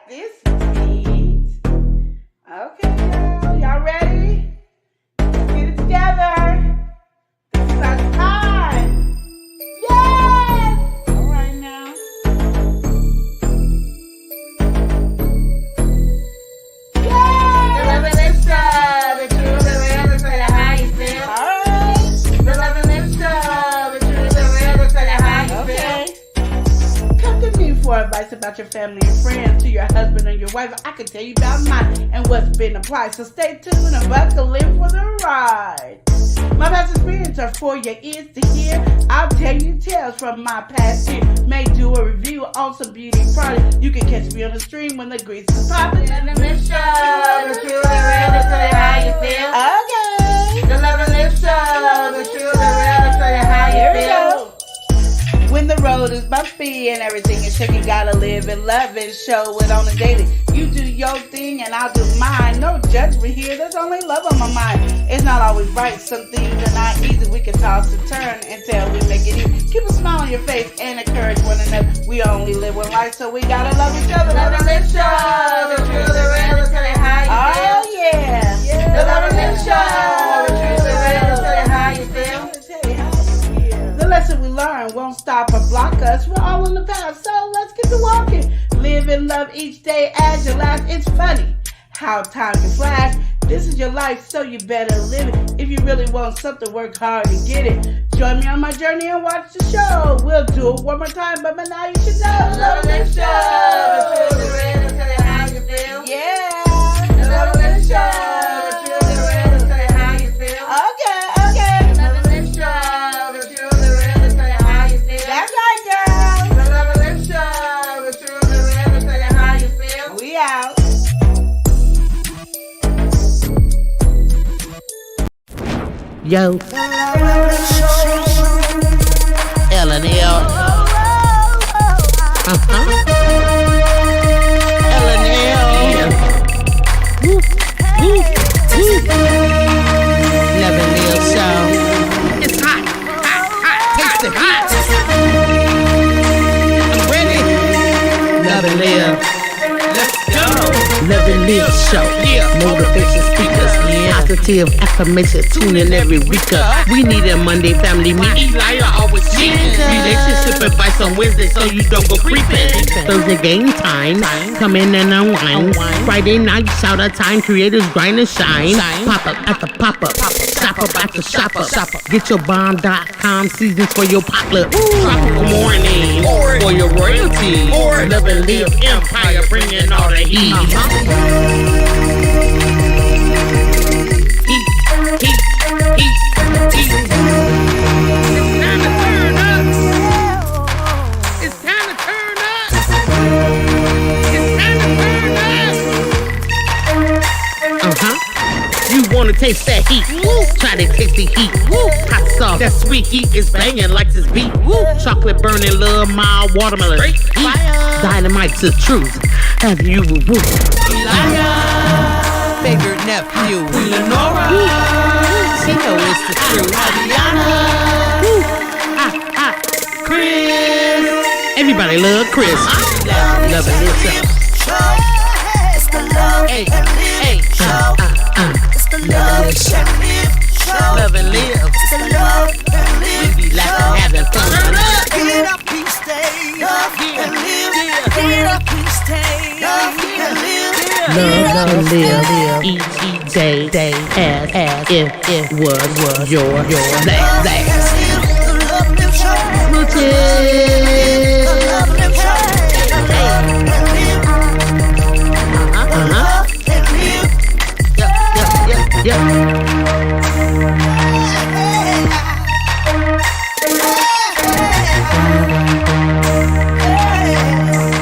This is sweet. Okay, girl. Y'all ready? Let's get it together. This is our time. Yes! All right now. Yes! The Love and Live Show, the truth, the real, the tell you how you feel. All right. The Love and Live Show, the truth, the real, the tell you how you Okay. Come to me for advice about your family and friends, to your husband and your wife. I can tell you about mine and what's been applied. So stay tuned and buckle in for the ride. My past experience are for your ears to hear. I'll tell you tales from my past year. May do a review on some beauty products. You can catch me on the stream when the grease is popping. The Love and Live Show, the truth, the real, the tell you how you feel. Okay. The Love and Live Show, the truth, the real, the tell you how Here you we feel. go. When the road is bumpy and everything is shaky, gotta live and love and show it on a daily. You do your thing and I'll do mine. No judgment here, there's only love on my mind. It's not always right, some things are not easy. We can toss and turn until we make it easy. Keep a smile on your face and encourage one another. We only live one life, so we gotta love each other. The Love and Live Show, the truth, the real, the tell you how you feel. Oh yeah. The Love and Live Show, the truth, the real, the tell you how you feel. The lesson we learn won't stop or block us. We're all on the path, so let's get to walking. Live and love each day as your last. It's funny how time can flash. This is your life, so you better live it. If you really want something, work hard to get it. Join me on my journey and watch the show. We'll do it one more time, but by now you should know. The Love and Live Show, the truth, the real, the tell you how you feel. Yeah. The Love and Live Show, the truth, the real, the tell you how you feel. Okay, okay. The Love and Live Show, the truth, the real, the tell you how you feel. That's right, girl. The Love and Live Show, the truth, the real, the tell you how you feel. We out. Yo, L&L. L&L. Woo, woo, woo. Love and Live Show. It's hot, hot, hot, taste it hot. I'm ready. Love and Live. Let's go. Love and Live Show. Motivation speakers. Positive affirmation. Tune in every week. We need a Monday family meeting. Eli always cheating. Relationship advice on Wednesday so you don't go creeping. Thursday game time. Come in and unwind. Friday night shout out time. Creators grind and shine. Pop up at the pop up. Shop up at the shop up. Get your bomb.com seasons for your potluck. Tropical morning for your royalty. Love and Live Empire bringing all the heat. Heat. It's time to turn up. It's time to turn up. You wanna taste that heat? Try to taste the heat. Hot sauce, that sweet heat is banging like this beat. Chocolate burning, love, mild watermelon. Heat. Dynamite's the truth. Have you favorite nephew, Lenora? She know it's the truth. Chris. Everybody love Chris. Love and Live Show. It's the Love and Live Show. It's the Love and Live Show. Love and Live. It's the Love and Live We be laughing, having fun. Get up, please stay. Love and live. Get up, please stay. Love and live. Love and live each day as if it was your last. The Love and Live Show. The Love and Live Show. Love and live. Love and live. Yep.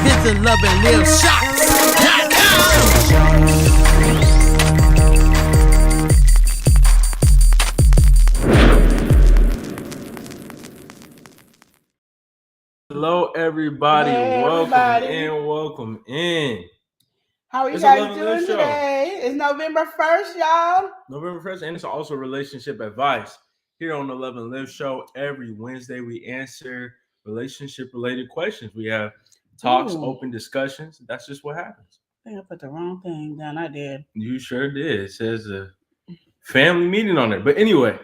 Visit Love and Live Hello, everybody. Hey, Welcome everybody. welcome in. How are you It's a guys Love and Live doing show. today? It's November 1st, y'all. November 1st, and it's also relationship advice. Here on the Love and Live Show, every Wednesday we answer relationship-related questions. We have talks, Ooh. open discussions. That's just what happens. I think I put the wrong thing down. I did. You sure did. It says a family meeting on it. But anyway,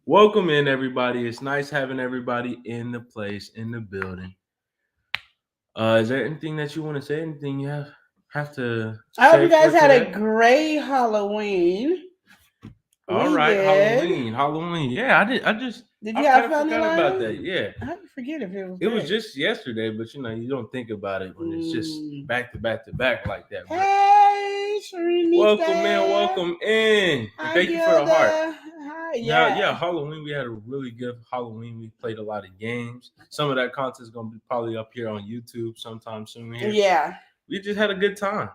welcome in, everybody. It's nice having everybody in the place, in the building. Is there anything that you want to say? Anything you have to I hope say you guys for had a today? great Halloween. All We right, did. Halloween. Yeah, I just Did you I have kind of fun forgot tonight? about that. Yeah. I forget if it was. It was great. just yesterday, but you don't think about it when it's just back to back to back like that. But Hey, Sharita. welcome in. And Hi, thank you for the heart. Hi, Yeah, Halloween, we had a really good Halloween. We played a lot of games. Some of that content is going to be probably up here on YouTube sometime soon here. Yeah. We just had a good time.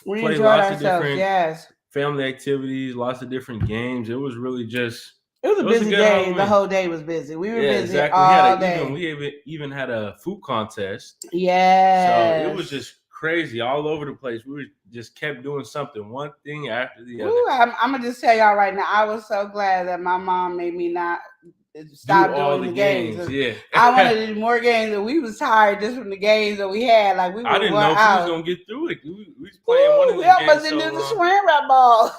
We Played enjoyed lots of ourselves, different yes. family activities, lots of different games. It was really just... It was a busy good day. Halloween. The whole day was busy. We were busy exactly. all day. We even had a food contest. Yes. So it was just crazy all over the place. We just kept doing something, one thing after the other. Ooh, I'm gonna just tell y'all right now. I was so glad that my mom made me not stop doing the games. Yeah, I wanted to do more games, and we was tired just from the games that we had. Like we were I didn't know if we was gonna get through it. We was playing one of the games. We almost so didn't do the Saran Wrap ball.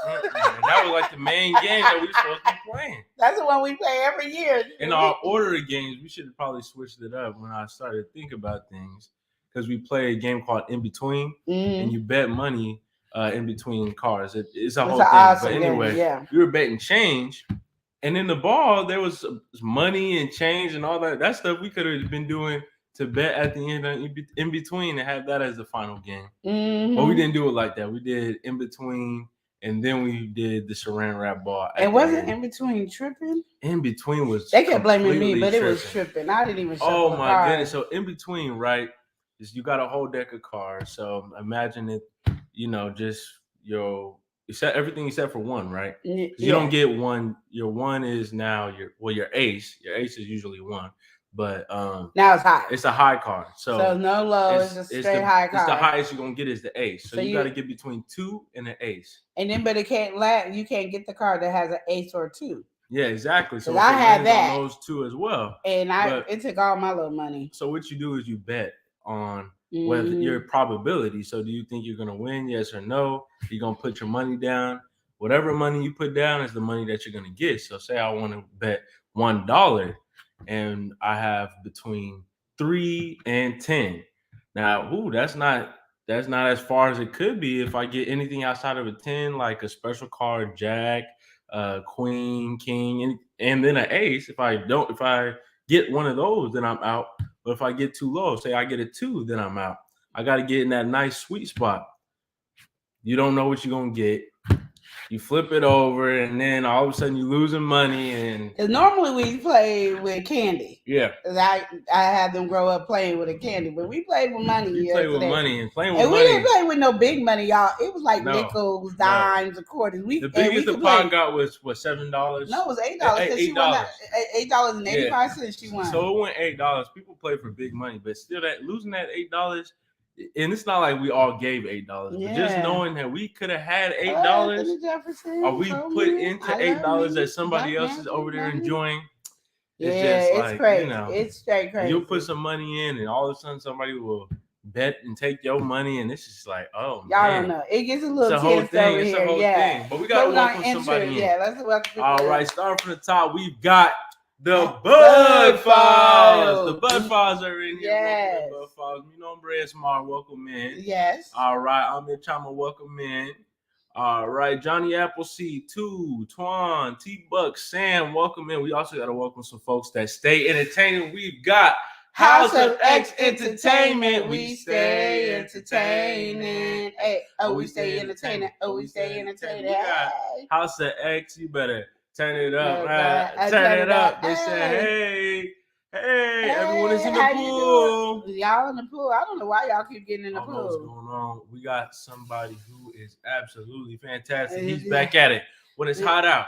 That was like the main game that we were supposed to be playing. That's the one we play every year. In our order of games, we should have probably switched it up when I started to think about things, because we play a game called In Between, and you bet money in between cars. It's a whole thing. Awesome but anyway, game, we were betting change. And in the ball, there was money and change and all that. That stuff we could have been doing to bet at the end of In Between and have that as the final game. But we didn't do it like that. We did In Between, and then we did the Saran Wrap ball. And wasn't In Between tripping? In Between was... They kept blaming me, but it was tripping. I didn't even shuffle the cards. Goodness. So In Between, right, is you got a whole deck of cards. So imagine it, just everything except for one, right? You don't get one. Your one is now your ace. Your ace is usually one, but now it's high. It's a high card. So no low. It's a straight high card. It's the highest you're gonna get is the ace. So you got to get between 2 and an ace. And then, but you can't get the card that has an ace or 2. Yeah, exactly. So I had that on those 2 as well. And it took all my little money. So what you do is you bet on whether your probability. So do you think you're gonna win? Yes or no? You're gonna put your money down. Whatever money you put down is the money that you're gonna get. So say I want to bet $1, and I have between 3 and 10. Now, that's not as far as it could be. If I get anything outside of a 10, like a special card, Jack, Queen, King, and then an ace. If I get one of those, then I'm out. But if I get too low, say I get a 2, then I'm out. I got to get in that nice sweet spot. You don't know what you're going to get. You flip it over, and then all of a sudden you're losing money. And normally we play with candy. Yeah. I had them grow up playing with a candy, but we played with money. We played with money and playing with money. We didn't play with no big money, y'all. It was like nickels, dimes, and quarters. The biggest the pot got was what, $7? No, it was $8. $8.85 she won. So it went $8. People play for big money, but still losing that $8. And it's not like we all gave $8, but just knowing that we could have had $8, or we put into $8 that somebody else is over there enjoying. It's crazy. It's straight crazy. You'll put some money in, and all of a sudden somebody will bet and take your money, and it's just like, oh man. Y'all don't know. It gets a little tense over here. It's a whole thing. But we gotta welcome somebody in. Yeah, let's welcome people. All right, starting from the top, we've got the Bud Files. The Bud Files are in here. Yes. Welcome, Bud Files. Mi nombre es Mar. Welcome in. Yes. All right, Amir Chama. Welcome in. All right, Johnny Appleseed, 2, Twan, T-Buck, Sam. Welcome in. We also got to welcome some folks that stay entertaining. We've got House of X Entertainment. We stay entertaining. Hey, we stay entertaining. We stay entertaining. House of X, you better turn it up. Turn it up. They say, hey, everyone is in the pool. Y'all in the pool. I don't know why y'all keep getting in the pool. I don't know what's going on. We got somebody who is absolutely fantastic. He's back at it when it's hot out.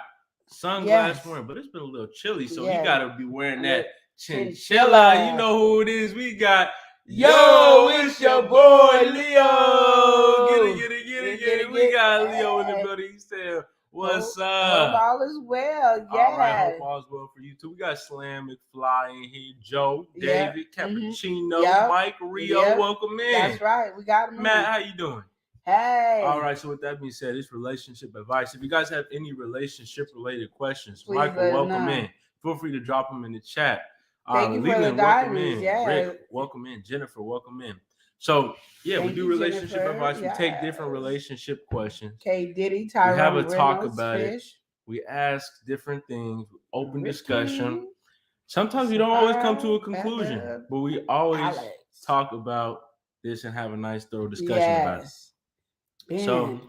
Sunglass wearing, but it's been a little chilly, so you got to be wearing that chinchilla. You know who it is. We got, it's your boy, Leo. Get it. We got Leo in the building. He said, What's Hope up? all is well. All right, Yes. hope all's well for you too. We got Slam McFly in here, Joe, Yep. David, Cappuccino, Yep. Mike, Rio. Yep. Welcome in. That's right. We got him. Matt, how you doing? Hey. All right, so with that being said, it's relationship advice. If you guys have any relationship-related questions, Please Michael, let us welcome know. in. Feel free to drop them in the chat. Thank you for the Leland, welcome diamonds. in. Yes. Rick, welcome in. Jennifer, welcome in. So, yeah, Thank we do you, relationship Jennifer. advice. We take Yes. different relationship questions. K. Diddy, We Tyrone have a talk Reynolds, about it. Fish. We ask different things, open Ricky, discussion. Sometimes we don't always come to a Sahara, conclusion, Bella, but we always Alex. talk about this and have a nice, thorough discussion about it. Ben. So,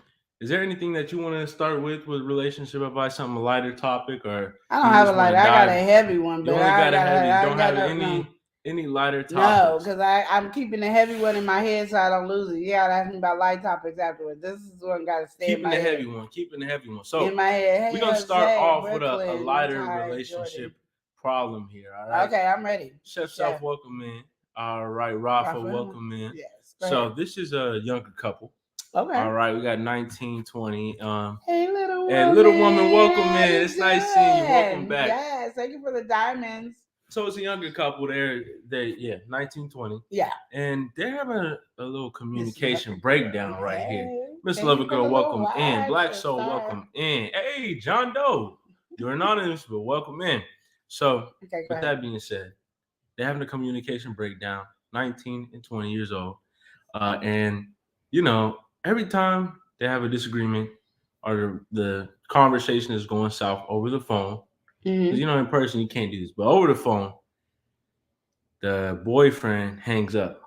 is there anything that you want to start with relationship advice, something a lighter topic, or I don't have a lighter. I got a heavy one, you but only I got a heavy? I Don't have no. any lighter topics? No, because I'm keeping the heavy one in my head so I don't lose it. You gotta ask me about light topics afterwards. This is one got to stay keeping in my the head. heavy one. Keeping the heavy one. So in my head. Hey, we're gonna start off Brooklyn, with a lighter Ty, relationship Jordan. problem here. All right. Okay, I'm ready. Chef Self, welcome in. All right, Rafa, welcome in. Yes. So this is a younger couple. Okay. All right, we got 19, 20. Hey, little woman. Hey, little woman, welcome in. It's nice seeing you. Welcome back. Yes, thank you for the diamonds. So it's a younger couple. They're 19, 20. Yeah. And they're having a little communication breakdown right here. Miss Thank Lover you for Girl, the welcome little in. wife, Black Soul, sister. welcome in. Hey, John Doe. You're anonymous, but welcome in. So Okay, with that being said, they're having a communication breakdown, 19 and 20 years old. And, you know, every time they have a disagreement or the conversation is going south over the phone, because, you know, in person, you can't do this, but over the phone, the boyfriend hangs up.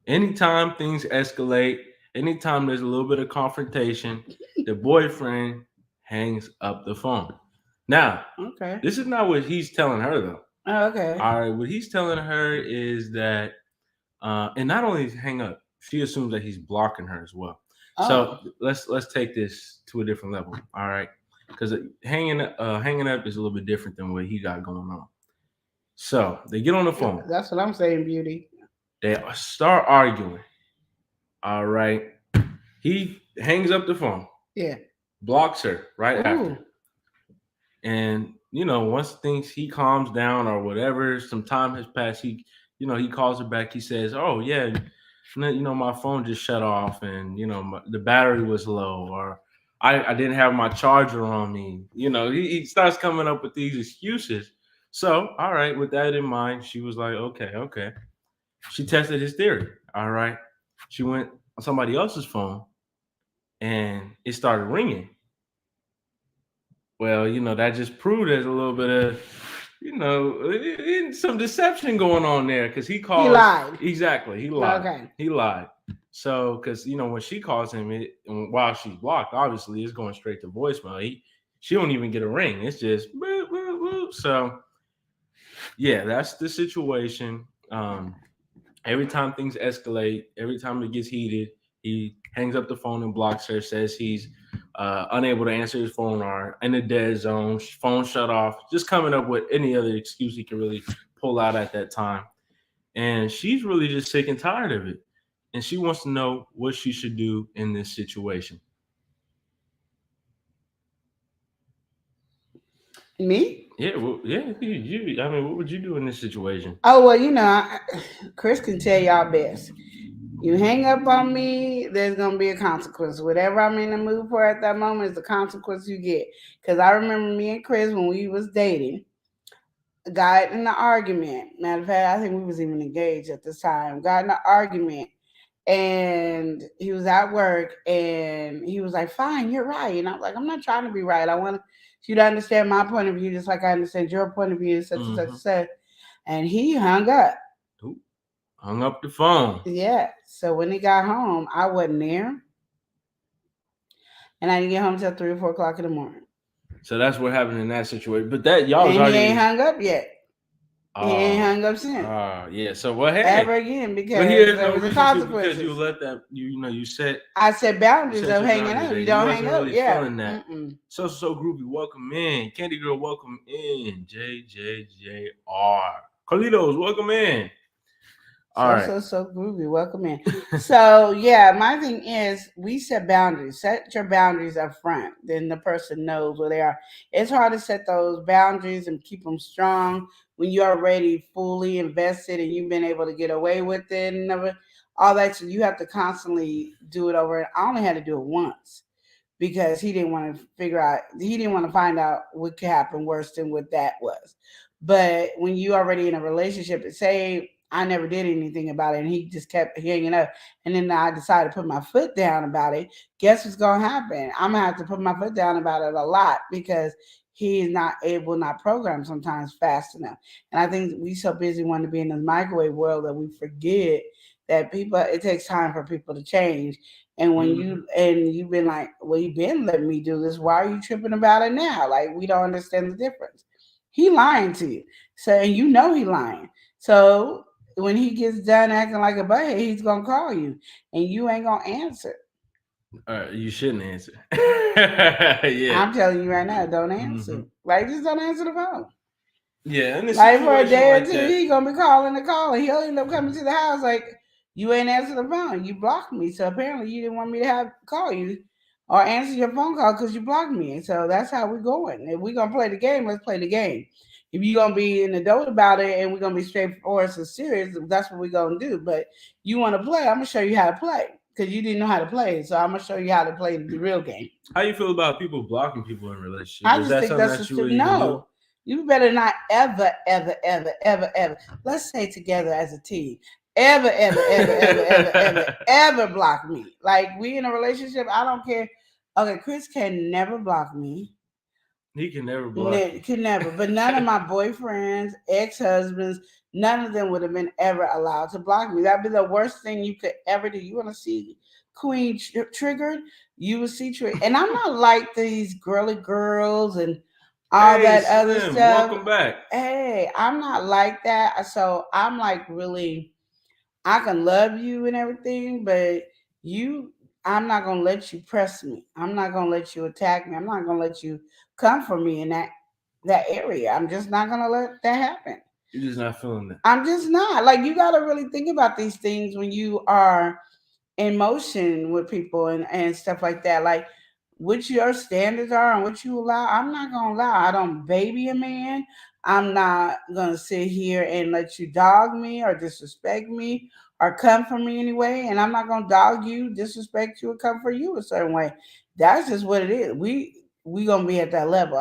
Anytime things escalate, anytime there's a little bit of confrontation, the boyfriend hangs up the phone. Now, this is not what he's telling her, though. Oh, okay. All right, what he's telling her is that, and not only hang up, she assumes that he's blocking her as well. Oh. So let's take this to a different level. All right, because hanging up is a little bit different than what he got going on. So they get on the phone. That's what I'm saying, beauty. They start arguing. All right, he hangs up the phone. Yeah, blocks her right after. And, you know, once he calms down or whatever, some time has passed, he calls her back. He says, oh, yeah, you know, my phone just shut off and, you know, the battery was low, or I didn't have my charger on me. You know, he starts coming up with these excuses. So, all right, with that in mind, she was like, okay. She tested his theory. All right. She went on somebody else's phone and it started ringing. Well, you know, that just proved there's a little bit of, you know, some deception going on there, because he called. He lied. Exactly. He lied. Okay. He lied. So, because, you know, when she calls him, while she's blocked, obviously it's going straight to voicemail. She don't even get a ring. It's just, woo, woo, woo. So, yeah, that's the situation. Every time things escalate, every time it gets heated, he hangs up the phone and blocks her, says he's unable to answer his phone or in a dead zone, phone shut off, just coming up with any other excuse he can really pull out at that time. And she's really just sick and tired of it. And she wants to know what she should do in this situation. Me? Yeah, well, yeah. You. I mean, what would you do in this situation? Oh, well, you know, Chris can tell y'all best. You hang up on me, there's going to be a consequence. Whatever I'm in the mood for at that moment is the consequence you get. Because I remember me and Chris, when we was dating, got in an argument. Matter of fact, I think we was even engaged at this time. Got in an argument. And he was at work and he was like, fine, you're right. And I was like, I'm not trying to be right. I want you to understand my point of view just like I understand your point of view, such and such and such. And he hung up. Hung up the phone. Yeah. So when he got home, I wasn't there. And I didn't get home till 3 or 4 o'clock in the morning. So that's what happened in that situation. But that y'all was and already. He ain't hung up yet. He ain't hung up since. Yeah. So what happened? Ever again, because there was a consequence. Because you let that, you set. I set boundaries of hanging up. You don't hang up. Really feeling that. So groovy. Welcome in. Candy Girl, welcome in. JJJR. Carlitos, welcome in. All right. So groovy. Welcome in. So yeah, my thing is we set boundaries. Set your boundaries up front. Then the person knows where they are. It's hard to set those boundaries and keep them strong when you're already fully invested and you've been able to get away with it and all that. So you have to constantly do it over. I only had to do it once because he didn't want to figure out, he didn't want to find out what could happen worse than what that was. But when you already in a relationship, say I never did anything about it and he just kept hanging up, and then I decided to put my foot down about it, guess what's gonna happen? I'm gonna have to put my foot down about it a lot because he is not programmed sometimes fast enough. And I think we so busy wanting to be in the microwave world that we forget that people, it takes time for people to change. And when you've been like, well, you've been letting me do this, why are you tripping about it now? Like, we don't understand the difference. He lying to you. So, and you know he lying. So when he gets done acting like a butthead, he's gonna call you and you ain't gonna answer. You shouldn't answer. Yeah. I'm telling you right now, don't answer. Like, just don't answer the phone. Yeah, in a Like for a situation day or like two, that, he gonna be calling the call, and he'll end up coming to the house like, you ain't answer the phone. You blocked me, so apparently you didn't want me to call you or answer your phone call because you blocked me. And so that's how we're going. If we're gonna play the game, let's play the game. If you're gonna be an adult about it and we're gonna be straightforward and serious, that's what we're gonna do. But you want to play, I'm gonna show you how to play because you didn't know how to play. So I'm gonna show you how to play the real game. how you feel about people blocking people in relationships? I Is just that think something that's that you would even do? no. You better not ever. Let's say together as a team. Ever block me. Like, we in a relationship, I don't care. Okay, Chris can never block me. He can never block you. Can never. But none of my boyfriends, ex-husbands, none of them would have been ever allowed to block me. That'd be the worst thing you could ever do. You want to see Queen triggered? You will see triggered. And I'm not like these girly girls and all that Slim, other stuff. welcome back. Hey, I'm not like that. So I'm like, really, I can love you and everything, but I'm not gonna let you press me. I'm not gonna let you attack me. I'm not gonna let you come for me in that area. I'm just not gonna let that happen. You're just not feeling that. I'm just not. Like, you gotta really think about these things when you are in motion with people and stuff like that. Like, what your standards are and what you allow. I'm not gonna allow. I don't baby a man. I'm not gonna sit here and let you dog me or disrespect me or come for me anyway. And I'm not gonna dog you, disrespect you, or come for you a certain way. That's just what it is. We gonna be at that level.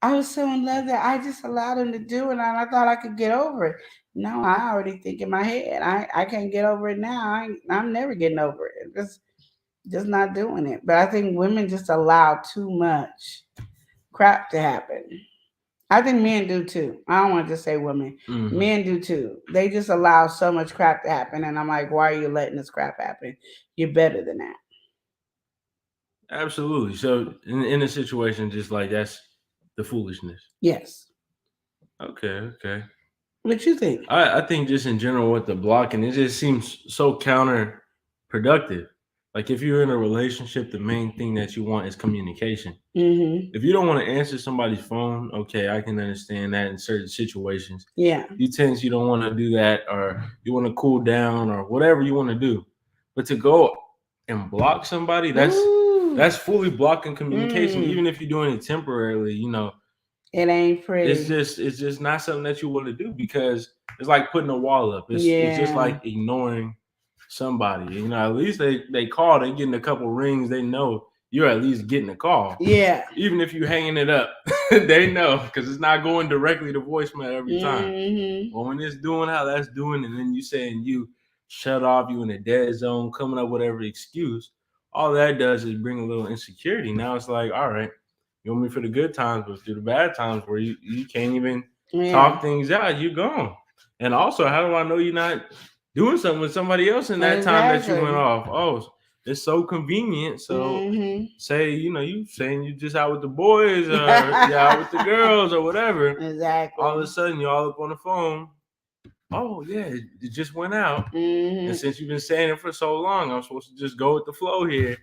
I was so in love that I just allowed him to do it, and I thought I could get over it. No, I already think in my head, I can't get over it now. I'm never getting over it. Just not doing it. But I think women just allow too much crap to happen. I think men do too. I don't want to just say women. Men do too. They just allow so much crap to happen, and I'm like, why are you letting this crap happen? You're better than that. Absolutely. So in a situation just like that's the foolishness. Yes. Okay. What you think? I think just in general with the blocking, it just seems so counterproductive. Like, if you're in a relationship, the main thing that you want is communication. If you don't want to answer somebody's phone, okay, I can understand that in certain situations. Yeah. You tense, you don't want to do that, or you want to cool down, or whatever you want to do. But to go and block somebody, that's fully blocking communication. Even if you're doing it temporarily, it ain't pretty. It's just not something that you want to do, because it's like putting a wall up. It's just like ignoring somebody. At least they call, they getting a couple rings, they know you're at least getting a call. Yeah. Even if you're hanging it up, they know, because it's not going directly to voicemail every time. But when it's doing how that's doing, and then you saying you shut off, you in a dead zone, coming up with every excuse, all that does is bring a little insecurity. Now it's like, all right, you want me for the good times, but through the bad times where you can't even talk things out, you're gone. And also, how do I know you're not doing something with somebody else in that time that you went off? Oh, it's so convenient. So say, you saying you just out with the boys, or you're out with the girls, or whatever. Exactly. All of a sudden, you're all up on the phone. Oh, yeah, it just went out. And since you've been saying it for so long, I'm supposed to just go with the flow here.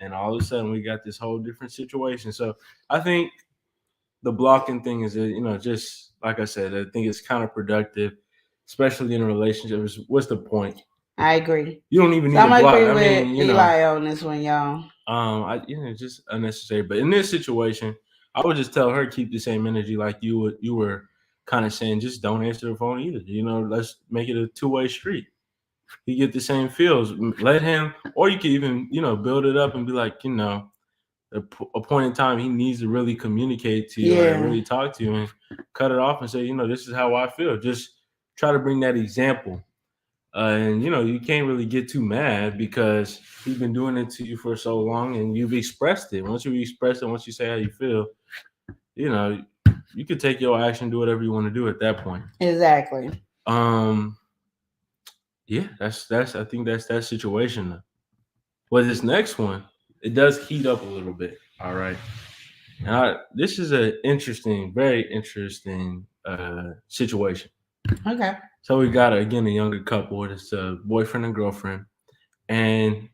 And all of a sudden, we got this whole different situation. So I think the blocking thing is, just like I said, I think it's counterproductive. especially in a relationship. What's the point? I agree. You don't even need I'm a block. agree I with mean, Eli on this one, y'all. just unnecessary. But in this situation, I would just tell her keep the same energy like you were kind of saying. Just don't answer the phone either. Let's make it a two-way street. He get the same feels. Let him, or you can even build it up and be like, a point in time he needs to really communicate to you or really talk to you and cut it off and say, this is how I feel. Just try to bring that example. And you can't really get too mad because he's been doing it to you for so long and you've expressed it. Once you express it, once you say how you feel, you could take your action, do whatever you want to do at that point. Exactly. Yeah, that's I think that's that situation. Well, this next one, it does heat up a little bit. All right. Now, this is a very interesting situation. Okay. So we got again a younger couple. It's a boyfriend and girlfriend, and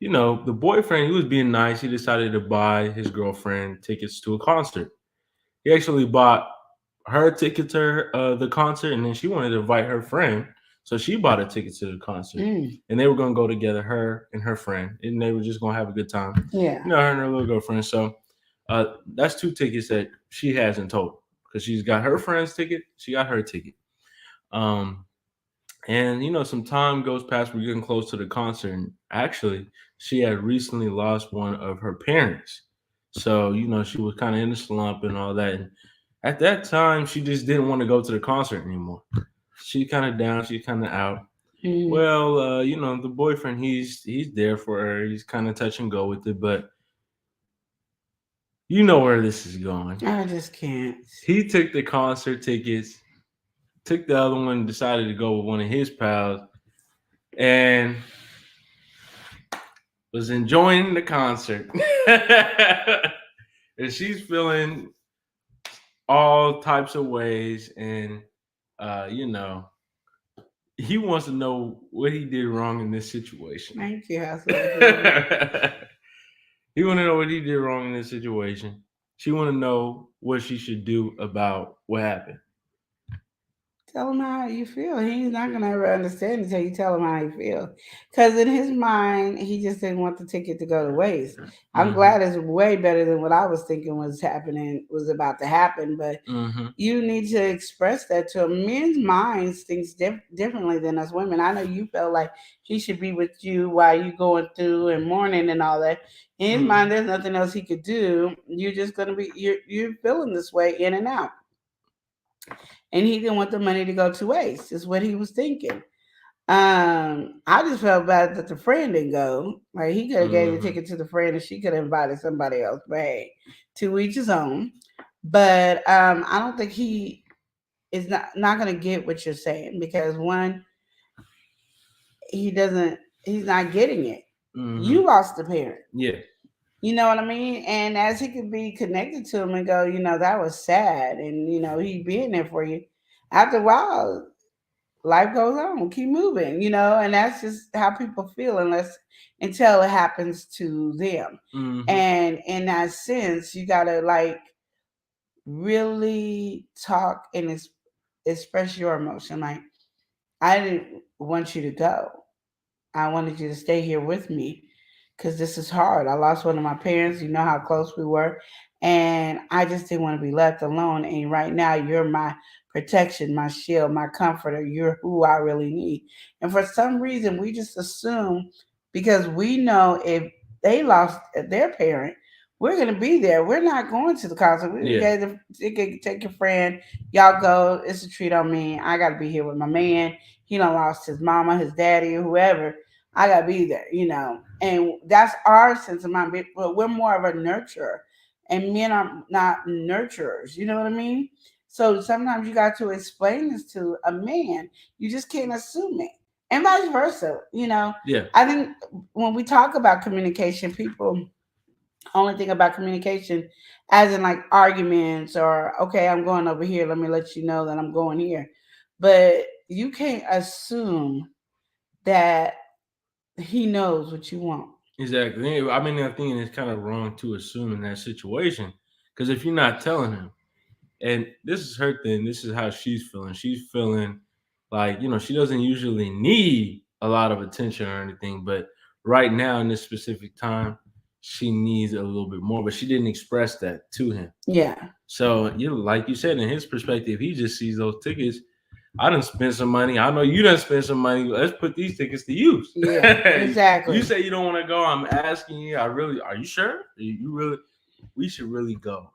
the boyfriend, he was being nice. He decided to buy his girlfriend tickets to a concert. He actually bought her ticket to the concert, and then she wanted to invite her friend, so she bought a ticket to the concert, and they were gonna go together, her and her friend, and they were just gonna have a good time. Yeah. Her and her little girlfriend. So that's 2 tickets that she has in total because she's got her friend's ticket, she got her ticket. And some time goes past. We're getting close to the concert, and actually, she had recently lost one of her parents. So she was kind of in the slump and all that. And at that time, she just didn't want to go to the concert anymore. She's kind of down. She's kind of out. Well, the boyfriend, he's there for her. He's kind of touch and go with it, but you know where this is going. I just can't. He took the concert tickets, took the other one, decided to go with one of his pals, and was enjoying the concert. And she's feeling all types of ways, and he wants to know what he did wrong in this situation. Thank you. He want to know what he did wrong in this situation. She want to know what she should do about what happened. Tell him how you feel. He's not going to ever understand until you tell him how you feel. Because in his mind, he just didn't want the ticket to go to waste. I'm glad it's way better than what I was thinking was about to happen. But you need to express that to him. Men's minds thinks differently than us women. I know you felt like he should be with you while you going through and mourning and all that. In his mind, there's nothing else he could do. You're just going to be, you're feeling this way in and out. And he didn't want the money to go to waste, is what he was thinking. I just felt bad that the friend didn't go. Like, he could have gave the ticket to the friend and she could have invited somebody else. But hey, to each his own. But I don't think he is not going to get what you're saying because one, he's not getting it. You lost the parent. Yeah. You know what I mean? And as he could be connected to him and go, that was sad. And, he being there for you. After a while, life goes on. Keep moving, and that's just how people feel until it happens to them. And in that sense, you got to really talk and express your emotion. Like, I didn't want you to go. I wanted you to stay here with me. Because this is hard. I lost one of my parents. You know how close we were. And I just didn't want to be left alone. And right now, you're my protection, my shield, my comforter. You're who I really need. And for some reason, we just assume because we know if they lost their parent, we're going to be there. We're not going to the concert. Take your friend. Y'all go. It's a treat on me. I got to be here with my man. He done lost his mama, his daddy, or whoever. I gotta be there, and that's our sense of mind. But we're more of a nurturer, and men are not nurturers. You know what I mean? So sometimes you got to explain this to a man. You just can't assume it, and vice versa. Yeah. I think when we talk about communication, people only think about communication as in like arguments or okay, I'm going over here. Let me let you know that I'm going here, but you can't assume that he knows what you want. Exactly. I mean, I think it's kind of wrong to assume in that situation because if you're not telling him, and this is her thing, this is how she's feeling. She's feeling like, she doesn't usually need a lot of attention or anything, but right now in this specific time, she needs a little bit more, but she didn't express that to him. Yeah. So, like you said, in his perspective, he just sees those tickets. I done spent some money. I know you done spent some money. Let's put these tickets to use. Yeah, exactly. You say you don't want to go. I'm asking you. Are you sure? You really? We should really go.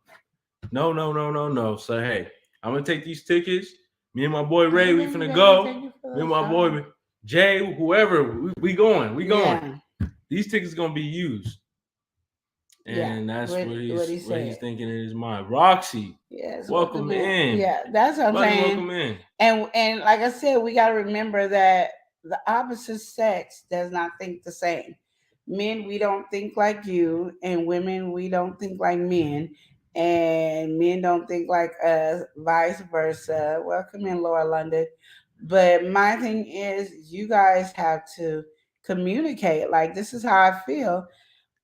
No, no, no, no, no. So hey, I'm gonna take these tickets. Me and my boy Ray, we finna go. Me and my boy Jay, whoever, we going. We going. Yeah. These tickets gonna be used. And Yeah. that's what he's said. thinking in his mind. Roxy, Yes, welcome in. Yeah, that's what I'm saying. Welcome in. And like I said, we got to remember that the opposite sex does not think the same. Men, we don't think like you, and women, we don't think like men, and men don't think like us, vice versa. Welcome in, Laura London. But my thing is, you guys have to communicate. Like, this is how I feel.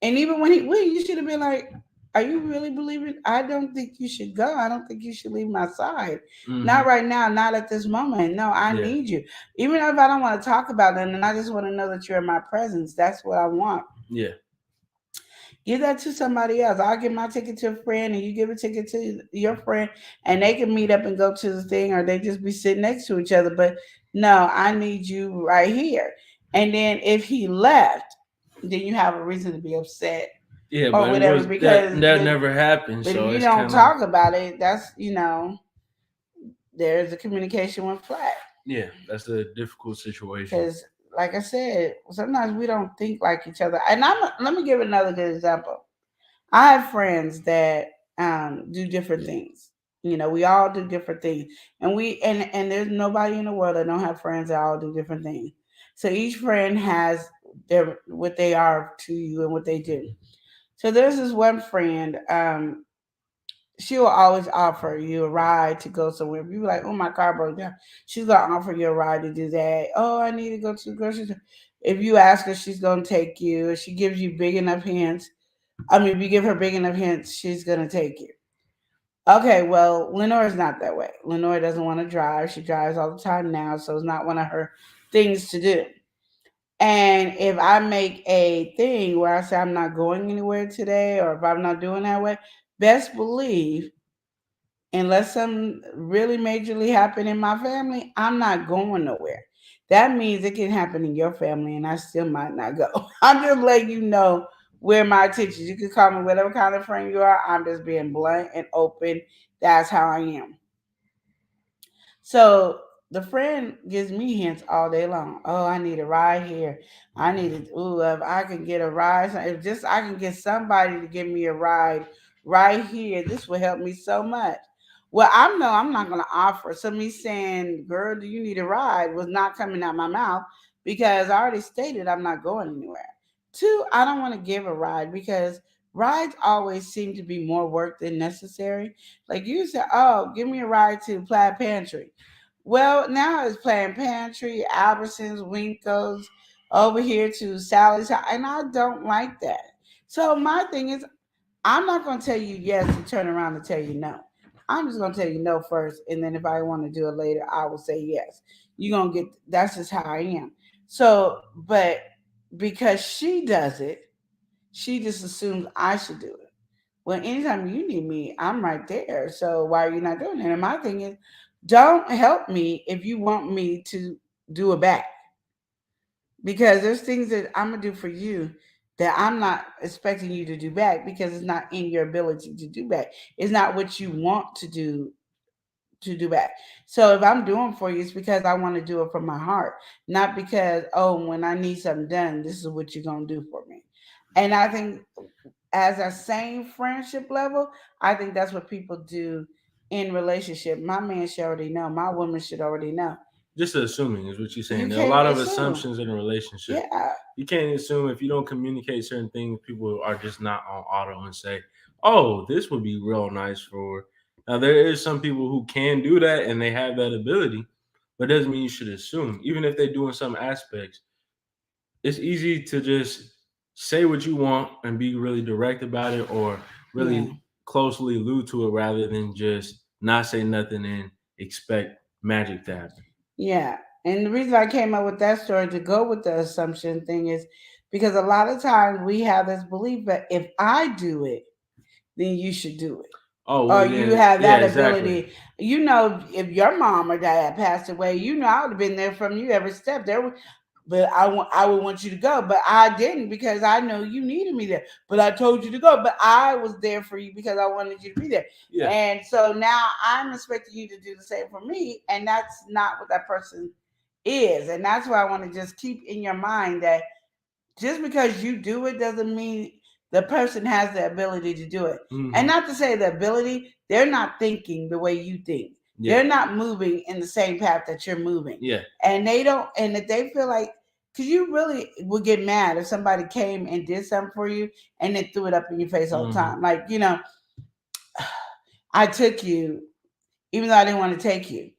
And even when you should have been like, "Are you really believing? I don't think you should go. I don't think you should leave my side. Not right now. Not at this moment. No, I need you. Even if I don't want to talk about it, and I just want to know that you're in my presence. That's what I want. Yeah. Give that to somebody else. I'll give my ticket to a friend, and you give a ticket to your friend, and they can meet up and go to the thing, or they just be sitting next to each other. But no, I need you right here. And then if he left, then you have a reason to be upset. Yeah, or but whatever, because that never happened. But So if you it's don't talk about it, that's there's a communication went flat. Yeah, that's a difficult situation. Because, like I said, sometimes we don't think like each other. And let me give another good example. I have friends that do different things. We all do different things, and and there's nobody in the world that don't have friends that all do different things. So each friend has what they are to you and what they do. So there's this one friend. She will always offer you a ride to go somewhere. If you be like, "Oh, my car broke down," she's gonna offer you a ride to do that. "Oh, I need to go to the grocery store." If you ask her, she's gonna take you. If she gives you big enough hints, if you give her big enough hints, she's gonna take you. Okay, well, Lenore's not that way. Lenore doesn't want to drive. She drives all the time now, so it's not one of her things to do. And if I make a thing where I say I'm not going anywhere today, or if I'm not doing that way, best believe, unless something really majorly happen in my family, I'm not going nowhere. That means it can happen in your family, and I still might not go. I'm just letting you know where my attention. You can call me whatever kind of friend you are. I'm just being blunt and open. That's how I am. So the friend gives me hints all day long. "Oh, I need a ride here. I need it. Ooh, if I can get a ride, if just I can get somebody to give me a ride right here, this will help me so much." Well, I'm not gonna offer. So me saying, "Girl, do you need a ride?" was not coming out my mouth, because I already stated I'm not going anywhere. Two, I don't want to give a ride, because rides always seem to be more work than necessary. Like, you said, "Oh, give me a ride to Plaid Pantry." Well, now it's Planned Pantry, Albertsons, Winkos, over here to Sally's house, and I don't like that. So my thing is, I'm not going to tell you yes to turn around and tell you no. I'm just going to tell you no first, and then if I want to do it later, I will say yes. You're going to get, that's just how I am. So, but because she does it, she just assumes I should do it. Well, anytime you need me, I'm right there. So why are you not doing it? And my thing is, don't help me if you want me to do it back. Because there's things that I'm gonna do for you that I'm not expecting you to do back, because it's not in your ability to do back. It's not what you want to do back. So if I'm doing for you, it's because I want to do it from my heart, not because, oh, when I need something done, this is what you're gonna do for me. And I think, as a same friendship level, I think that's what people do in relationship. My man should already know. My woman should already know. Just assuming is what you're saying. You There are a lot can't of assume. assumptions in a relationship. Yeah. You can't assume if you don't communicate certain things, people are just not on auto and say, "Oh, this would be real nice for." Now, there is some people who can do that and they have that ability, but it doesn't mean you should assume. Even if they do in some aspects, it's easy to just say what you want and be really direct about it, or really Yeah. closely allude to it, rather than just not say nothing and expect magic to happen. Yeah. And the reason I came up with that story to go with the assumption thing is because a lot of times we have this belief that if I do it, then you should do it. Oh well, Or you then have yeah, that exactly. ability. You know, if your mom or dad passed away, you know I would have been there from you every step. But I would want you to go, but I didn't because I know you needed me there. But I told you to go, but I was there for you because I wanted you to be there. Yeah. And so now I'm expecting you to do the same for me, and that's not what that person is. And that's why I want to just keep in your mind that just because you do it doesn't mean the person has the ability to do it. And not to say the ability, they're not thinking the way you think. Yeah. They're not moving in the same path that you're moving. Yeah. And they don't, and if they feel like, because you really would get mad if somebody came and did something for you and then threw it up in your face all the time. Like, you know, I took you, even though I didn't want to take you.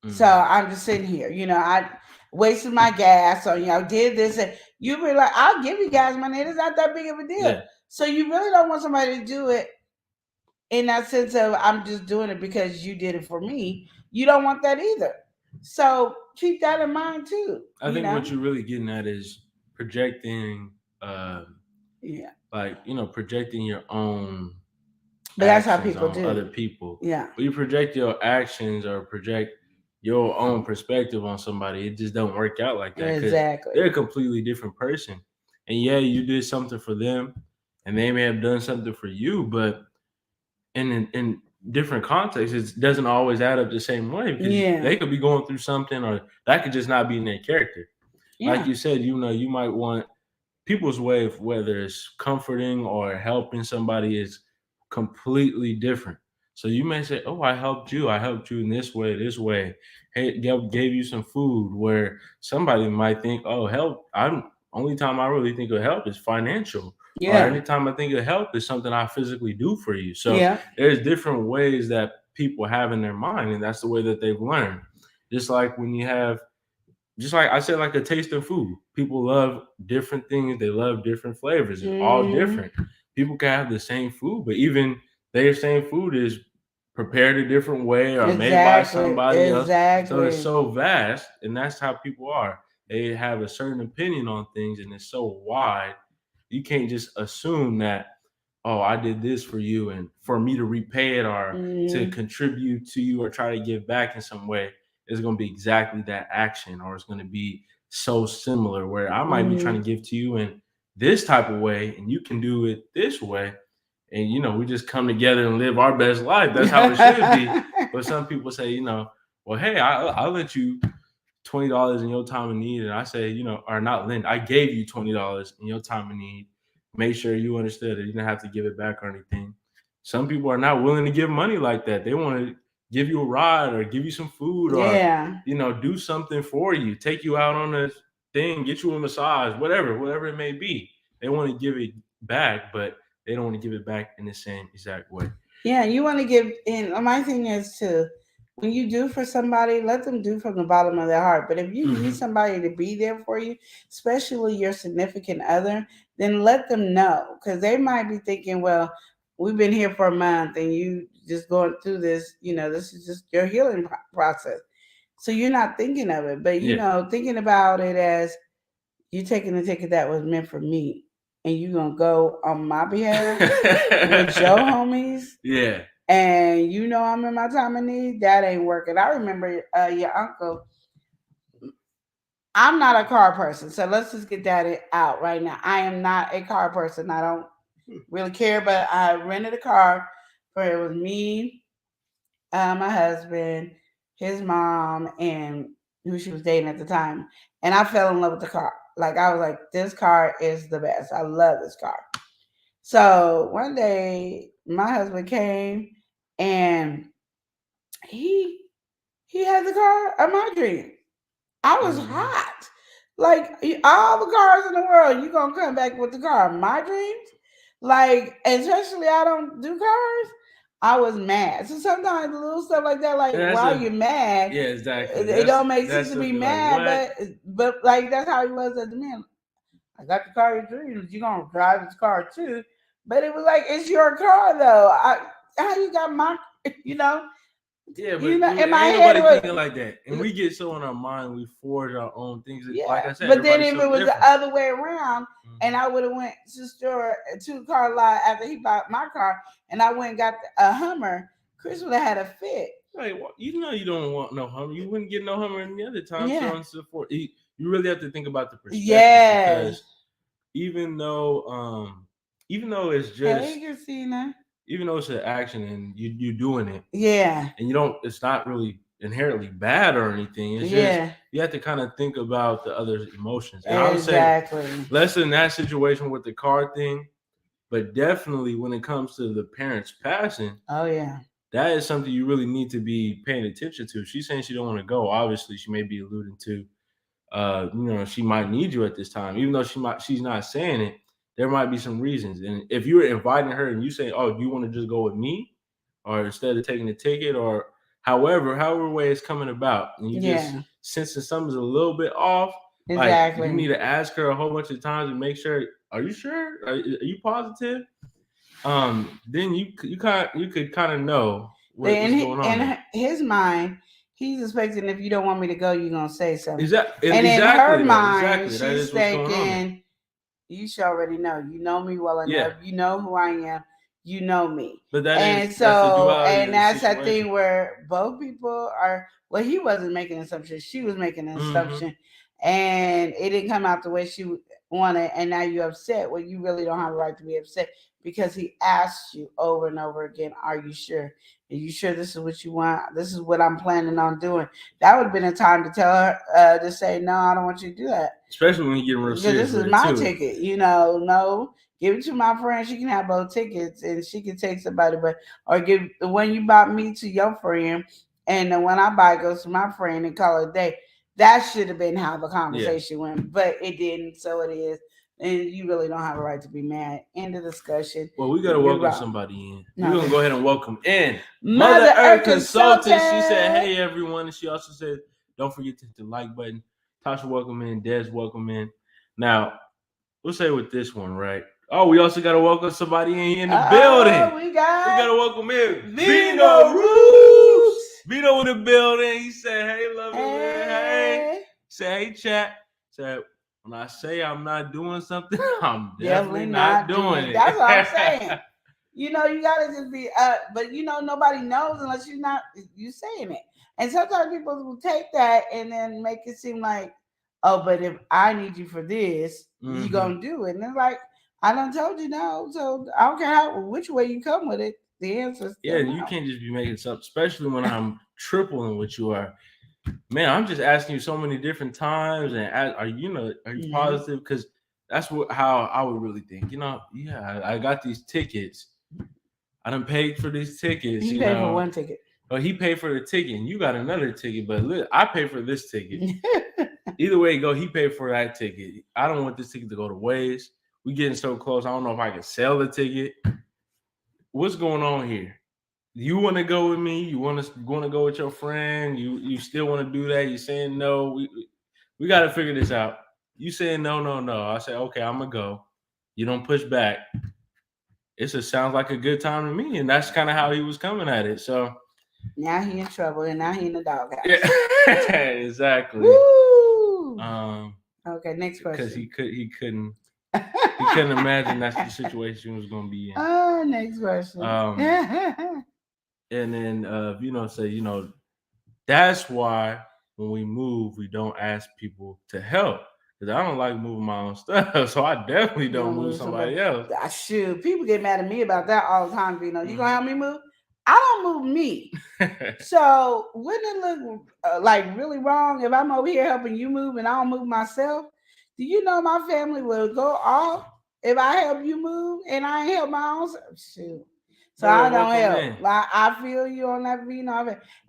So I'm just sitting here, you know, I wasted my gas on you. I did this, and you be like, I'll give you gas money. It's not that big of a deal. Yeah. So you really don't want somebody to do it in that sense of I'm just doing it because you did it for me. You don't want that either. So keep that in mind too. I think what you're really getting at is projecting, yeah, like projecting your own but that's how actions people on do. other people. Yeah. When you project your actions or project your own perspective on somebody, it just don't work out like that because Exactly. they're a completely different person. And yeah, you did something for them, and they may have done something for you, but in different contexts, it doesn't always add up the same way because Yeah. they could be going through something, or that could just not be in their character. Yeah. Like you said, you might want people's way of whether it's comforting or helping somebody is completely different. So you may say, "Oh, I helped you. I helped you in this way, this way. Hey, gave you some food." Where somebody might think, "Oh, help. I'm only time I really think of help is financial, or Yeah. anytime I think of help is something I physically do for you." So Yeah. there's different ways that people have in their mind, and that's the way that they've learned. Just like when you have just like I said, like a taste of food. People love different things. They love different flavors. It's all different. People can have the same food, but even their same food is prepared a different way or made by somebody else. So it's so vast, and that's how people are. They have a certain opinion on things, and it's so wide. You can't just assume that, oh, I did this for you, and for me to repay it or to contribute to you or try to give back in some way, it's going to be exactly that action, or it's going to be so similar where I might be trying to give to you in this type of way and you can do it this way. And, we just come together and live our best life. That's how it should be. But some people say, well, hey, I'll let you $20 in your time of need. And I say, or not lend, I gave you $20 in your time of need. Make sure you understood that you didn't have to give it back or anything. Some people are not willing to give money like that. They want to give you a ride or give you some food or do something for you, take you out on a thing, get you a massage, whatever it may be. They want to give it back, but they don't want to give it back in the same exact way. Yeah, you want to give. And my thing is to, when you do for somebody, let them do from the bottom of their heart. But if you need somebody to be there for you, especially your significant other, then let them know, because they might be thinking, well, we've been here for a month and you just going through this, this is just your healing process. So you're not thinking of it, but thinking about it as you taking the ticket that was meant for me, and you gonna go on my behalf with your homies. Yeah. And I'm in my time of need, that ain't working. I remember your uncle. I'm not a car person, so let's just get that out right now. I am not a car person. I don't really care, but I rented a car for, it was me, my husband, his mom, and who she was dating at the time. And I fell in love with the car. Like, I was like, this car is the best. I love this car. So one day my husband came and he had the car of my dream. I was hot. Like, all the cars in the world, you gonna come back with the car of my dreams? Like, especially I don't do cars. I was mad. So sometimes little stuff like that, like, why are you mad? Yeah, exactly. It don't make sense to be mad, but like, that's how he was as a man. I got the car of your dreams. You gonna drive this car too? But it was like, it's your car though. How you got my, Yeah, but You know, in ain't my head nobody it was, thinking like that. And we get so in our mind, we forge our own things. yeah. Like I said, But then everybody's if so it was different. the other way around, and I would have went to the store to the car lot after he bought my car, and I went and got a Hummer, Chris would have had a fit. Like, you know, you don't want no Hummer. You wouldn't get no Hummer any other time. Yeah. So on and so forth. You really have to think about the perspective. Yeah. Because even though it's just, Hey, Christina. even though it's an action and you doing it, Yeah. and it's not really inherently bad or anything. It's just you have to kind of think about the other emotions. And I would say less in that situation with the car thing, but definitely when it comes to the parents passing. Oh yeah. That is something you really need to be paying attention to. She's saying she don't want to go. Obviously, she may be alluding to, she might need you at this time, even though she's not saying it. There might be some reasons. And if you're inviting her and you say, "Oh, do you want to just go with me?" or instead of taking the ticket, or however way it's coming about, and you just sensing something's a little bit off, like you need to ask her a whole bunch of times and make sure. Are you sure? Are you positive? Then you could kind of know what's going on. In his mind, he's expecting if you don't want me to go, you're gonna say something. Exactly. And in her mind, she's she's thinking, you should already know. You know me well enough. Yeah. You know who I am. You know me. But that's that thing where both people are. Well, he wasn't making an assumption. She was making an assumption, and it didn't come out the way she wanted. And now you're upset. Well, you really don't have a right to be upset because he asked you over and over again, "Are you sure? Are you sure this is what you want? This is what I'm planning on doing." That would have been a time to tell her to say, "No, I don't want you to do that." Especially when you get real serious. This is my ticket. No. Give it to my friend. She can have both tickets, and she can take somebody. Or give the one you bought me to your friend, and the one I buy goes to my friend, and call it a day. That should have been how the conversation went, but it didn't. So it is, and you really don't have a right to be mad. End of discussion. Well, we gotta welcome somebody in. We're gonna go ahead and welcome in Mother Earth Consultant. She said, "Hey everyone," and she also said, "Don't forget to hit the like button." Tasha, welcome in. Des, welcome in. Now, we'll say with this one, right? Oh, we also got to welcome somebody in the building. We got to welcome in Vino Roots. Vino in the building. He said, "Hey, love it, man. Hey." Say, "Hey, chat." Said, "When I say I'm not doing something, I'm definitely not doing it." That's what I'm saying. You gotta just be but nobody knows unless you saying it. And sometimes people will take that and then make it seem like, oh, but if I need you for this, you're gonna do it. And it's like, I done told you no, so I don't care which way you come with it. The answer is no. You can't just be making something, especially when I'm tripling what you are. Man, I'm just asking you so many different times, and are you positive? Because that's how I would really think. I got these tickets. I done paid for these tickets. You paid for one ticket. But he paid for the ticket, and you got another ticket. But look, I paid for this ticket. Either way you go, he paid for that ticket. I don't want this ticket to go to waste. We getting so close. I don't know if I can sell the ticket. What's going on here? You want to go with me? You want to go with your friend? You still want to do that? You saying no? We got to figure this out. You saying no. I say, okay, I'm gonna go. You don't push back. It just sounds like a good time to me, and that's kind of how he was coming at it. So now he in trouble, and now he in the doghouse. Yeah, exactly. Woo! Okay, next question. Because he couldn't imagine that's the situation he was going to be in. Oh, next question. And then say that's why when we move, we don't ask people to help. Because I don't like moving my own stuff, so I definitely don't move somebody else. Shoot, people get mad at me about that all the time. You gonna help me move? I don't move me. So wouldn't it look like really wrong if I'm over here helping you move and I don't move myself? Do you know my family will go off if I help you move and I ain't help my own self? Shoot. So I don't help. I feel you on that,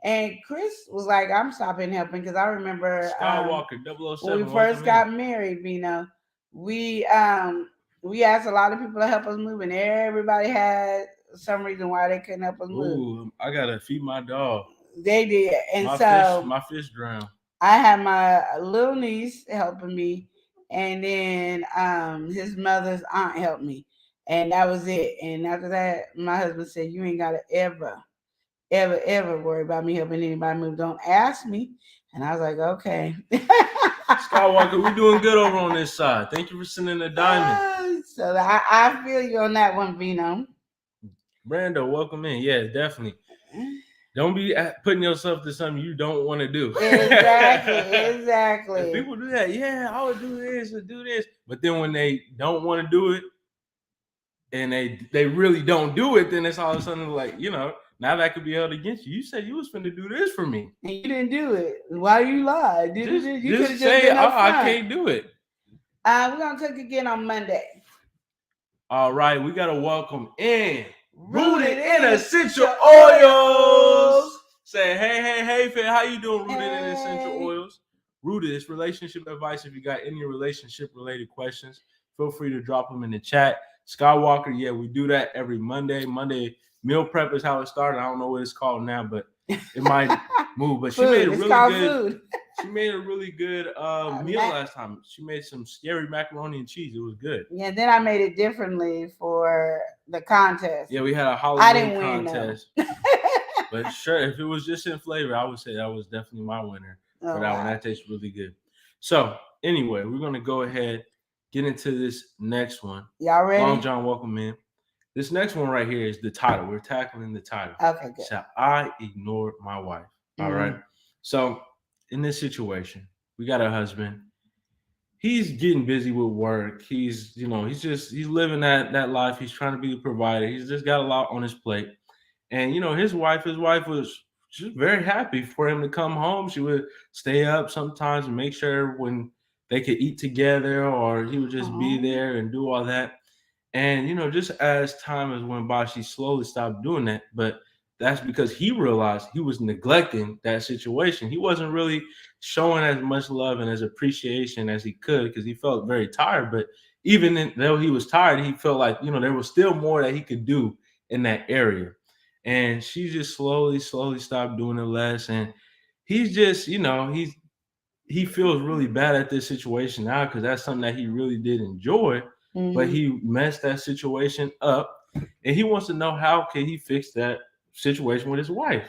And Chris was like, "I'm stopping helping," because I remember Skywalker 007 when we first got married. We asked a lot of people to help us move, and everybody had some reason why they couldn't help us move. Ooh, I gotta feed my dog. They did, and my fish drowned. I had my little niece helping me, and then his mother's aunt helped me. And that was it. And after that, my husband said, "You ain't got to ever ever worry about me helping anybody move. Don't ask me. And I was like, okay. Skywalker, we doing good over on this side. Thank you for sending the diamond. So I feel you on that one, Vino. Brando, welcome in. Yeah, definitely. Don't be putting yourself to something you don't want to do. Exactly. If people do that, yeah, I would do this or do this. But then when they don't want to do it and they really don't do it, then it's all of a sudden like, now that could be held against you. You said you was finna do this for me. And you didn't do it. Why you lied? You Just could say, been I can't do it. We're going to talk again on Monday. All right, we got to welcome in Rooted in Essential Oils. Say, hey, fam, how you doing, Rooted in Essential Oils? Rooted is relationship advice. If you got any relationship-related questions, feel free to drop them in the chat. Skywalker, yeah, we do that every Monday. Monday meal prep is how it started. I don't know what it's called now, but it might move. But she made a really good. She made a really good meal last time. She made some scary macaroni and cheese. It was good. Yeah, then I made it differently for the contest. Yeah, we had a Halloween contest. But sure, if it was just in flavor, I would say that was definitely my winner for that one. That tastes really good. So anyway, we're gonna go ahead, get into this next one. Y'all ready? Long John, welcome in. This next one right here is the title. We're tackling the title. Okay, good. So I ignored my wife. All right. So in this situation, we got a husband. He's getting busy with work. He's living that life. He's trying to be the provider. He's just got a lot on his plate. And his wife was just very happy for him to come home. She would stay up sometimes and make sure when they could eat together, or he would just be there and do all that. And just as time has went by, she slowly stopped doing that. But that's because he realized he was neglecting that situation. He wasn't really showing as much love and as appreciation as he could because he felt very tired. But even though he was tired, he felt like, there was still more that he could do in that area. And she just slowly stopped doing it less. And he's just, he feels really bad at this situation now because that's something that he really did enjoy. But he messed that situation up. And he wants to know how can he fix that situation with his wife.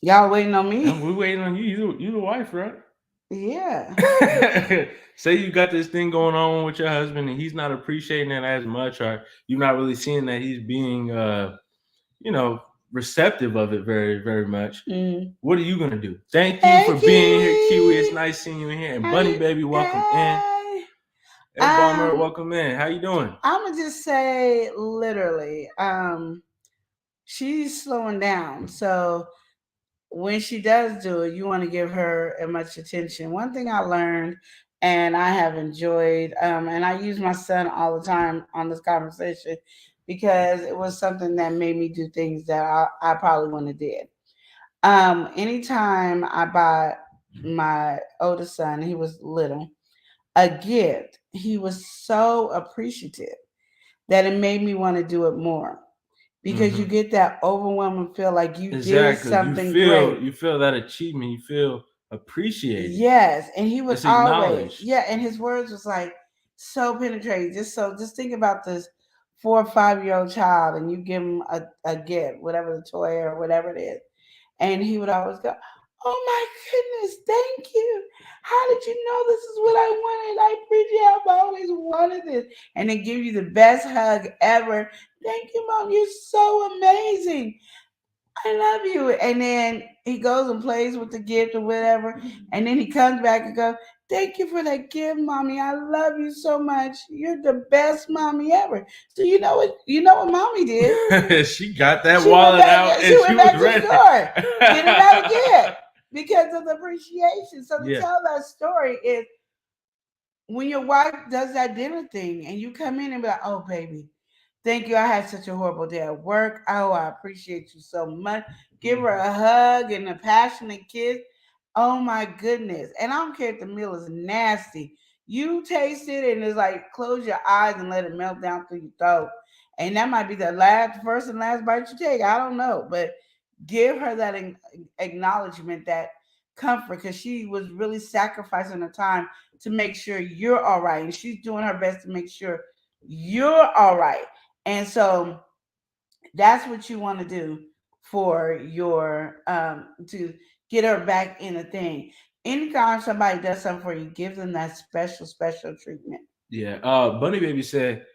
Y'all waiting on me? We're waiting on you. You the wife, right? Yeah. Say you got this thing going on with your husband and he's not appreciating it as much, or you're not really seeing that he's being receptive of it very, very much. What are you gonna do? Thank you for being here, Kiwi. It's nice seeing you in here. And Bunny Baby, welcome in. And Bomber, welcome in. How you doing? I'm gonna just say literally, she's slowing down. So when she does do it, you want to give her as much attention. One thing I learned and I have enjoyed, and I use my son all the time on this conversation because it was something that made me do things that I probably wouldn't have did. Anytime I bought my oldest son, he was little, a gift, he was so appreciative that it made me want to do it more. Because you get that overwhelming feel like you did something great. You feel that achievement. You feel appreciated. Yes, and he was always and his words was like so penetrating. Just think about this 4 or 5-year-old child, and you give him a gift, whatever the toy or whatever it is, and he would always go, "Oh my goodness, thank you! How did you know this is what I wanted? I appreciate. I've always wanted this," and they give you the best hug ever. Thank you, Mom. You're so amazing. I love you. And then he goes and plays with the gift or whatever. And then he comes back and goes, "Thank you for that gift, Mommy. I love you so much. You're the best mommy ever." So you know what Mommy did? She got that wallet out and she was ready. To the store, get another gift because of the appreciation. So to tell that story is when your wife does that dinner thing and you come in and be like, "Oh, baby, thank you. I had such a horrible day at work. Oh, I appreciate you so much." Give her a hug and a passionate kiss. Oh my goodness. And I don't care if the meal is nasty. You taste it and it's like close your eyes and let it melt down through your throat. And that might be the first and last bite you take. I don't know. But give her that acknowledgement, that comfort, because she was really sacrificing her time to make sure you're all right. And she's doing her best to make sure you're all right. And so that's what you want to do for your to get her back in a thing. Anytime somebody does something for you, give them that special treatment. Yeah. Bunny Baby said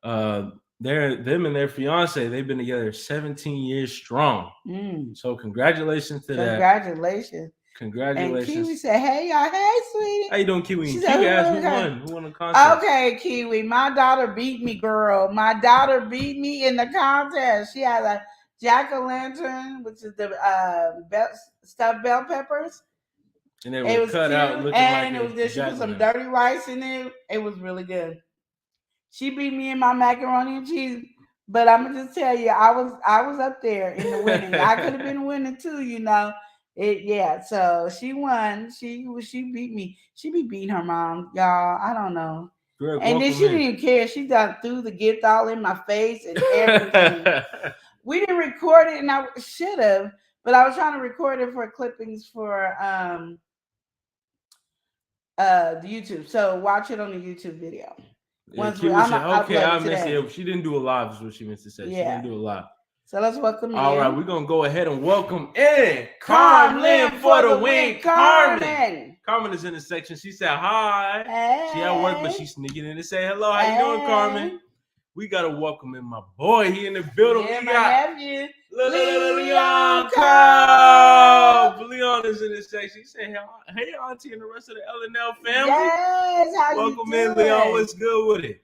uh them and their fiance, they've been together 17 years strong. Mm. So congratulations to that. Congratulations. And Kiwi Congratulations. said, "Hey y'all, hey sweetie." How you doing, Kiwi? She And said, Kiwi "Who asked won who the won? contest?" Who won the contest? Okay, Kiwi, my daughter beat me, girl. My daughter beat me in the contest. She had a jack-o'-lantern, which is the stuffed bell peppers. And they It were was cut cute, out looking like and it was a good. She put some jack-o'-lantern. dirty rice in it. It was really good. She beat me in my macaroni and cheese, but I'm gonna just tell you, I was up there in the winning. I could have been winning too, you know. Yeah. So she won. She beat me. She be beating her mom, y'all. I don't know. Greg, And then welcome she didn't in. even care. She done threw the gift all in my face and everything. We didn't record it, and I should have, but I was trying to record it for clippings for the YouTube. So watch it on the YouTube video. Yeah, Once Kiwi I'm said, gonna okay, upload I it missed today. it. She didn't do a live, is what she meant to say. She Yeah. didn't do a live. So let's welcome All right, in we're going to go ahead and welcome in Carmen for the win. Carmen. Carmen. Carmen is in the section. She said hi. Hey. She at work, but she's sneaking in to say hello. How you doing, Carmen? We got to welcome in my boy. He in the building. Yeah, we my got nephew. Leon Cobb. Cobb. Leon is in this section. He said, hey, auntie and the rest of the L&L family. Yes, how Welcome you in, doing? Leon. What's good with it?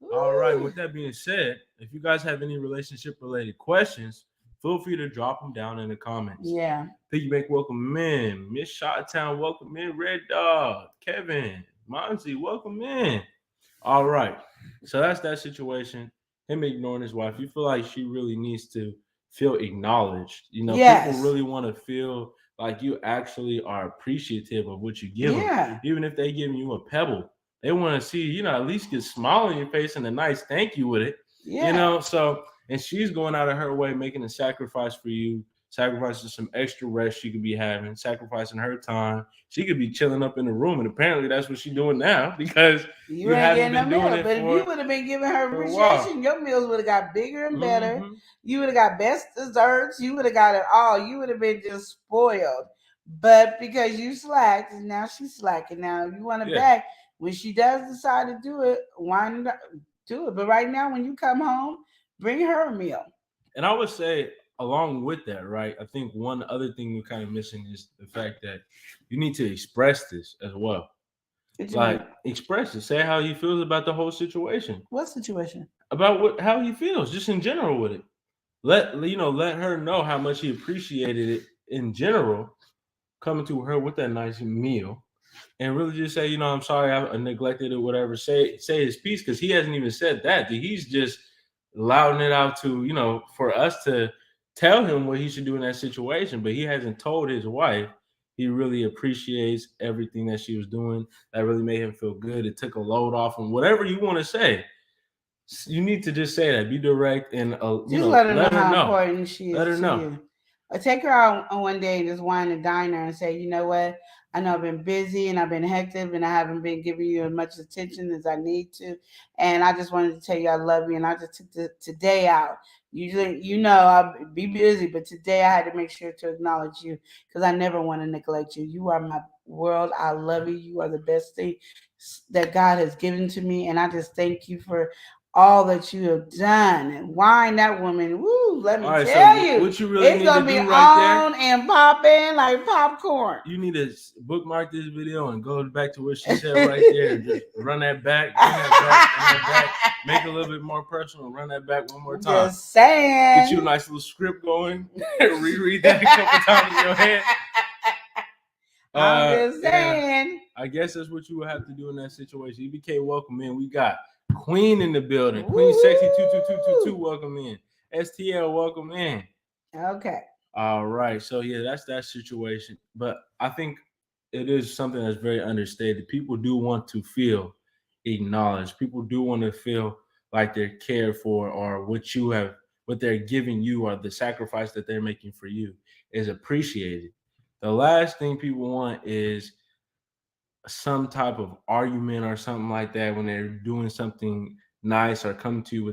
Ooh. All right. With that being said, if you guys have any relationship-related questions, feel free to drop them down in the comments. Yeah. Piggyback, welcome in. Miss Shottown, welcome in. Red Dog, Kevin, Monzy, welcome in. All right. So that's that situation. Him ignoring his wife. You feel like she really needs to feel acknowledged. You know, Yes. people really want to feel like you actually are appreciative of what you give them. Even if they give you a pebble, they want to see, you know, at least get a smile on your face and a nice thank you with it. Yeah. You know, so, and she's going out of her way, making a sacrifice for you, sacrificing some extra rest she could be having, sacrificing her time. She could be chilling up in the room, and apparently that's what she's doing now because you ain't haven't getting been a doing meal. it But if for you would have been giving her for a while. appreciation, your meals would have got bigger and better. Mhm. You would have got best desserts. You would have got it all. You would have been just spoiled. But because you slacked, and now she's slacking. Now you want it Yeah. back. When she does decide to do it, why not do it? But right now, when you come home, bring her a meal. And I would say, along with that, right, I think one other thing you're kind of missing is the fact that you need to express this as well. What you Like, mean? express it. Say how he feels about the whole situation. What situation? About how he feels, just in general with it. Let her know how much he appreciated it in general, coming to her with that nice meal. And really just say, you know, I'm sorry I neglected it, whatever. Say his piece, because he hasn't even said that. He's just louding it out to, you know, for us to tell him what he should do in that situation. But he hasn't told his wife he really appreciates everything that she was doing. That really made him feel good. It took a load off him. Whatever you want to say, you need to just say that. Be direct and let her know how important she is. Let her to know. You. Or take her out on one day and just wine and dine her and say, you know what? I know I've been busy and I've been hectic and I haven't been giving you as much attention as I need to. And I just wanted to tell you I love you. And I just took today out. Usually, you know, I'll be busy, but today I had to make sure to acknowledge you because I never want to neglect you. You are my world. I love you. You are the best thing that God has given to me. And I just thank you for all that you have done. And wine that woman, woo, let me tell you, what you really it's need gonna to be do right on and popping like popcorn. You need to bookmark this video and go back to what she said right there and just run that back, run that back, make it a little bit more personal, run that back one more time. Just saying. Get you a nice little script going, reread that a couple times in your head. I'm just saying. I guess that's what you would have to do in that situation. EBK, welcome in. We got Queen in the building. Queen Sexy 22222, welcome in. STL, welcome in. Okay. All right. So yeah, that's that situation. But I think it is something that's very understated. People do want to feel acknowledged. People do want to feel like they're cared for, or what they're giving you, or the sacrifice that they're making for you is appreciated. The last thing people want is some type of argument or something like that when they're doing something nice or come to you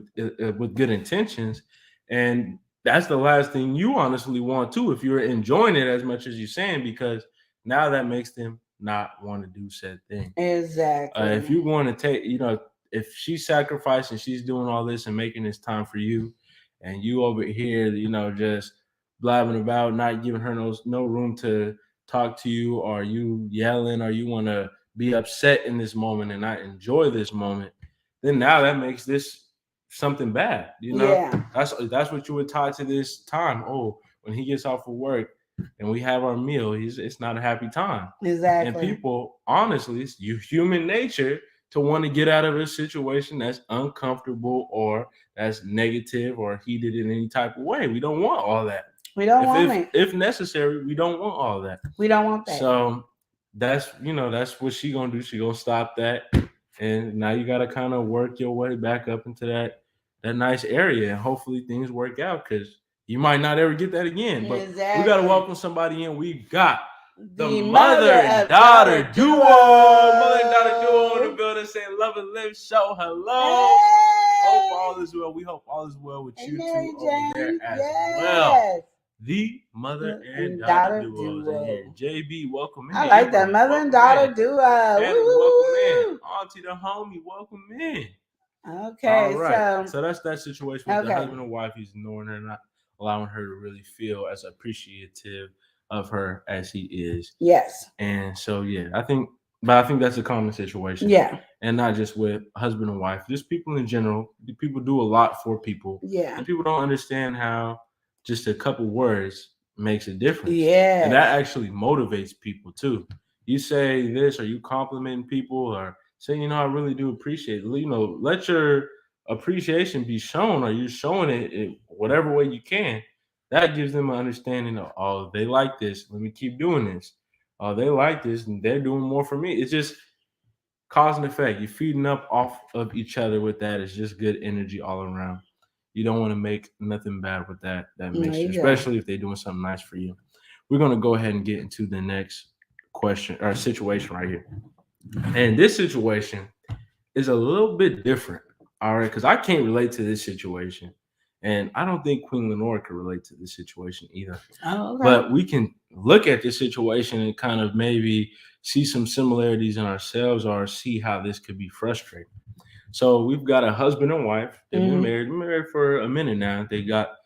with good intentions, and that's the last thing you honestly want too if you're enjoying it as much as you're saying, because now that makes them not want to do said thing. Exactly. If you want to take, if she's sacrificing, she's doing all this and making this time for you, and you over here, just blabbing about, not giving her no room to talk to you, or you yelling, or you want to be upset in this moment and not enjoy this moment, then now that makes this something bad. Yeah. That's what you would tie to this time. Oh, when he gets off of work and we have our meal, it's not a happy time. Exactly. And people, honestly, it's human nature to want to get out of a situation that's uncomfortable or that's negative or heated in any type of way. We don't want all that. We don't want it. If necessary, we don't want all that. We don't want that. So that's what she gonna do. She gonna stop that, and now you gotta kind of work your way back up into that nice area, and hopefully things work out, because you might not ever get that again. But we gotta welcome somebody in. We got the mother and daughter duo. Mother and daughter duo in the building, saying "Love and Live Show." Hello. Hey. Hope all is well. We hope all is well with you two over there as well. The mother and daughter duo is in here. JB, welcome in. I like that mother and daughter duo. Welcome in. Auntie the homie, welcome in. Okay, all right. So that's that situation with the husband and wife. He's ignoring her, not allowing her to really feel as appreciative of her as he is. Yes. And so I think that's a common situation. Yeah. And not just with husband and wife, just people in general. People do a lot for people. Yeah. And people don't understand how just a couple words makes a difference. Yeah. And that actually motivates people too. You say this, or you compliment people, or say, I really do appreciate it. Let your appreciation be shown, or you're showing it in whatever way you can. That gives them an understanding of, oh, they like this, let me keep doing this. Oh, they like this, and they're doing more for me. It's just cause and effect. You're feeding up off of each other with that. It's just good energy all around. You don't want to make nothing bad with that mixture, especially if they're doing something nice for you. We're going to go ahead and get into the next question or situation right here. And this situation is a little bit different, all right, because I can't relate to this situation. And I don't think Queen Lenore could relate to this situation either. Oh, okay. But we can look at this situation and kind of maybe see some similarities in ourselves, or see how this could be frustrating. So we've got a husband and wife. They've been married for a minute now. They got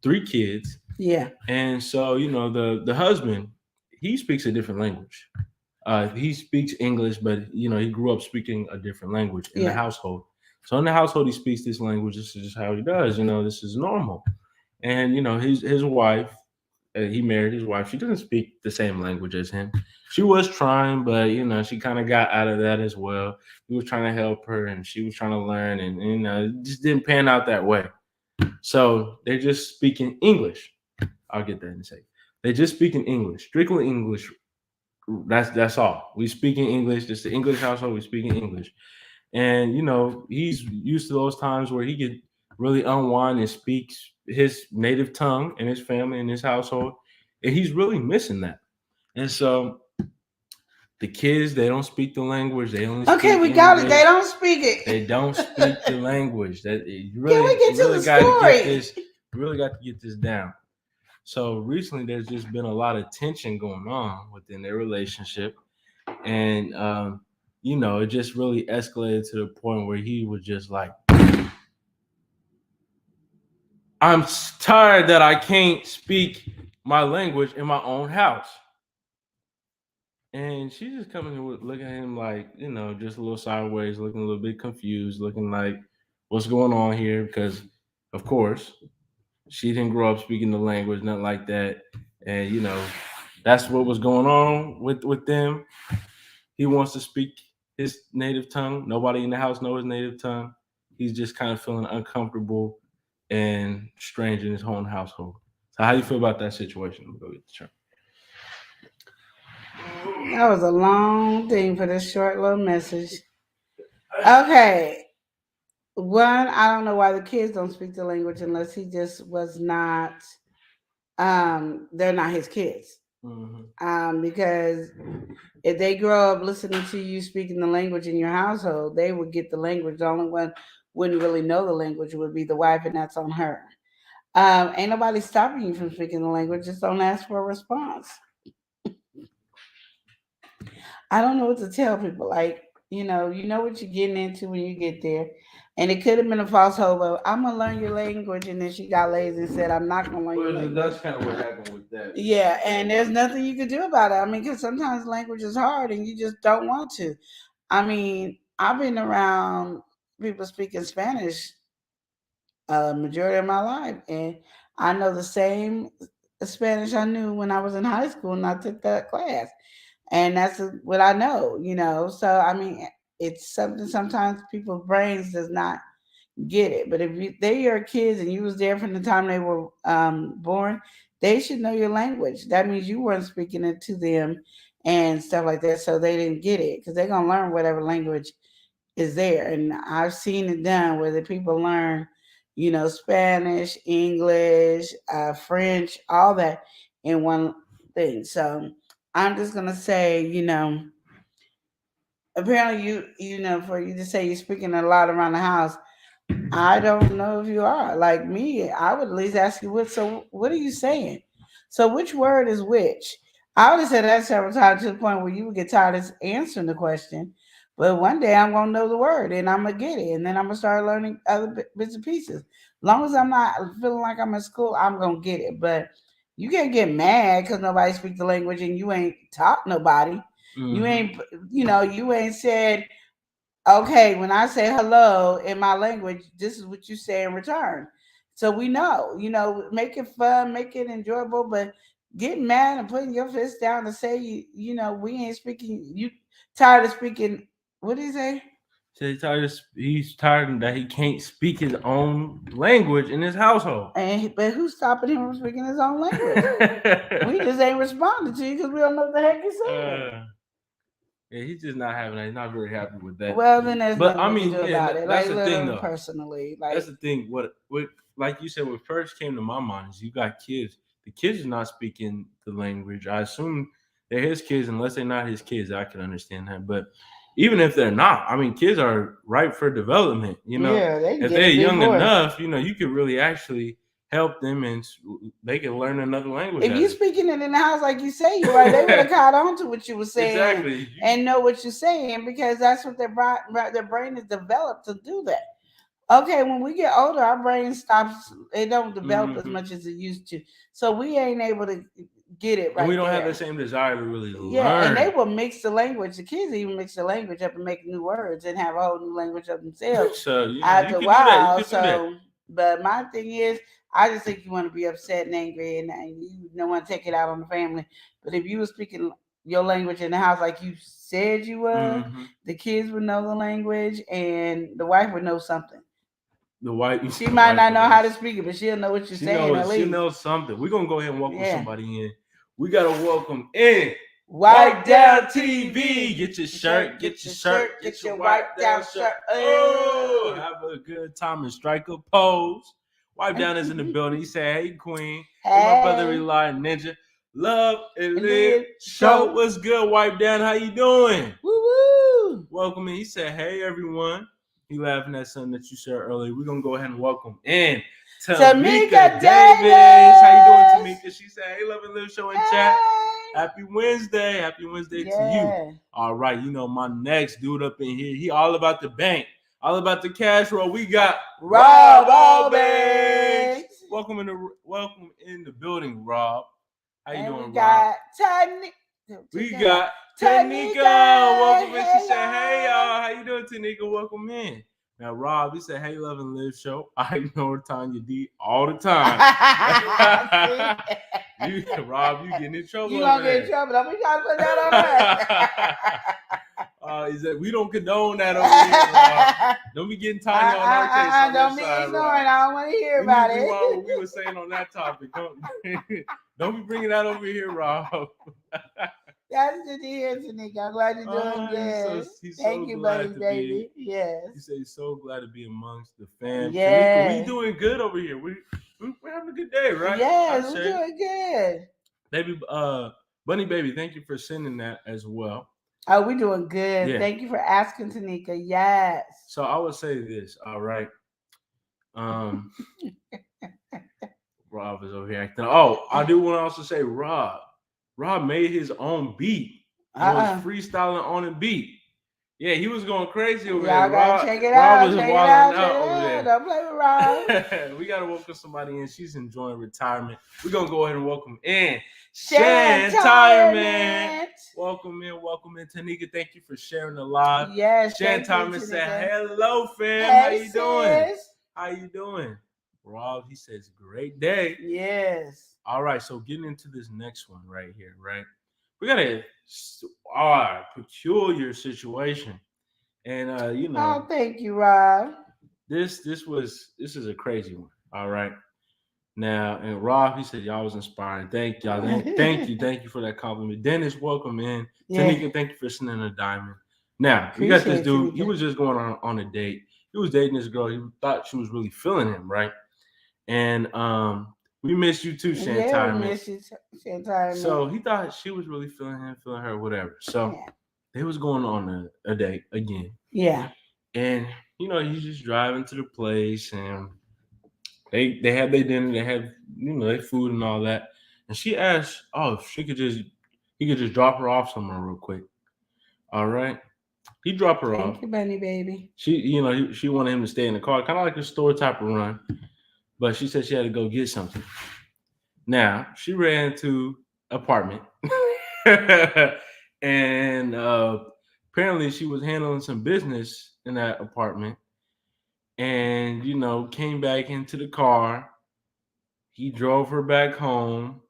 3 kids. Yeah. And so, the husband, he speaks a different language. He speaks English, but, he grew up speaking a different language in the household. So in the household, he speaks this language. This is just how he does. This is normal. And, his wife, he married his wife. She doesn't speak the same language as him. She was trying, but, she kind of got out of that as well. He was trying to help her, and she was trying to learn, and, it just didn't pan out that way. So they're just speaking English. I'll get that in a second. They just speak in English, strictly English. That's all. We speak in English. Just the English household. We speak in English. And, he's used to those times where he could really unwind and speak his native tongue in his family, in his household. And he's really missing that. And so the kids, they don't speak the language. They only speak we got it. They don't speak it. They don't speak the language. That you Can we get to the story? You really got to get this down. So recently, there's just been a lot of tension going on within their relationship. And, it just really escalated to the point where he was just like, I'm tired that I can't speak my language in my own house. And she's just coming here looking at him like, just a little sideways, looking a little bit confused, looking like, what's going on here? Because, of course, she didn't grow up speaking the language, nothing like that. And, that's what was going on with them. He wants to speak his native tongue. Nobody in the house knows his native tongue. He's just kind of feeling uncomfortable and strange in his own household. So how do you feel about that situation? We'll go get the chart. That was a long thing for this short little message. Okay. One, I don't know why the kids don't speak the language unless he just was not, they're not his kids. Because if they grow up listening to you speaking the language in your household, they would get the language. The only one wouldn't really know the language would be the wife, and that's on her. Ain't nobody stopping you from speaking the language. Just don't ask for a response. I don't know what to tell people. Like, you know what you're getting into when you get there. And it could have been a false hope of, I'm going to learn your language. And then she got lazy and said, I'm not going to learn your language. That's kind of what happened with that. Yeah, and there's nothing you can do about it. I mean, because sometimes language is hard and you just don't want to. I mean, I've been around people speaking Spanish majority of my life, and I know the same Spanish I knew when I was in high school and I took that class, and that's what I know. So I mean, it's something sometimes people's brains does not get it. But if they're your kids and you was there from the time they were born, they should know your language. That means you weren't speaking it to them and stuff like that, so they didn't get it because they're gonna learn whatever language is there. And I've seen it done where the people learn, Spanish, English, French, all that in one thing. So I'm just gonna say, apparently for you to say you're speaking a lot around the house, I don't know if you are. Like me, I would at least ask you what are you saying? So which word is which? I would have said that several times to the point where you would get tired of answering the question. But one day I'm gonna know the word and I'm gonna get it, and then I'm gonna start learning other bits and pieces. As long as I'm not feeling like I'm in school, I'm gonna get it. But you can't get mad because nobody speaks the language and you ain't taught nobody. You ain't, you ain't said, okay, when I say hello in my language, this is what you say in return. So we know, make it fun, make it enjoyable, but getting mad and putting your fist down to say, we ain't speaking, you tired of speaking, what do you say? So he's tired that he can't speak his own language in his household. But who's stopping him from speaking his own language? We just ain't responding to you because we don't know what the heck he's saying. Yeah, he's just not having that. He's not very happy with that. Well, then there's nothing you can do about it. That's like, the thing, though. Personally, that's the thing. What, like you said, what first came to my mind is you got kids. The kids are not speaking the language. I assume they're his kids, unless they're not his kids. I can understand that, but even if they're not, I mean, kids are ripe for development. Yeah, if they're young enough, you could really actually help them and they can learn another language. If you speaking it in the house like you say you are, they would have caught on to what you were saying exactly. And know what you're saying because that's what their brain is developed to do that. Okay, when we get older, our brain stops. It don't develop as much as it used to. So we ain't able to get it right. And we don't have the same desire to really learn. Yeah, and they will mix the language. The kids even mix the language up and make new words and have a whole new language of themselves so, after a while. So, but my thing is, I just think you want to be upset and angry and you don't want to take it out on the family. But if you were speaking your language in the house like you said you were, the kids would know the language and the wife would know something. The wife, she might not know how to speak it, but she'll know what you're saying. At least she knows something. We're gonna go ahead and welcome somebody in. We gotta welcome in Wipe Down TV. Get your shirt, get your wipe down shirt. Oh, have a good time and strike a pose. Wipe Down is in the building. He said, "Hey, Queen, hey. My brother Rely Ninja, love and live show. What's good, Wipe Down? How you doing? Woo woo. Welcome in." He said, "Hey, everyone." He laughing at something that you said earlier. We're gonna go ahead and welcome in 𝒮𝑗'Mika Davis. How you doing, 𝒮𝑗'Mika? She said, "Hey, Love and Live Show in chat. Happy Wednesday. Happy Wednesday to you." All right, my next dude up in here, he all about the bank, all about the cash roll. We got Rob Allbanks. Welcome in the building, Rob. How you doing, Rob? We got Tanika. Welcome in. She said, "Hey, y'all. How you doing, Tanika? Welcome in." Now, Rob, he said, "Hey, Love and Live Show. I ignore Tanya D all the time." Rob, you getting in trouble. You gonna get in trouble. I'm trying to put that on her. He said, "We don't condone that over here, Rob. Don't be getting Tanya on our case. Don't be ignoring. I don't want to hear about it." What we were saying on that topic. Don't be bringing that over here, Rob. That's good to hear, Tanika. I'm glad you're doing good. Thank you, buddy, baby. Yes. He said he's so glad to be amongst the fam. Yeah. Tanika, we doing good over here. We're having a good day, right? Yes, we're doing good. Baby, Bunny Baby, thank you for sending that as well. Oh, we doing good. Yeah. Thank you for asking, Tanika. Yes. So I would say this, all right. Rob is over here acting. Oh, I do want to also say Rob. Rob made his own beat. He was freestyling on a beat. Yeah, he was going crazy over Y'all there. gotta check it Rob out. was Check it wilding out. out Check it over out. there. Don't play with Rob. We gotta welcome somebody in. She's enjoying retirement. We're gonna go ahead and welcome in Shantirement. Welcome in, Tanika. Thank you for sharing the live. Yes, Shantirement said, "Hello, fam. Hey, how you doing? sis. How you doing?" Rob, he says, "Great day." Yes. All right, so getting into this next one right here, right? We got a peculiar situation, and you know. Oh, thank you, Rob. This is a crazy one. All right. Now, and Rob, he said y'all was inspiring. Thank y'all. Thank you for that compliment. Dennis, welcome in. Yeah. Tanika, thank you for sending a diamond. Now, we got this dude. He was just going on a date. He was dating this girl. He thought she was really feeling him, right? And we miss you too, Shantirement. Yeah, we miss you, Shantirement. So he thought she was really feeling him, feeling her, whatever. So they was going on a date again. Yeah. And you know, he's just driving to the place, and they had their dinner, they had their food and all that. And she asked, if he could just drop her off somewhere real quick. All right, he dropped her off. Thank you, Bunny Baby. She she wanted him to stay in the car, kind of like a store type of run, but she said she had to go get something. Now she ran to apartment, and apparently she was handling some business in that apartment. And came back into the car. He drove her back home,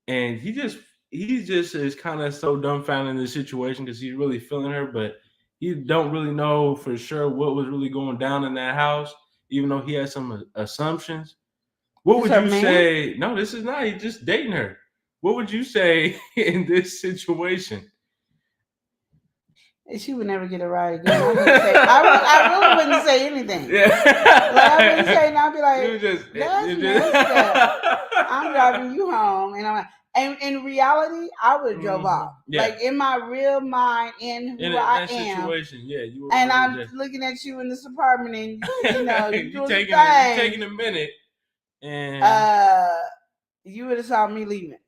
and he just is kind of so dumbfounded in the situation because he's really feeling her, but he don't really know for sure what was really going down in that house, even though he had some assumptions. What would you say? No, this is not. He's just dating her. What would you say in this situation? She would never get a ride again. I really wouldn't say anything. Yeah. Like, I wouldn't say, and I'd be like, that's messed up. I'm driving you home. And I'm like, and in reality, I would have drove off. Yeah. Like, in my real mind, in who I am. Situation, yeah. You and I'm looking at you in this apartment, and, you're taking a minute. And you would have saw me leaving.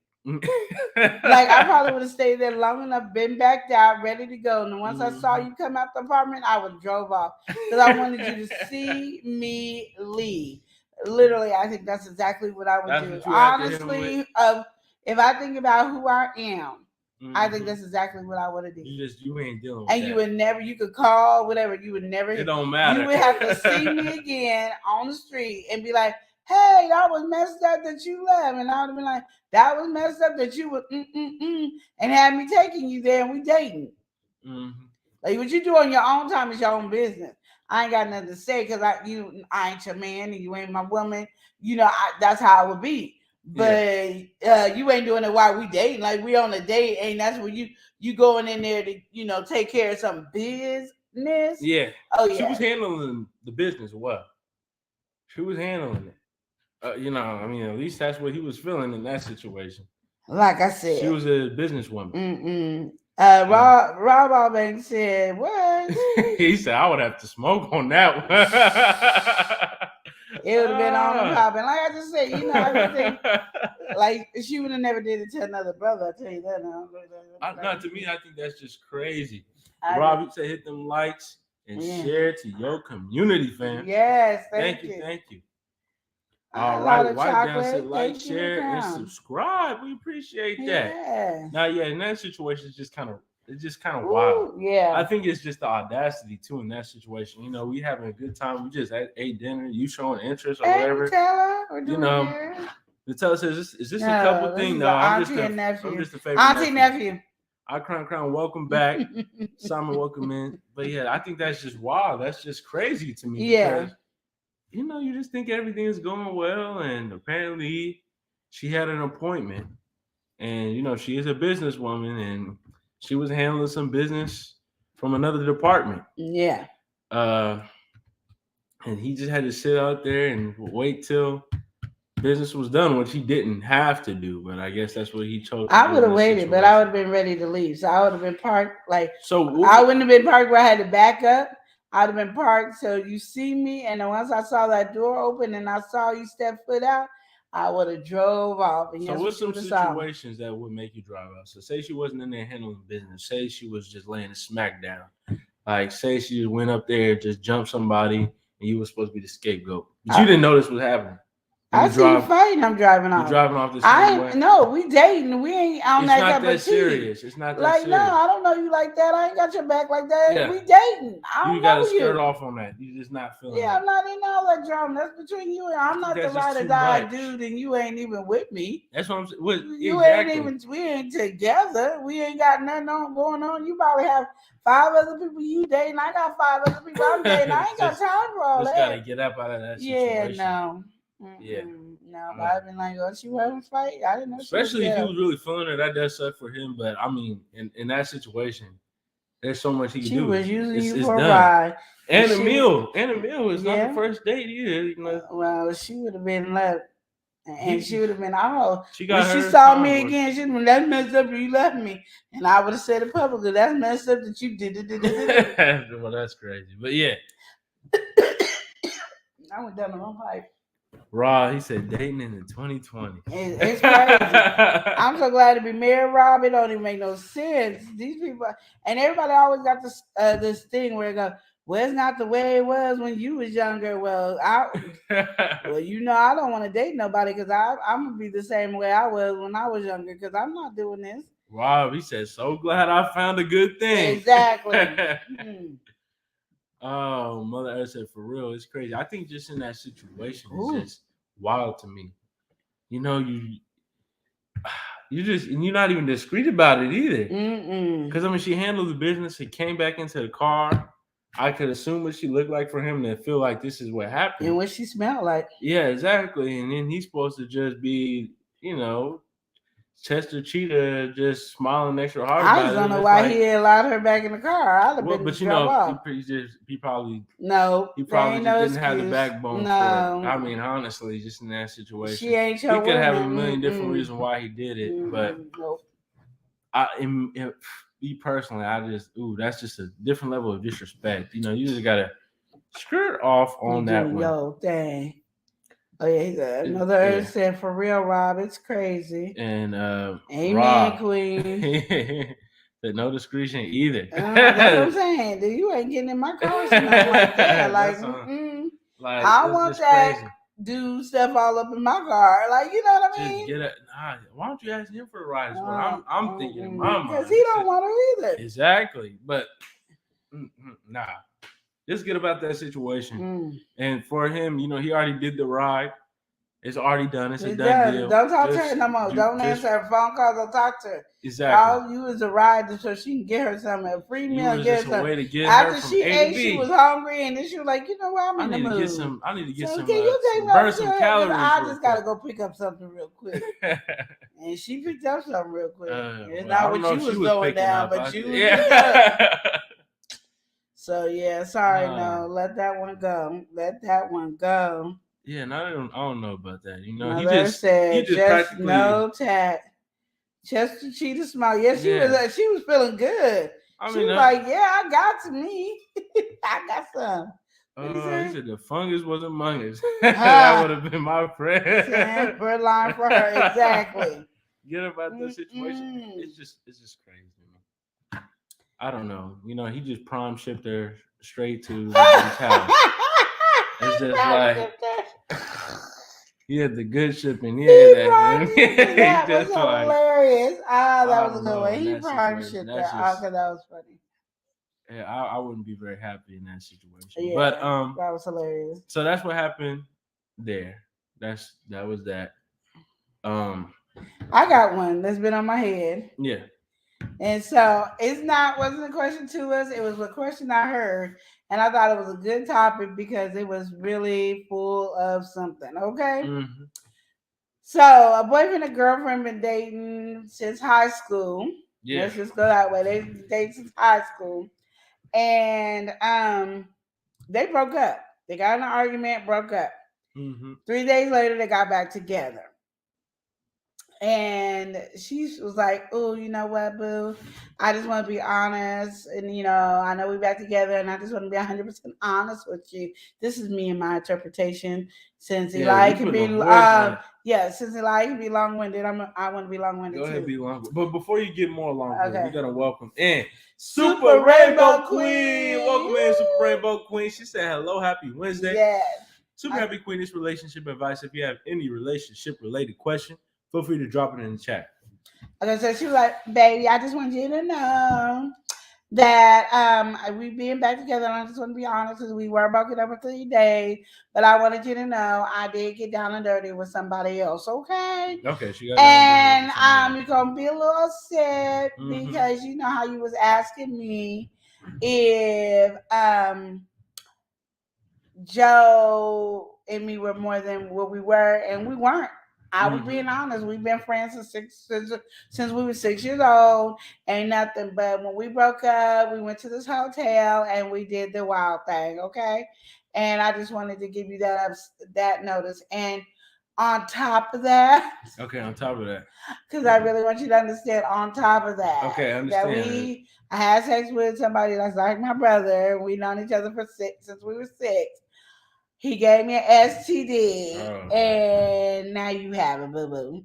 Like, I probably would have stayed there long enough, been backed out, ready to go. And then once I saw you come out the apartment, I would have drove off because I wanted you to see me leave. Literally, I think that's exactly what I would do. Honestly, if I think about who I am, I think that's exactly what I would have done. You ain't dealing with and that. You would never. You could call whatever. You would never. It don't matter. You would have to see me again on the street and be like, "Hey, that was messed up that you left," and I would have been like, "That was messed up that you would and had me taking you there and we dating." Mm-hmm. Like, what you do on your own time is your own business. I ain't got nothing to say because I ain't your man and you ain't my woman. That's how it would be. But you ain't doing it while we dating. Like, we on a date, and that's when you going in there to take care of some business. Yeah. Oh yeah. She was handling the business well. She was handling it. At least that's what he was feeling in that situation. Like I said, she was a businesswoman. Rob Albank said, "What?" He said, "I would have to smoke on that one." It would have been on and popping. Like I just said, I just think, like, she would have never did it to another brother. I tell you that now. Not to me. I think that's just crazy. Rob, you said hit them likes and share to your community, fam. Yes, thank you. Thank you. All right, wipe down, say like, share, and subscribe. We appreciate that. Yeah. Now, in that situation, it's just kind of wild. Yeah. I think it's just the audacity too in that situation. We having a good time. We just ate dinner. You showing interest or whatever. The teller says, "Is this a couple thing?" No, I'm just a favorite. Auntie nephew. I crown. Welcome back, Simon. Welcome in. But yeah, I think that's just wild. That's just crazy to me. Yeah. Because, you just think everything is going well, and apparently she had an appointment, and she is a businesswoman, and she was handling some business from another department. Yeah. And he just had to sit out there and wait till business was done, which he didn't have to do, but I guess that's what he chose. I would have waited, but I would have been ready to leave. So I would have been parked. Like, so I wouldn't have been parked where I had to back up. I'd have been parked so you see me, and then once I saw that door open and I saw you step foot out, I would have drove off. And so what's some situations that would make you drive out? So say she wasn't in there handling business. Say she was just laying a smack down. Like say she went up there, just jumped somebody, and you were supposed to be the scapegoat. But you didn't know this was happening. I see you fighting. I'm driving off. You driving off the same way? No, we dating. We ain't on that type of It's not that serious. It's not that like, serious. No, I don't know you like that. I ain't got your back like that. Yeah. We dating. I don't you got to know skirt off on that. You just not feeling. Yeah, I'm not in all that drama. That's between you and I'm not the ride or die dude, and you ain't even with me. That's what I'm saying. You ain't even. We ain't together. We ain't got nothing going on. You probably have 5 other people you dating. I got 5 other people I'm dating. I ain't got time for all that. Just gotta get up out of that situation. Yeah, no. Yeah. No, but I've been like, oh, she having a fight? I didn't know. Especially if he was really feeling her, that does suck for him. But I mean, in that situation, there's so much he can do. She was using you for a ride. And a meal. It's not the first date either. You know? Well, she would have been left. And she would have been, when she saw me again, she'd have been, that's messed up that you left me. And I would have said it publicly, that's messed up that you did it. Well, that's crazy. But yeah. I went down the wrong pipe. Rob, he said dating in the 2020. It's crazy. I'm so glad to be married, Rob. It don't even make no sense. These people, and everybody always got this thing where it goes, well, it's not the way it was when you was younger. Well, I don't want to date nobody because I'm going to be the same way I was when I was younger because I'm not doing this. Rob, he said, so glad I found a good thing. Exactly. Oh, Mother Earth said, for real, it's crazy. I think just in that situation, it's just wild to me. You know, you're not even discreet about it either. Because I mean, she handled the business. He came back into the car. I could assume what she looked like for him to feel like this is what happened. And what she smelled like. Yeah, exactly. And then he's supposed to just be, Chester Cheetah just smiling extra hard. I just don't know why he allowed her back in the car. I'd have been but he probably didn't have the backbone for it. I mean, honestly, just in that situation, she ain't he could have a million different reasons why he did it. But me personally, that's just a different level of disrespect. You just gotta skirt off on that one. Yo, dang. Oh yeah, he said Mother Earth said, for real, Rob, it's crazy. And amen, Rob, Queen. said no discretion either. That's what I'm saying. Dude, you ain't getting in my car or something like that. Like I don't want that dude stuff all up in my car. Like, you know what I mean? Why don't you ask him for a ride? Is what I'm thinking in my mind. Because he don't want her either. Exactly. But nah. Just get about that situation. And for him, he already did the ride. It's already done. It's a done deal. Don't talk to her no more. Don't answer her phone calls. Don't talk to her. Exactly. All you is a ride so she can get her something. A free meal. Get her something. Way to get After her from she A ate, to B. she was hungry, and then she was like, you know what? I'm in the mood. I need to get some. Burn some calories. I just gotta go pick up something real quick. And she picked up something real quick. It's not what you was going down, but you was So yeah, sorry, no, let that one go. Let that one go. Yeah, no, I don't know about that. He just practically no tat. Chester Cheetah smile. Yeah, she was feeling good. She was like, yeah, I got to me. I got some. He said the fungus was among us. That would have been my friend. Sanford line for her, exactly. Get about the situation. It's just crazy. I don't know. He just prom shipped her straight to his house. It's just like he had the good shipping. That was hilarious. That was a good one. He prom shipped her. That was funny. Yeah, I wouldn't be very happy in that situation. Yeah, but that was hilarious. So that's what happened there. That was that. I got one that's been on my head. Yeah. And so wasn't a question to us. It was a question I heard, and I thought it was a good topic because it was really full of something. Okay. Mm-hmm. So a boyfriend and girlfriend been dating since high school. Yeah. Let's just go that way. They dated since high school, and they broke up. They got in an argument, broke up. Mm-hmm. 3 days later, they got back together. And she was like, "Oh, you know what, boo? I just want to be honest, and I know we back together, and I just want to be 100% honest with you. This is me and my interpretation. Since Eli can be, since Eli can be long-winded, I want to be long-winded too. Go ahead, too. be long. But before you get more long-winded, we gotta welcome in Super Rainbow Queen. Welcome in, Super Rainbow Queen. She said, "Hello, happy Wednesday." Yes. Super Happy Queen is relationship advice. If you have any relationship-related question, feel free to drop it in the chat. Okay, so she was like, "Baby, I just want you to know that we being back together, and I just want to be honest, because we were broken up for 3 days, but I wanted you to know I did get down and dirty with somebody else, okay? Okay, she got down and dirty. You're gonna be a little upset because you know how you was asking me if Joe and me were more than what we were, and we weren't. I was being honest. We've been friends since we were 6 years old. Ain't nothing. But when we broke up, we went to this hotel and we did the wild thing. Okay, and I just wanted to give you that notice. And on top of that, because I really want you to understand. On top of that, okay, I understand. I had sex with somebody that's like my brother. We known each other since we were 6. He gave me an STD, and now you have a boo-boo.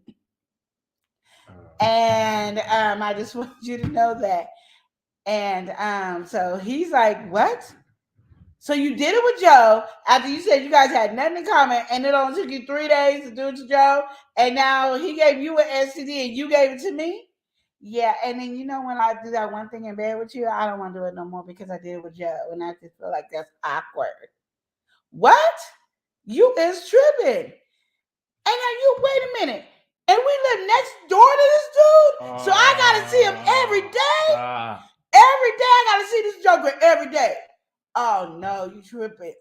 And I just want you to know that. And so he's like, "What? So you did it with Joe after you said you guys had nothing in common, and it only took you 3 days to do it to Joe, and now he gave you an STD and you gave it to me?" Yeah, and then when I do that one thing in bed with you, I don't want to do it no more because I did it with Joe, and I just feel like that's awkward. What? You is tripping. And now you wait a minute. And we live next door to this dude. So I gotta see him every day. Every day I gotta see this joker every day. Oh no, you tripping.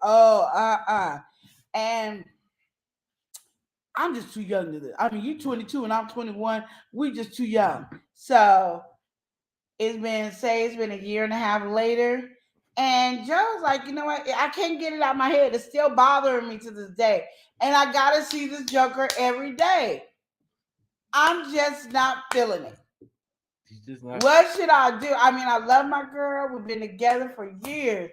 And I'm just too young to this. I mean, you 22 and I'm 21. We just too young. So it's been a year and a half later. And Joe's like, "You know what? I can't get it out of my head. It's still bothering me to this day. And I got to see this joker every day. I'm just not feeling it. What should I do? I mean, I love my girl. We've been together for years.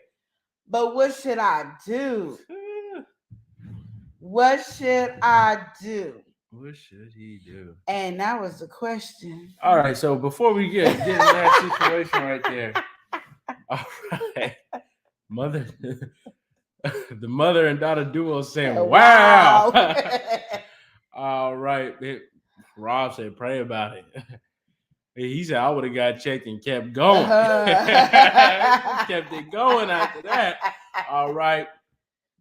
But what should I do? What should I do?" What should he do? And that was the question. All right. So before we get in that situation right there. All right. The mother and daughter duo saying, "Wow." All right. Rob said, "Pray about it." He said, "I would have got checked and kept going." Kept it going after that. All right.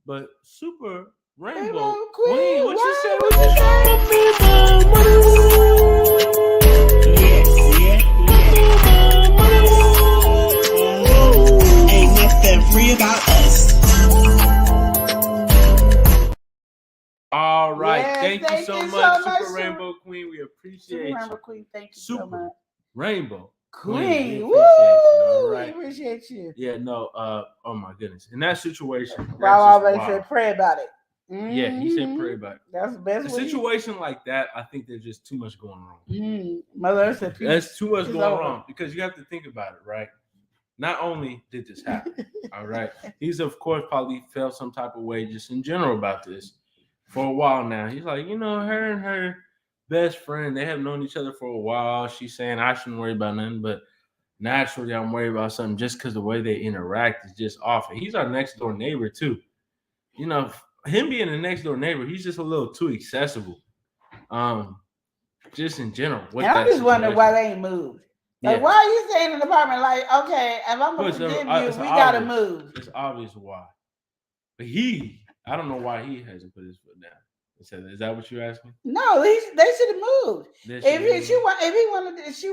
But Super Rainbow Queen, what you say? Ain't nothing free about us. All right. Yes, thank you so much, Super Rainbow Queen. We appreciate you. Rainbow Queen, thank you so much. Rainbow Queen. Woo! All right. We appreciate you. Yeah, no, oh my goodness. In that situation, Rob already said pray about it. Yeah, he said pray about it. That's the best. A situation like that, I think there's just too much going wrong. Mother said there's too much going wrong because you have to think about it, right? Not only did this happen, all right, he's of course probably felt some type of way just in general about this for a while now. He's like, her and her best friend, they have known each other for a while. She's saying I shouldn't worry about nothing, but naturally I'm worried about something just because the way they interact is just off. And he's our next door neighbor too. Him being the next door neighbor, he's just a little too accessible. Just in general. And I'm just wondering why they ain't moved. Like, why are you staying in the apartment? Like, okay, if I'm gonna forgive you, we gotta move. It's obvious why. But I don't know why he hasn't put his foot down. Is that what you're asking? No, they should have moved. If she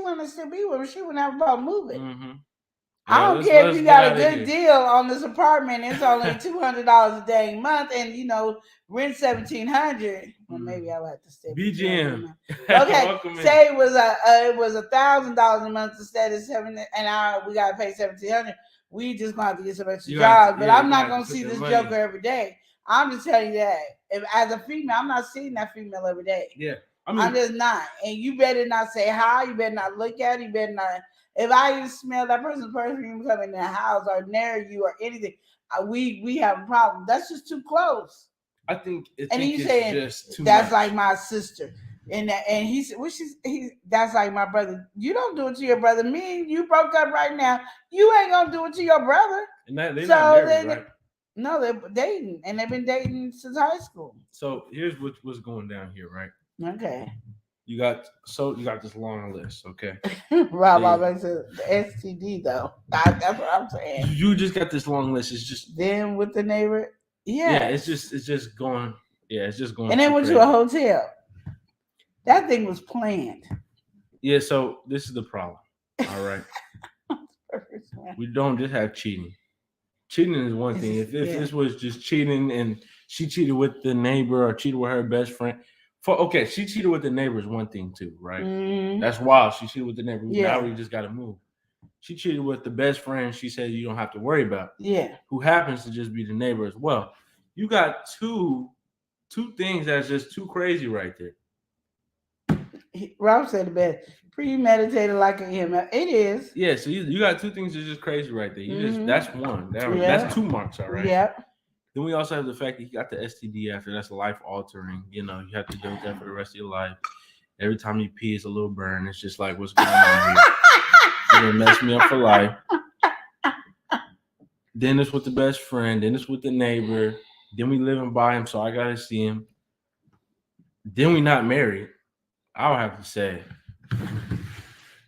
wanted to still be with him, she wouldn't have a problem moving. Mm-hmm. I don't care if you got a good deal on this apartment. It's only $200 a dang month, and rent $1,700. Well, maybe I would have to stay. BGM. Okay, say it was $1,000 a month instead of $700, and we gotta pay $1,700. We just gonna have to get some extra jobs, but I'm not gonna see this joker every day. I'm just telling you that. If as a female, I'm not seeing that female every day. Yeah. I'm just not. And you better not say hi. You better not look at it. You better not. If I even smell that person's perfume coming in the house or near you or anything, we have a problem. That's just too close. I think you it's saying just too that's much. like my sister. And he said, that's like my brother. You don't do it to your brother. Me and you broke up right now. You ain't gonna do it to your brother. And they're not married, right? No, they're dating, and they've been dating since high school. So here's what's going down here, right? Okay. You got this long list, okay? Rob, I said the STD though. That's what I'm saying. You just got this long list. It's just then with the neighbor. Yeah. It's just going. Yeah, it's just going. And they went to a hotel. That thing was planned. Yeah. So this is the problem. All right. We don't just have cheating. Cheating is one thing. If this was just cheating and she cheated with the neighbor or cheated with her best friend. She cheated with the neighbor is one thing too, right? Mm-hmm. That's wild. She cheated with the neighbor. Yeah. Now we just got to move. She cheated with the best friend she said you don't have to worry about. Yeah. Who happens to just be the neighbor as well. You got two things that's just too crazy right there. Rob said the best. Premeditated like a him. It is. Yeah, so you got two things that's just crazy right there. You that's one. That's 2 marks, all right? Yep. Then we also have the fact that he got the STD after. That's life altering. You know, you have to deal with that for the rest of your life. Every time you pee, it's a little burn. It's just like, what's going on here? You're gonna mess me up for life. Then it's with the best friend. Then it's with the neighbor. Then we living by him, so I gotta see him. Then we not married. I'll have to say,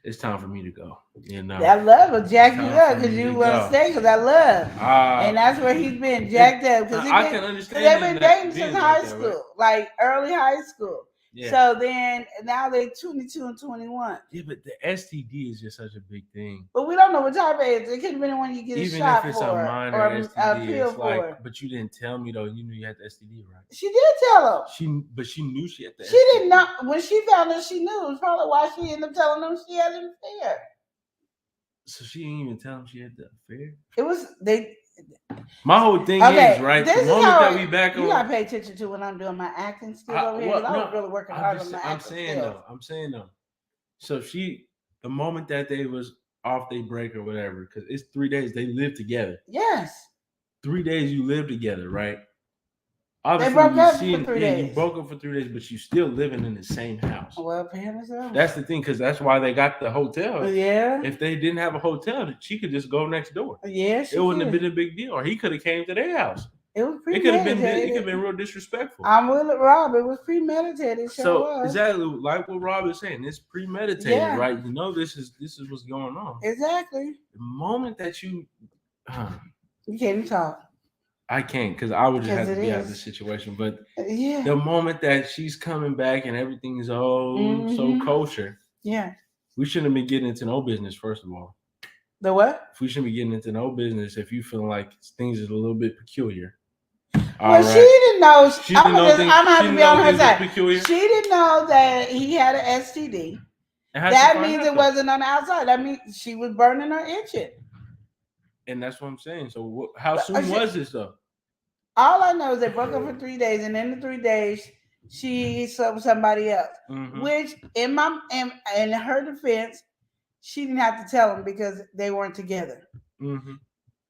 it's time for me to go. You know, that love will jack you up because you want to stay because I love, and that's where he's been jacked up because I can understand. They've been dating since high school, like early high school. Yeah. So then now they're 22 and 21. Yeah, but the STD is just such a big thing. But we don't know what type it is. It could have been the one you get a shot for. Even if it's a minor or STD, a pill it's like, for. but you didn't tell me though. You knew you had the STD, right? She did tell him. She knew she had the STD. She did not. When she found out, she knew. It's probably why she ended up telling them she had an affair. So she didn't even tell him she had the affair? It was they. My whole thing is, right, the moment that we back on... You gotta pay attention to when I'm doing my acting skills over here, because I was really working hard on my acting skills. I'm saying though. So the moment that they was off they break or whatever, because it's 3 days, they live together. Yes. 3 days you live together, right? Obviously, they broke up for 3 days. You broke up for 3 days, but you still living in the same house. Well, apparently so. That's the thing, because that's why they got the hotel. Yeah. If they didn't have a hotel, she could just go next door. Yeah, it wouldn't have been a big deal. Or he could have came to their house. It was premeditated. It could have been real disrespectful. I'm with Rob. It was premeditated. So exactly like what Rob is saying. It's premeditated, right? You know this is what's going on. Exactly. The moment that you can't even talk. I can't, because I would just have to be out of the situation. But the moment that she's coming back and everything is so kosher, we shouldn't be getting into no business, first of all. The what? We shouldn't be getting into no business if you feel like things are a little bit peculiar. Well, she didn't know. I'm gonna have to be on her side. She didn't know that he had an STD. That means it wasn't on the outside. That means she was burning her engine. And that's what I'm saying. So how soon was this though? All I know is they broke up for 3 days, and in the 3 days she slept with somebody else. Mm-hmm. Which, in her defense, she didn't have to tell him because they weren't together. Mm-hmm.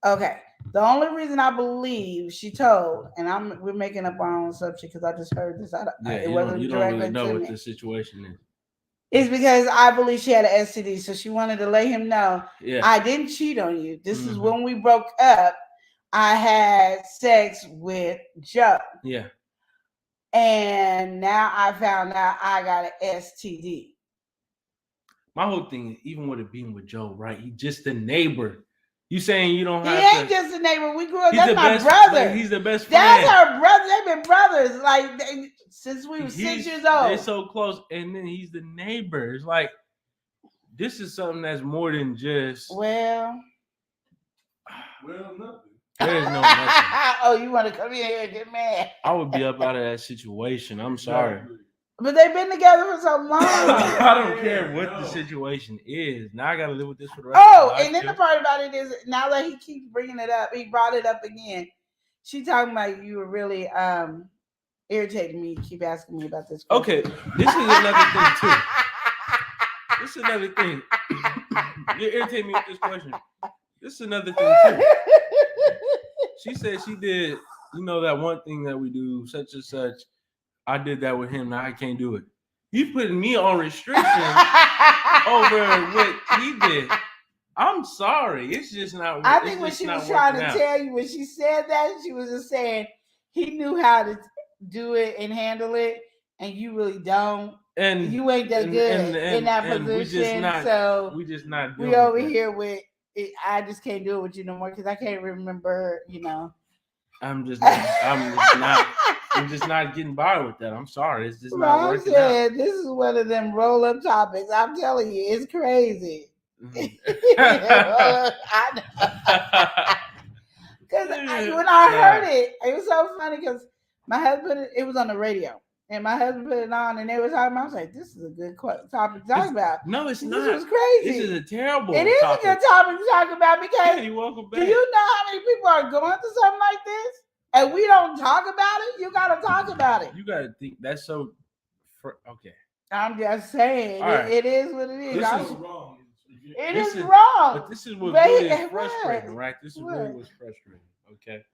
Okay. The only reason I believe she told, and we're making up our own subject because I just heard this. It wasn't you directly don't really know to what me. the situation is. It's because I believe she had an STD, so she wanted to let him know, I didn't cheat on you. This is when we broke up. I had sex with Joe. Yeah. And now I found out I got an STD. My whole thing is, even with it being with Joe, right? He's just a neighbor. You saying you don't have He ain't just a neighbor. We grew up. That's my brother. He's the best friend. That's our brother. They've been brothers since we were 6 years old. They're so close. And then he's the neighbor. It's like, this is something that's more than just... Well, nothing. There's no nothing. Oh, you want to come in here and get mad? I would be up out of that situation. I'm sorry. But they've been together for so long. I don't care what the situation is. Now I got to live with this for the rest of my life. And then the part about it is, now that he keeps bringing it up, he brought it up again. She talking about you were really irritating me. Keep asking me about this question. Okay, this is another thing too. This is another thing. You're irritating me with this question. This is another thing too. She said she did, that one thing that we do, such and such. I did that with him. Now I can't do it. You putting me on restrictions over what he did. I'm sorry. It's just not. I think what she was trying to tell you when she said that, she was just saying he knew how to do it and handle it, and you really don't. And you ain't that good in that position. We just not. We over here with. I just can't do it with you no more because I can't remember. I'm just not getting by with that. I'm sorry. It's just not working out. This is one of them roll-up topics. I'm telling you, it's crazy. Because when I heard it was so funny because my husband, it was on the radio. And my husband put it on, and they were talking about. I was like, "This is a good topic to talk about." No, it's not. This was crazy. This is a terrible. It is a good topic to talk about because you're welcome back. Do you know how many people are going through something like this, and we don't talk about it? You got to talk about it. You got to think that's so. Okay. I'm just saying, it is what it is. This is wrong. It is wrong. But this is what really is frustrating, right? This is really what's frustrating. Okay.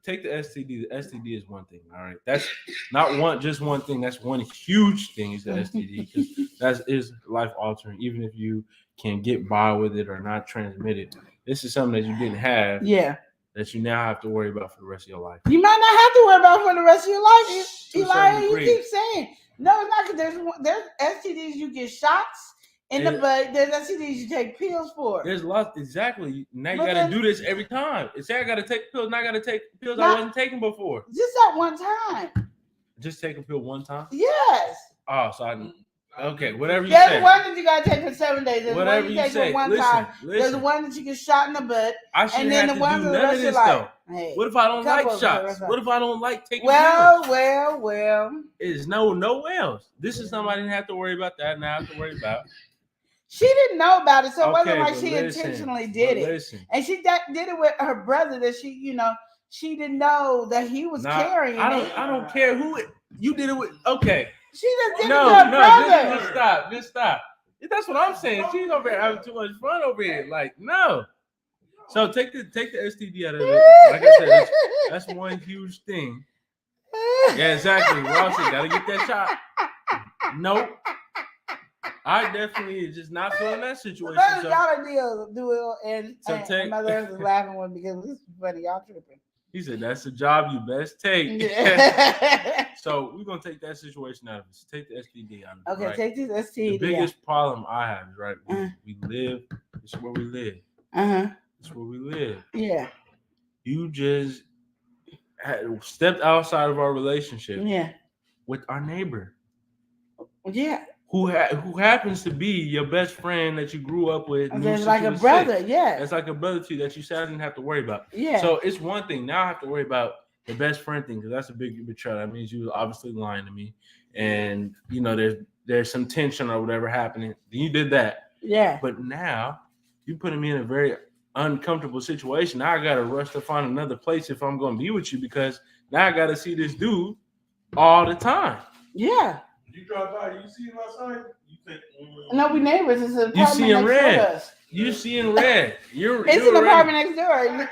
Take the STD. The STD is one thing, all right. That's not just one thing. That's one huge thing is the STD because that is life altering. Even if you can get by with it or not transmit it, this is something that you didn't have. Yeah. That you now have to worry about for the rest of your life. You might not have to worry about for the rest of your life. Eli, you keep saying no. It's not because there's STDs you get shots. In the butt, there's STDs you take pills for. There's lots, exactly. Now you got to do this every time. It's I got to take pills. Now I got to take pills I wasn't taking before. Just that one time. Just take a pill one time? Yes. Oh, so okay, whatever you say. There's one that you got to take for 7 days. There's whatever one you take say. For one time. There's one that you get shot in the butt. And then the one for the rest of your life. Hey, what if I don't like shots? What if I don't like taking pills? Well. It's no else. This is something I didn't have to worry about that. Now I have to worry about. She didn't know about it, so it wasn't like she intentionally did it. And she did it with her brother that she didn't know that he was carrying it. I don't care who you did it with. Okay. She just did it with her brother. Just stop. That's what I'm saying. She's over here having too much fun over here. Like, no. So take the STD out of it. Like I said, that's one huge thing. Yeah, exactly. Ross said, gotta get that shot. Nope. I definitely just not feeling that situation. So y'all do it, and my husband is laughing with me because this is funny. Y'all tripping. He said that's a job you best take. So we're gonna take that situation out of it. Take the STD out of it. Okay, right? take this STD. The biggest problem I have is right. We live. It's where we live. It's where we live. Yeah. You just stepped outside of our relationship. Yeah. With our neighbor. Yeah. Who happens to be your best friend that you grew up with. That's like a brother, yeah. That's like a brother to you that you said I didn't have to worry about. Yeah. So it's one thing. Now I have to worry about the best friend thing because that's a big betrayal. That means you were obviously lying to me. And, there's some tension or whatever happening. You did that. Yeah. But now you're putting me in a very uncomfortable situation. Now I got to rush to find another place if I'm going to be with you because now I got to see this dude all the time. Yeah. You drive by, you see him outside, you think, no, we neighbors. It's an apartment you see in red. Us. You see in red. It's an apartment next door.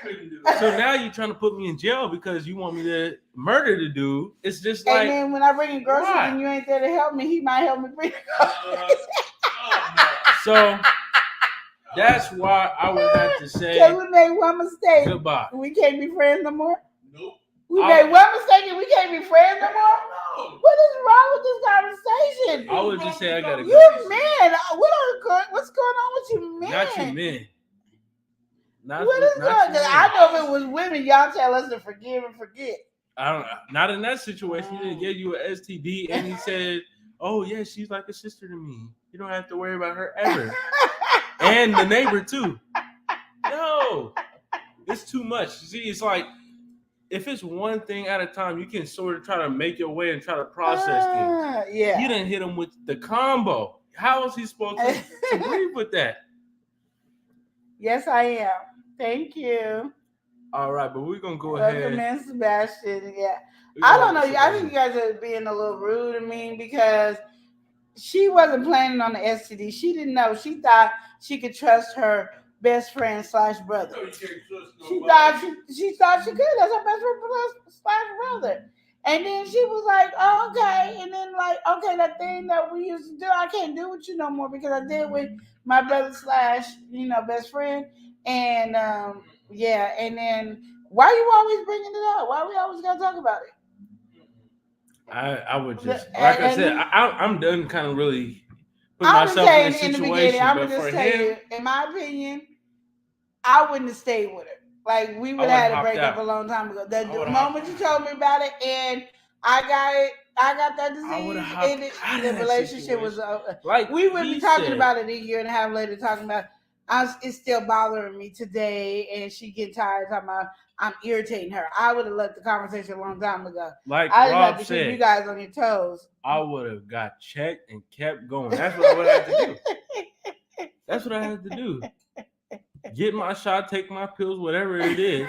So now you're trying to put me in jail because you want me to murder the dude. It's just like. And then when I bring in groceries and you ain't there to help me, he might help me bring groceries. So that's why I would have to say. Because we made one mistake. Goodbye. We can't be friends no more. Nope. We made one mistake and we can't be friends no more. What is wrong with this conversation? I would just say I gotta go. You men, what's going on with you men? Not you men. What is going on? Because I know if it was women, y'all tell us to forgive and forget. Not in that situation. He didn't give you an STD and he said, "Oh yeah, she's like a sister to me. You don't have to worry about her ever." And the neighbor too. No, it's too much. See, it's like. If it's one thing at a time, you can sort of try to make your way and try to process things. Yeah. You didn't hit him with the combo. How is he supposed to breathe with that? Yes, I am. Thank you. All right, but we're gonna go Welcome ahead. in, Sebastian. Yeah. We're I gonna don't know. let I think Sebastian- you guys are being a little rude to me because she wasn't planning on the STD. She didn't know. She thought she could trust her best friend slash brother. She thought she thought she could. That's her best friend slash brother. And then she was like, oh, okay. And then like, okay, that thing that we used to do, I can't do with you no more because I did with my brother slash, best friend. And yeah, and then why you always bringing it up? Why we always gotta talk about it? I would just, like I said, I'm done kind of really putting I'm just myself in saying a in the beginning, situation. I'm But gonna for just tell you, him, in my opinion, I wouldn't have stayed with her. Like we would I have had would've a breakup hopped a long time ago. The would've moment hopped you told me about it, and I got that I would've disease, hopped and out of the that relationship was situation. over. Like We would be he talking said, about it a year and a half later, talking about it's still bothering me today, and she get tired talking about I'm irritating her. I would have left the conversation a long time ago. like I just Rob have to keep you said, guys on your toes. I would have got checked and kept going. That's what I would have to do. That's what I had to do. Get my shot, take my pills, whatever it is,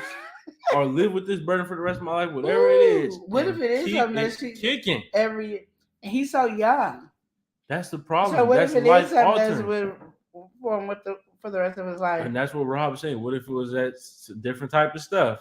or live with this burden for the rest of my life, whatever it is. Ooh, what if it is keep something that it she kicking? every year? And he's so young. That's the problem. So what That's if it is life something that's altering. for the rest of his life? And that's what Rob was saying. What if it was that different type of stuff?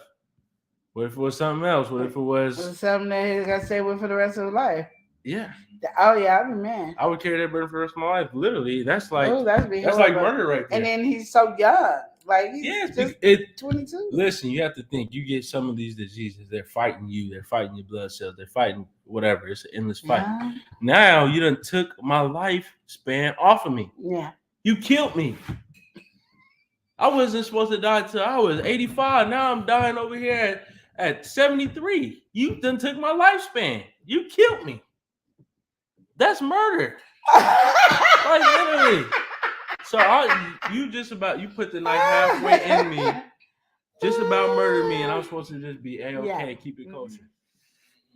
What if it was something else? What if it was something that he's got to stay with for the rest of his life? Yeah. Oh yeah, I mean, man. I would carry that burden for the rest of my life. Literally, that's like that's like murder right there. And then he's so young, like he's just 22. Listen, you have to think. You get some of these diseases, they're fighting you. They're fighting your blood cells. They're fighting whatever. It's an endless fight. Yeah. Now you done took my lifespan off of me. Yeah. You killed me. I wasn't supposed to die till I was 85. Now I'm dying over here at 73. You done took my lifespan. You killed me. That's murder. Like literally. So you put the knife halfway in me, just about murdered me, and I'm supposed to just be A-okay, keep it kosher.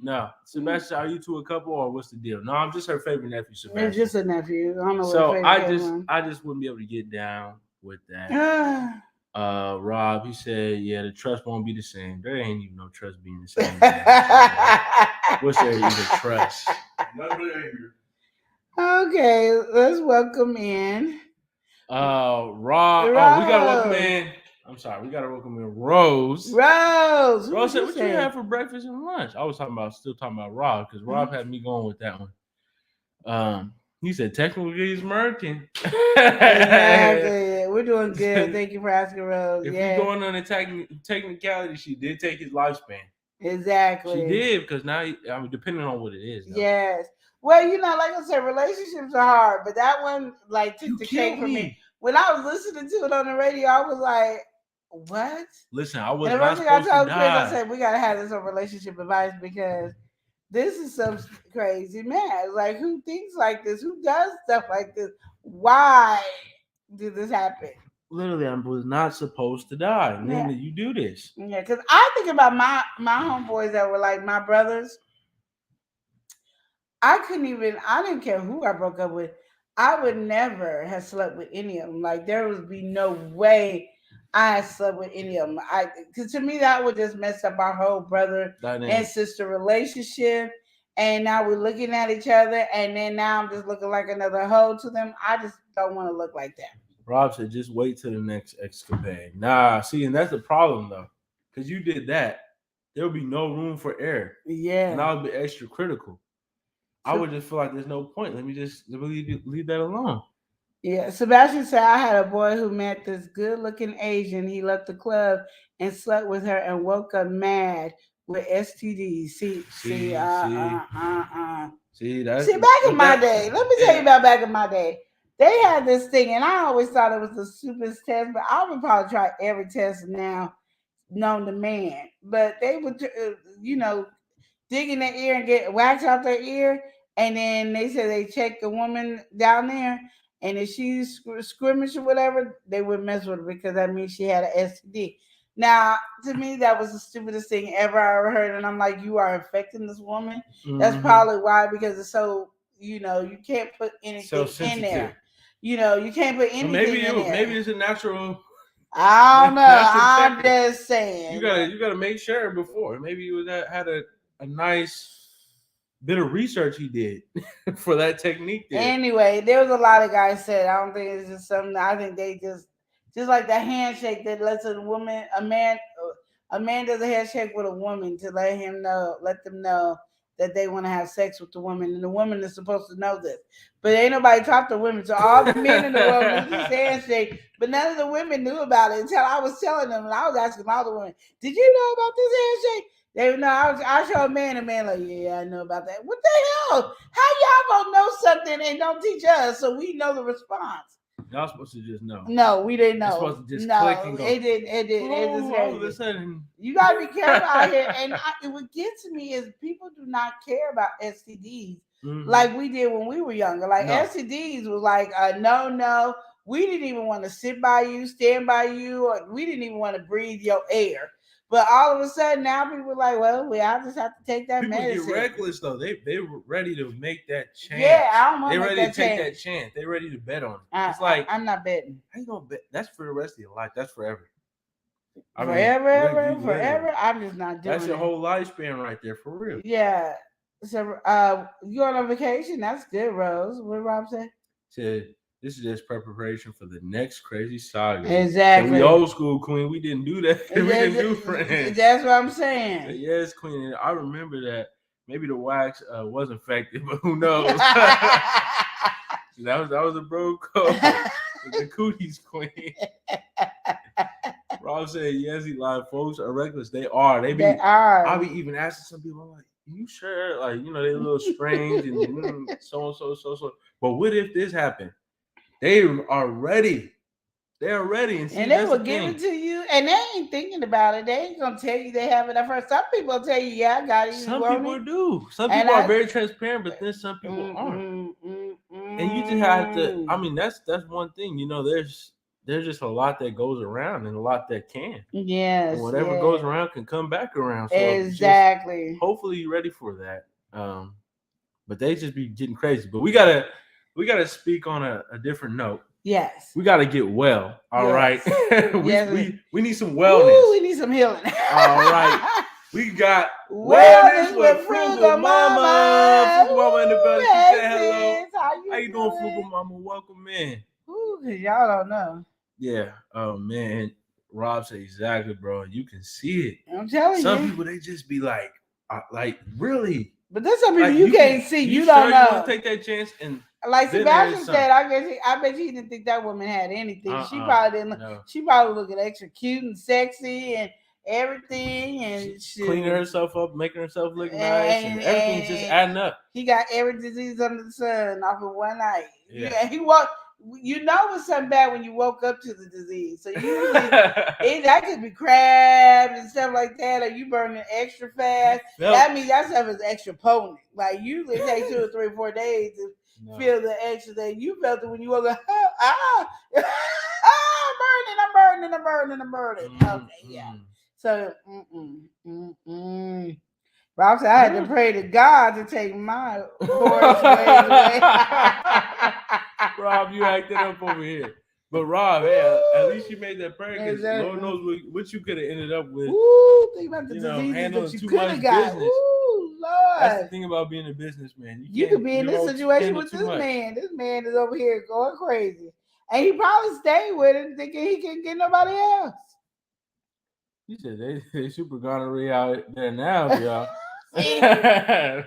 No. Sebastian, are you two a couple or what's the deal? No, I'm just her favorite nephew, Sebastian. It's just a nephew. I don't know so I just wouldn't be able to get down with that. Rob, he said, yeah, the trust won't be the same. There ain't even no trust being the same. What's there even trust? Okay, let's welcome in. Rob. Oh, we gotta welcome in. I'm sorry, we gotta welcome in Rose. Rose said, "What you had for breakfast and lunch?" I was still talking about Rob because Rob had me going with that one. He said, "Technically, he's American." Exactly. We're doing good. Thank you for asking, Rose. If you're going on a technicality, she did take his lifespan. Exactly. She did because now, depending on what it is. Though. Yes. Well, like I said, relationships are hard, but that one took the cake for me. When I was listening to it on the radio, I was like, "What?" Listen, I was not supposed to die. Chris, I said, "We gotta have this on relationship advice because this is some crazy man. Like, who thinks like this? Who does stuff like this? Why did this happen?" Literally, I was not supposed to die. And then you do this. Yeah, because I think about my homeboys that were like my brothers. I didn't care who I broke up with. I would never have slept with any of them. Like, there would be no way I slept with any of them. Because to me, that would just mess up our whole brother and sister relationship. And now we're looking at each other, and then now I'm just looking like another hoe to them. I just don't want to look like that. Rob said, just wait till the next escapade. Nah, see, and that's the problem, though. Because you did that. There would be no room for error. Yeah. And I would be extra critical. I would just feel like there's no point. Let me just leave that alone. Yeah. Sebastian said, I had a boy who met this good-looking Asian. He left the club and slept with her and woke up mad with STDs. See, back in my day, let me tell you about back in my day. They had this thing, and I always thought it was the stupidest test, but I would probably try every test now known to man. But they would, dig in their ear and get wax out their ear, and then they said they check the woman down there, and if she's squirmish or whatever, they would mess with her because that means she had an STD. Now, to me, that was the stupidest thing ever I ever heard, and I'm like, you are infecting this woman. Mm-hmm. That's probably why, because it's so, you can't put anything in there. You can't put anything in there. Maybe it's a natural I don't know. That's I'm subjective. just saying. You gotta make sure before. Maybe you had a nice bit of research he did for that technique there. Anyway, there was a lot of guys said. I don't think it's just something. I think they just like the handshake that lets a man does a handshake with a woman to let them know that they want to have sex with the woman, and the woman is supposed to know this. But ain't nobody taught the women, so all the men in the world knew this handshake, but none of the women knew about it until I was telling them, and I was asking all the women, "Did you know about this handshake?" They would know. I show a man like, "Yeah, I know about that." What the hell? How y'all gonna know something and don't teach us so we know the response? Y'all supposed to just know. No, we didn't know. You're supposed to just click and go. It did. Oh, all of a sudden. You gotta be careful out here. And what gets me is people do not care about STDs like we did when we were younger. Like STDs was like no. We didn't even want to sit by you, stand by you, or we didn't even want to breathe your air. But all of a sudden now people are like, well, I just have to take that medicine. People get reckless though. They were ready to make that chance. Yeah, I don't want to make ready that to take chance. that chance. They ready to bet on it. It's like I'm not betting. How you gonna bet? That's for the rest of your life. That's forever. Forever. I'm just not doing it. That's your whole lifespan right there, for real. Yeah. So you on vacation? That's good, Rose. What did Rob say? Said this is just preparation for the next crazy saga. Exactly. So we old school, Queen. We didn't do that. We didn't do friends. That's what I'm saying. But yes, Queen. And I remember that. Maybe the wax was infected, but who knows? that was a bro code. The cooties, Queen. Rob said, yes, he lied. Folks are reckless. They are. They are. I'll be even asking some people, I'm like, you sure? Like, they a little strange and so. But what if this happened? They are ready. They are ready. And they will give it to you, and they ain't thinking about it. They ain't going to tell you they have it at first. Some people tell you, yeah, I got it. Some people do. Some people are very transparent, but then some people aren't. And you just have to, that's one thing. There's just a lot that goes around and a lot that can. Yes. And whatever goes around can come back around. So exactly. Hopefully you're ready for that. But they just be getting crazy. But we gotta speak on a different note. Yes. We gotta get well. All right. we need some wellness. Ooh, we need some healing. All right. We got wellness with Frugal Mama. Frugal Mama in the building. She said hello. How you doing, Frugal Mama? Welcome in. Ooh, y'all don't know. Yeah. Oh man. Rob said exactly, bro. You can see it. I'm telling you. Some people, they just be like really. But there's some people you can't see. You don't know. You want to take that chance and like Sebastian said, I bet he didn't think that woman had anything. She probably didn't. No. She probably looking extra cute and sexy and everything, and she cleaning herself up, making herself look nice, and everything's just adding up. He got every disease under the sun off of one night. Yeah, he walked. You know it's something bad when you woke up to the disease. So usually that could be crabs and stuff like that, or you burning extra fast. That means that stuff is extra potent. Like usually it takes 2 or 3 or 4 days to feel the extra thing. You felt it when you woke up. I'm burning. Okay, yeah. So, Rob said I had to pray to God to take my forest away. Rob, you acted up over here. But Rob, at least you made that prayer because Lord knows what you could have ended up with. Ooh, think about the diseases handling that you too much got. business. Ooh, Lord. That's the thing about being a businessman. You could be in this situation with this man. This man is over here going crazy. And he probably stayed with him thinking he can't get nobody else. You said they super gonorrhea out there now, y'all. You know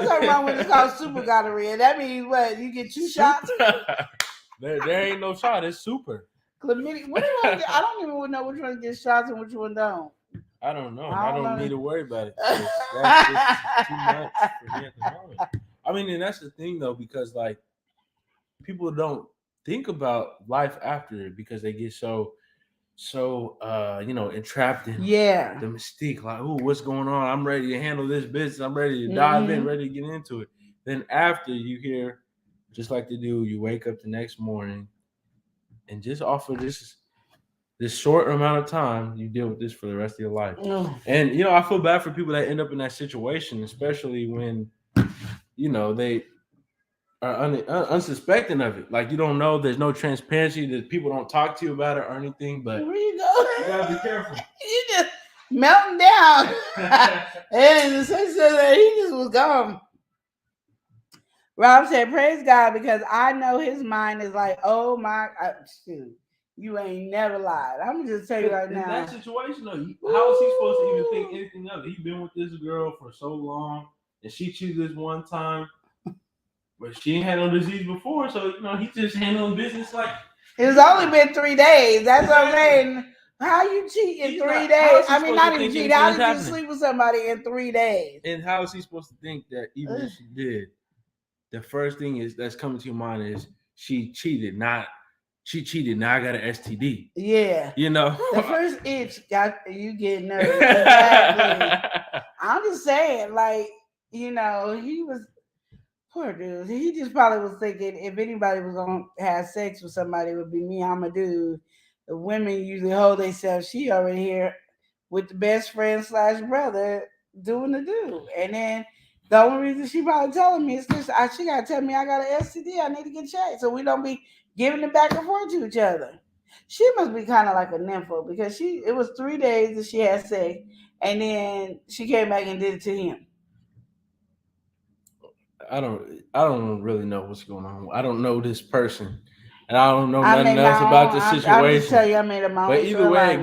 something wrong when it's called super gonorrhea. That means what? You get 2 shots? There ain't no shot. It's super. Chlamydia. Which one? I don't even know which one gets shots and which one don't. I don't know. I don't need to worry about it. That's just too much for me at the moment. And that's the thing though, because like people don't think about life after it because they get so entrapped in the mystique. Like, ooh, what's going on? I'm ready to handle this business. I'm ready to dive in, ready to get into it. Then after you hear, just like they do, you wake up the next morning and just off of this short amount of time, you deal with this for the rest of your life. And I feel bad for people that end up in that situation, especially when they are unsuspecting of it. Like you don't know, there's no transparency, that people don't talk to you about it or anything. But Where you go? you gotta be careful. You just melting down. And the sister that he just was gone. Rob said, praise God, because I know his mind is like, oh my, shoot, you ain't never lied. I'm just tell you right in now. that situation, though, how is he supposed to even think anything of it? He's been with this girl for so long, and she cheated this one time, but she ain't had no disease before, so he's just handling business like it's only been 3 days. That's what I'm saying. How you cheat in 3 days? I mean, not even cheat. How did you sleep with somebody in 3 days? And how is he supposed to think that even if she did, the first thing that's coming to your mind is she cheated, not she cheated. Now I got an STD. Yeah. The first itch got you get nervous. Exactly. I'm just saying, like, he was poor dude. He just probably was thinking if anybody was gonna have sex with somebody, it would be me. I'm a dude. The women usually hold themselves. She already here with the best friend / brother doing the do. And then the only reason she probably telling me is this: she gotta tell me I got an STD. I need to get checked, so we don't be giving it back and forth to each other. She must be kind of like a nympho because it was 3 days that she had sex, and then she came back and did it to him. I don't really know what's going on. I don't know this person, and I don't know nothing else about the situation. I'm just tell you, I made my own. But either way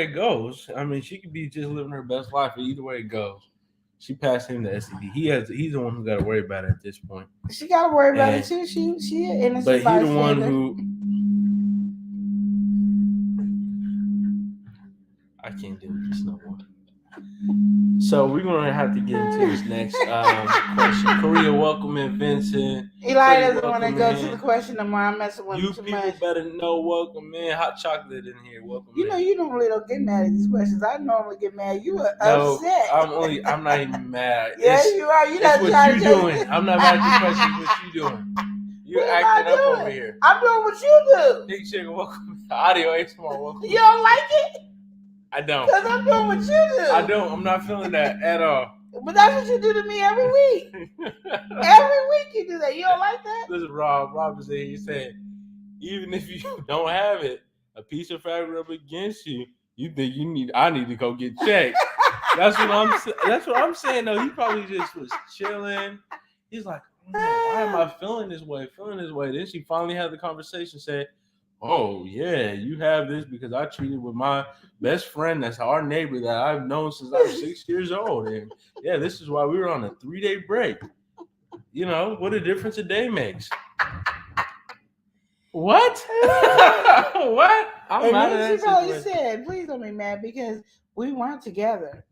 it goes. I mean, she could be just living her best life. But either way it goes, she passed him the STD. He's the one who got to worry about it at this point. She got to worry about it too. She innocent. But he's the one who. I can't deal with this no more. So we're gonna have to get into this next question. Korea, welcome in, Vincent. Eli doesn't want to go to the question no more. I'm messing with him too much. You people better know. Welcome in. Hot chocolate in here. Welcome in. You normally don't get mad at these questions. I normally get mad. You are upset. I'm not even mad. Yes, you are. That's what you doing. I'm not mad at the questions. What you doing? You're acting up over here. I'm doing what you do. Big Chicken, welcome. Audio ASMR, welcome. You don't like it? I don't. Because I'm doing what you do. I don't. I'm not feeling that at all. But that's what you do to me every week. Every week you do that. You don't like that? Listen, Rob is here. He said, even if you don't have it, a piece of fabric up against you, you think I need to go get checked. That's what I'm saying though. He probably just was chilling. He's like, why am I feeling this way? Then she finally had the conversation, said, oh yeah, you have this because I cheated with my best friend that's our neighbor that I've known since I was 6 years old. And yeah, this is why we were on a 3-day break. What a difference a day makes. What? What? I'm mad at that. She probably said, please don't be mad because we weren't together.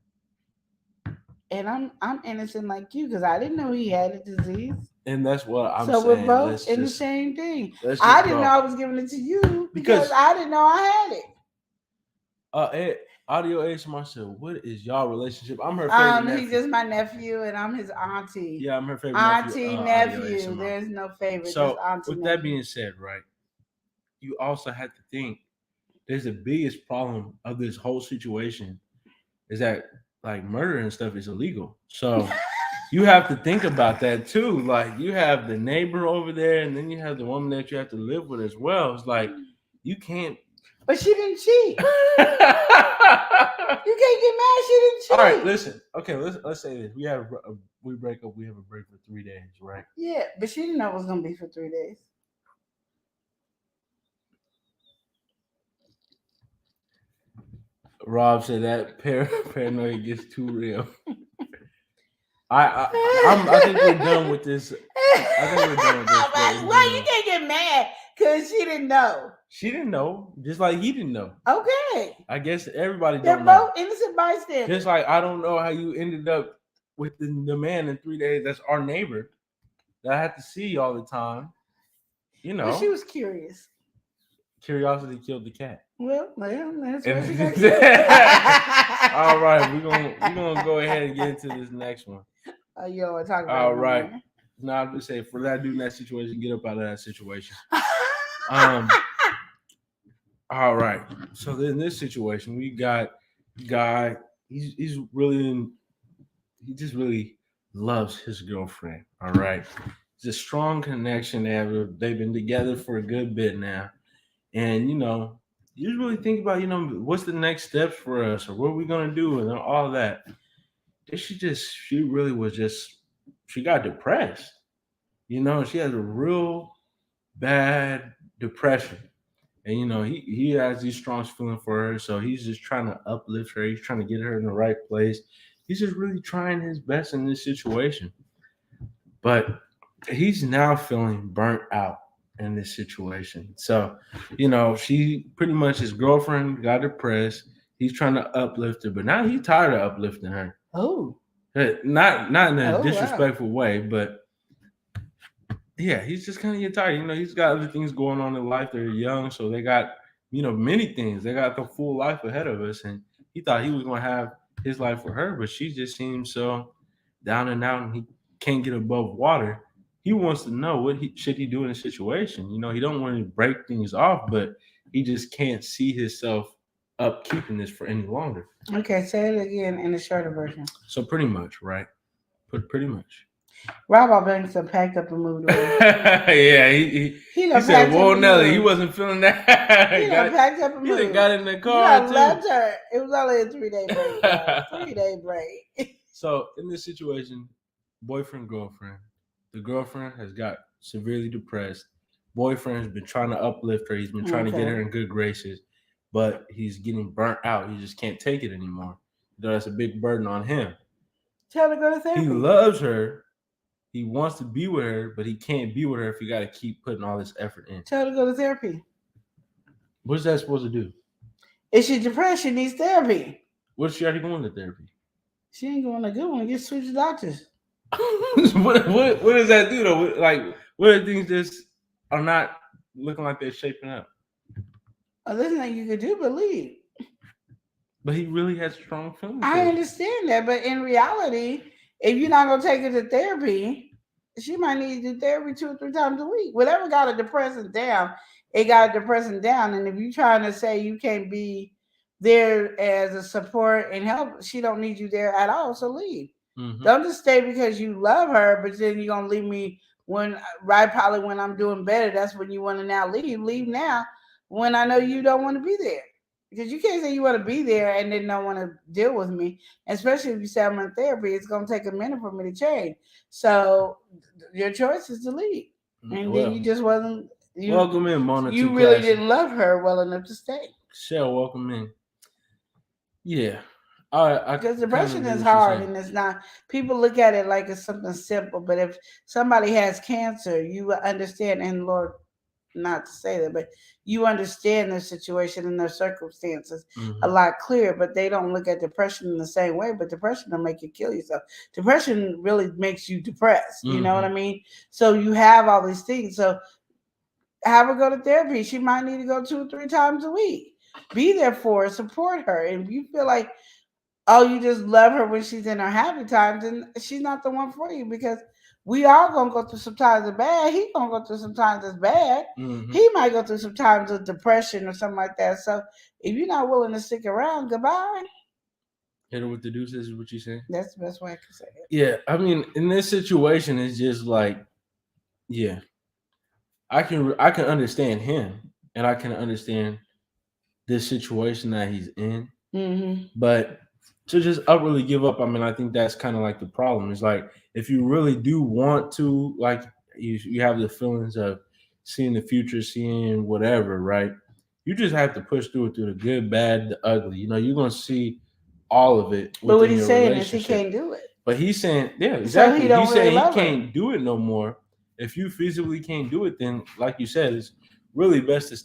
And I'm innocent like you because I didn't know he had a disease. And that's what I'm saying. So we're both in the same thing. I didn't know I was giving it to you because I didn't know I had it. Audio ASMR said, what is y'all relationship? I'm her favorite nephew. He's just my nephew and I'm his auntie. Yeah, I'm her favorite nephew. There's no favorite. So with that being said, right, you also have to think there's the biggest problem of this whole situation is that like murder and stuff is illegal. So you have to think about that too. Like you have the neighbor over there and then you have the woman that you have to live with as well. It's like you can't. But she didn't cheat. You can't get mad. She didn't cheat. All right, listen. Okay, let's say this. We break up. We have a break for 3 days, right? Yeah, but she didn't know it was gonna be for 3 days. Rob said that paranoia gets too real. I think we're done with this. Why you can't get mad? Because she didn't know. She didn't know, just like he didn't know. Okay. I guess everybody They're don't know. Both innocent bystanders. Just like I don't know how you ended up with the man in 3 days. That's our neighbor that I have to see all the time. But she was curious. Curiosity killed the cat. Well, that's what she got. All right, we're gonna go ahead and get into this next one. You want to talk about all right. No, I'm just saying for that dude in that situation, get up out of that situation. All right. So in this situation, we got guy. He just really loves his girlfriend. All right. just strong connection. They've been together for a good bit now, and you just really think about what's the next steps for us or what are we gonna do and all that. And she really was just she got depressed. She has a real bad depression. And he has these strong feelings for her, so he's just trying to uplift her. He's trying to get her in the right place. He's just really trying his best in this situation. But he's now feeling burnt out in this situation. So, she pretty much his girlfriend got depressed. He's trying to uplift her, but now he's tired of uplifting her. Oh, Not in a wow. disrespectful way, but yeah, he's just kind of get tired. He's got other things going on in life. They're young, so they got many things. They got the full life ahead of us, and he thought he was gonna have his life with her, but she just seems so down and out, and he can't get above water. He wants to know what should he do in a situation. He don't want to break things off, but he just can't see himself up keeping this for any longer. Okay, say it again in the shorter version. So pretty much, right? Pretty much. Rob Banks done packed up and moved away. Yeah, he said, "Whoa, Nelly, he wasn't feeling that." He done packed up and moved. He got in the car too. Left her. It was only a 3-day break. 3-day break. So in this situation, boyfriend, girlfriend. The girlfriend has got severely depressed. Boyfriend has been trying to uplift her. He's been trying to get her in good graces, but he's getting burnt out. He just can't take it anymore. That's a big burden on him. Tell her to go to therapy. He loves her. He wants to be with her, but he can't be with her if you got to keep putting all this effort in. Tell her to go to therapy. What's that supposed to do? If she's depressed, she needs therapy. What's she already going to therapy? She ain't going to good one. Get switch doctors. what does that do though? Like, what are things that are not looking like they're shaping up? Oh, there's nothing you can do but leave. But he really has strong feelings. I understand that, but in reality, if you're not gonna take her to therapy, she might need to do therapy 2 or 3 times a week. Whatever got her depressing down, it got her depressing down. And if you're trying to say you can't be there as a support and help, she don't need you there at all. So leave. Mm-hmm. Don't just stay because you love her, but then you're gonna leave me probably when I'm doing better. That's when you want to now leave. Leave now when I know you don't want to be there. Because you can't say you want to be there and then don't want to deal with me. Especially if you say I'm in therapy, it's going to take a minute for me to change. So your choice is to leave. And then you just wasn't. Welcome in, Mona. You really didn't love her well enough to stay. Shell, welcome in. Yeah. Because depression is hard and it's not. People look at it like it's something simple. But if somebody has cancer, you understand, and Lord, not to say that, but you understand their situation and their circumstances a lot clearer, but they don't look at depression in the same way. But depression will make you kill yourself. Depression really makes you depressed. You know what I mean? So you have all these things. So have her go to therapy. She might need to go 2 or 3 times a week. Be there for her, support her. And if you feel like, oh, you just love her when she's in her happy times, then she's not the one for you, because we all gonna go through some times of bad. He gonna go through some times that's bad. He might go through some times of depression or something like that. So if you're not willing to stick around, goodbye. Hit her with the deuces is what you saying? That's the best way I can say it. Yeah, I mean, in this situation, it's just like, yeah, I can understand him, and I can understand this situation that he's in, but to just utterly give up, I mean, I think that's kind of like the problem. It's like, if you really do want to, like, you have the feelings of seeing the future, seeing whatever, right? You just have to push through it, through the good, bad, the ugly. You're going to see all of it. But what he's saying is he can't do it. But he's saying, yeah, exactly. So he's saying he can't do it no more. If you physically can't do it, then, like you said, it's really best to,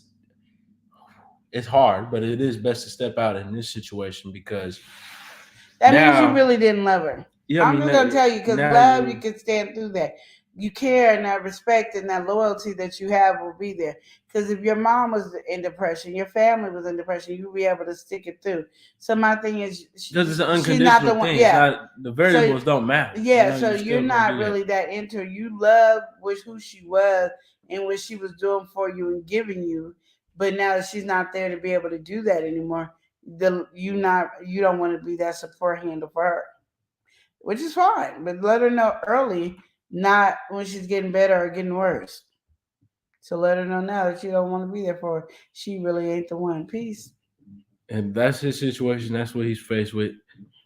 it's hard, but it is best to step out in this situation, because that means you really didn't love her. Yeah, I'm just gonna tell you, because love, you can stand through that. You care, and that respect and that loyalty that you have will be there. Because if your mom was in depression, your family was in depression, you'll be able to stick it through. So my thing is, because it's an unconditional thing. Yeah, the variables don't matter. Yeah, so you're not really that into her. You love who she was and what she was doing for you and giving you. But now that she's not there to be able to do that anymore, you don't want to be that support handle for her, which is fine. But let her know early not when she's getting better or getting worse. So let her know now that you don't want to be there for her. She really ain't the one. Peace. And that's his situation. That's what he's faced with.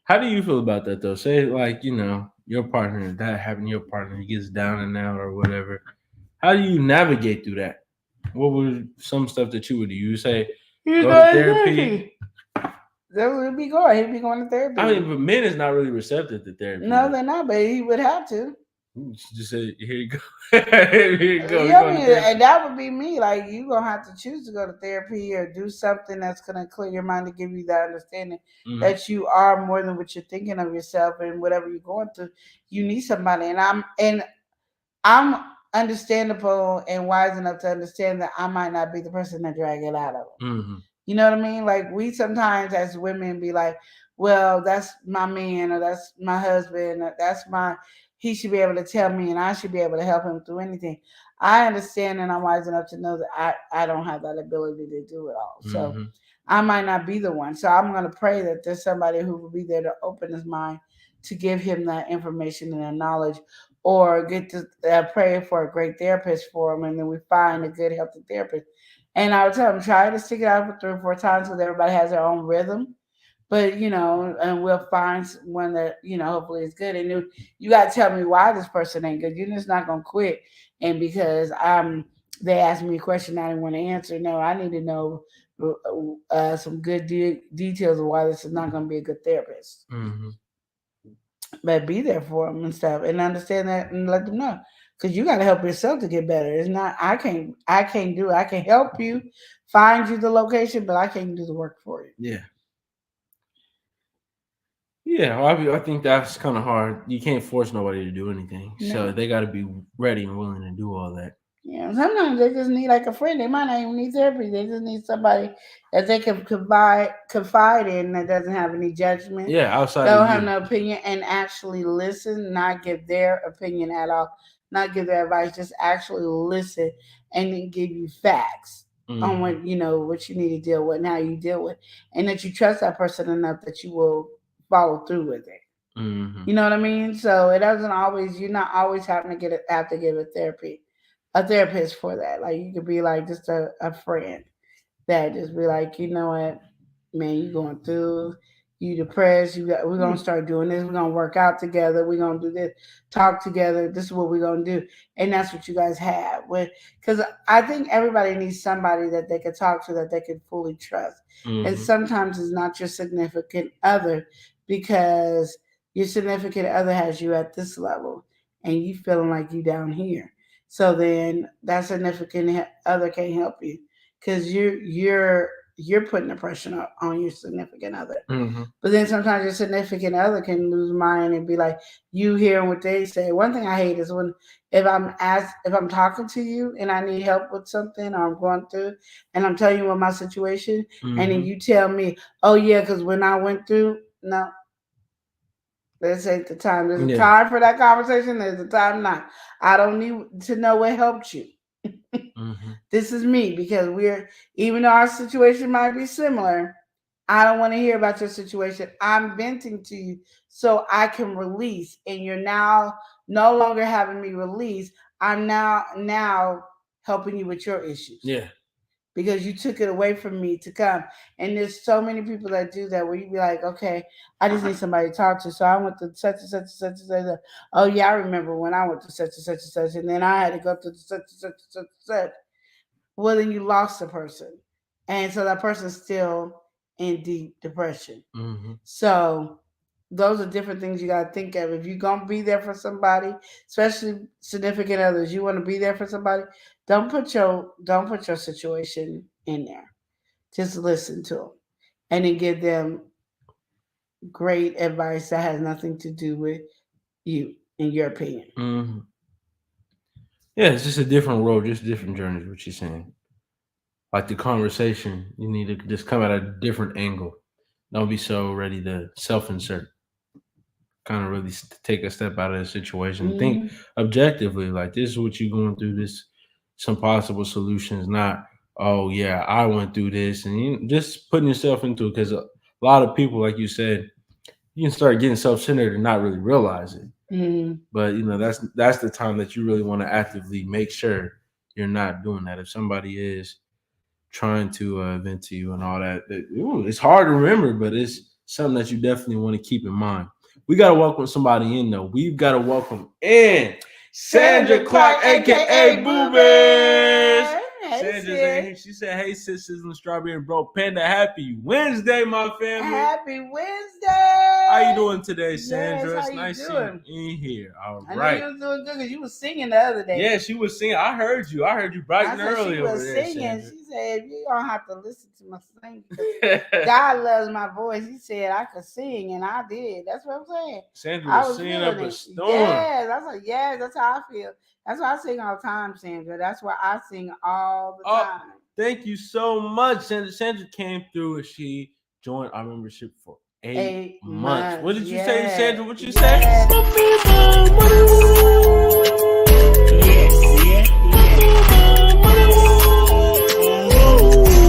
How do you feel about that though? Say like, your partner, that happened to your partner, he gets down and out or whatever. How do you navigate through that? What would some stuff that you would do? You say You go to go to therapy. therapy. That's where he'd be going. He'd be going to therapy. I mean, but men is not really receptive to therapy. No, they're not, but he would have to. Just say, here you go. Here you go. Yeah, I mean, and that would be me. Like, you gonna have to choose to go to therapy or do something that's gonna clear your mind to give you that understanding that you are more than what you're thinking of yourself, and whatever you're going through, you need somebody. And I'm understandable and wise enough to understand that I might not be the person that drag it out of them. You know what I mean? Like, we sometimes as women be like, well, that's my man, or that's my husband, or he should be able to tell me and I should be able to help him through anything. I understand, and I'm wise enough to know that I don't have that ability to do it all. So I might not be the one. So I'm going to pray that there's somebody who will be there to open his mind to give him that information and that knowledge, or get to pray for a great therapist for him, and then we find a good, healthy therapist. And I would tell him, try to stick it out for 3 or 4 times so that everybody has their own rhythm. But, and we'll find one that, hopefully is good. And you got to tell me why this person ain't good. You're just not going to quit. And because they asked me a question I didn't want to answer. No, I need to know some good details of why this is not going to be a good therapist. But be there for them and stuff, and understand that, and let them know, because you got to help yourself to get better. It's not I can't do it. I can help you find you the location, but I can't do the work for you. Yeah, well, I think that's kind of hard. You can't force nobody to do anything, so they got to be ready and willing to do all that. Yeah, sometimes they just need like a friend. They might not even need therapy. They just need somebody that they can confide in, that doesn't have any judgment. Yeah, outside don't of have you. no opinion, and actually listen, not give their opinion at all, not give their advice, just actually listen and then give you facts on what you need to deal with and how you deal with, and that you trust that person enough that you will follow through with it. You know what I mean? So it doesn't always, you're not always having to have to give a therapist for that. Like, you could be like just a friend that just be like, you know what, man, you going through, you depressed, we're gonna start doing this, we're gonna work out together, we're gonna do this, talk together, this is what we're gonna do. And that's what you guys have. Because I think everybody needs somebody that they could talk to, that they could fully trust. And sometimes it's not your significant other, because your significant other has you at this level and you feeling like you down here. So then that significant other can't help you, because you're putting the pressure on your significant other. But then sometimes your significant other can lose mind and be like, you hearing what they say. One thing I hate is when if I'm talking to you and I need help with something, or I'm going through and I'm telling you what my situation, and then you tell me, oh yeah, because when I went through, no. This ain't the time. There's a time for that conversation. There's a time not. I don't need to know what helped you. This is me, because even though our situation might be similar, I don't want to hear about your situation. I'm venting to you so I can release, and you're now no longer having me release. I'm now helping you with your issues. Yeah. Because you took it away from me to come. And there's so many people that do that, where you be like, okay, I just need somebody to talk to. So I went to such and such and such and such. Oh yeah, I remember when I went to such and such and such, and then I had to go to such and such and such and such. Well, then you lost the person. And so that person's still in deep depression. So those are different things you got to think of. If you're going to be there for somebody, especially significant others, you want to be there for somebody, don't put your situation in there. Just listen to them, and then give them great advice that has nothing to do with you, in your opinion. Yeah, it's just a different road, just different journeys, what you're saying. Like the conversation, you need to just come at a different angle. Don't be so ready to self-insert. Kind of really take a step out of the situation. Think objectively, like, this is what you're going through, this some possible solutions, not, oh yeah, I went through this, and just putting yourself into it, because a lot of people, like you said, you can start getting self-centered and not really realize it. But you know, that's the time that you really want to actively make sure you're not doing that. If somebody is trying to vent to you and all that, it's hard to remember, but it's something that you definitely want to keep in mind. We got to welcome somebody in, though. We've got to welcome in Sandra Clark, aka Boo Bears. Sandra's in here. She said, "Hey, sis, Sizzling Strawberry Bro Panda, happy Wednesday, my family. Happy Wednesday. How you doing today, Sandra? Yes, It's nice seeing you in here. All I right. know you was doing good because you was singing the other day. Yeah, she was singing. I heard you bright and early she was over there, singing. Sandra. She said, "You don't have to listen to my singing. God loves my voice." He said I could sing, and I did. That's what I'm saying. Sandra was singing up a storm. Yes, I was like, yes, that's how I feel. That's why I sing all the time, Sandra. That's why I sing all the time. Thank you so much, Sandra. Sandra came through and she joined our membership for 8 months. What did you say, Sandra? What you say?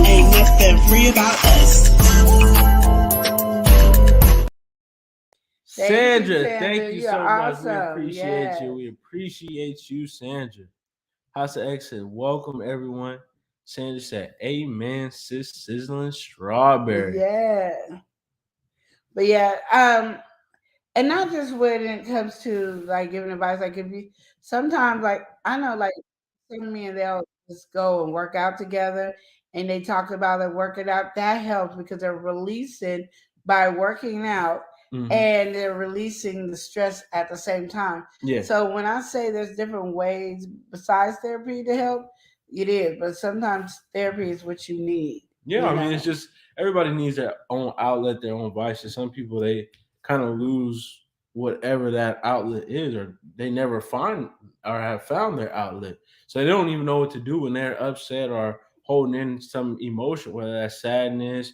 Ain't nothing free about us. Sandra, thank you so much. Awesome. We appreciate you. We appreciate you, Sandra. House of X said, "Welcome, everyone." Sandra said, "Amen, sis, Sizzling Strawberry." Yeah. But yeah, and not just when it comes to like giving advice, like if you sometimes like I know like me and they'll just go and work out together and they talk about it, working out. That helps because they're releasing by working out. And they're releasing the stress at the same time. Yeah. So when I say there's different ways besides therapy to help, it is. But sometimes therapy is what you need. Yeah, I mean, it's just everybody needs their own outlet, their own vices. Some people, they kind of lose whatever that outlet is, or they never find or have found their outlet. So they don't even know what to do when they're upset or holding in some emotion, whether that's sadness,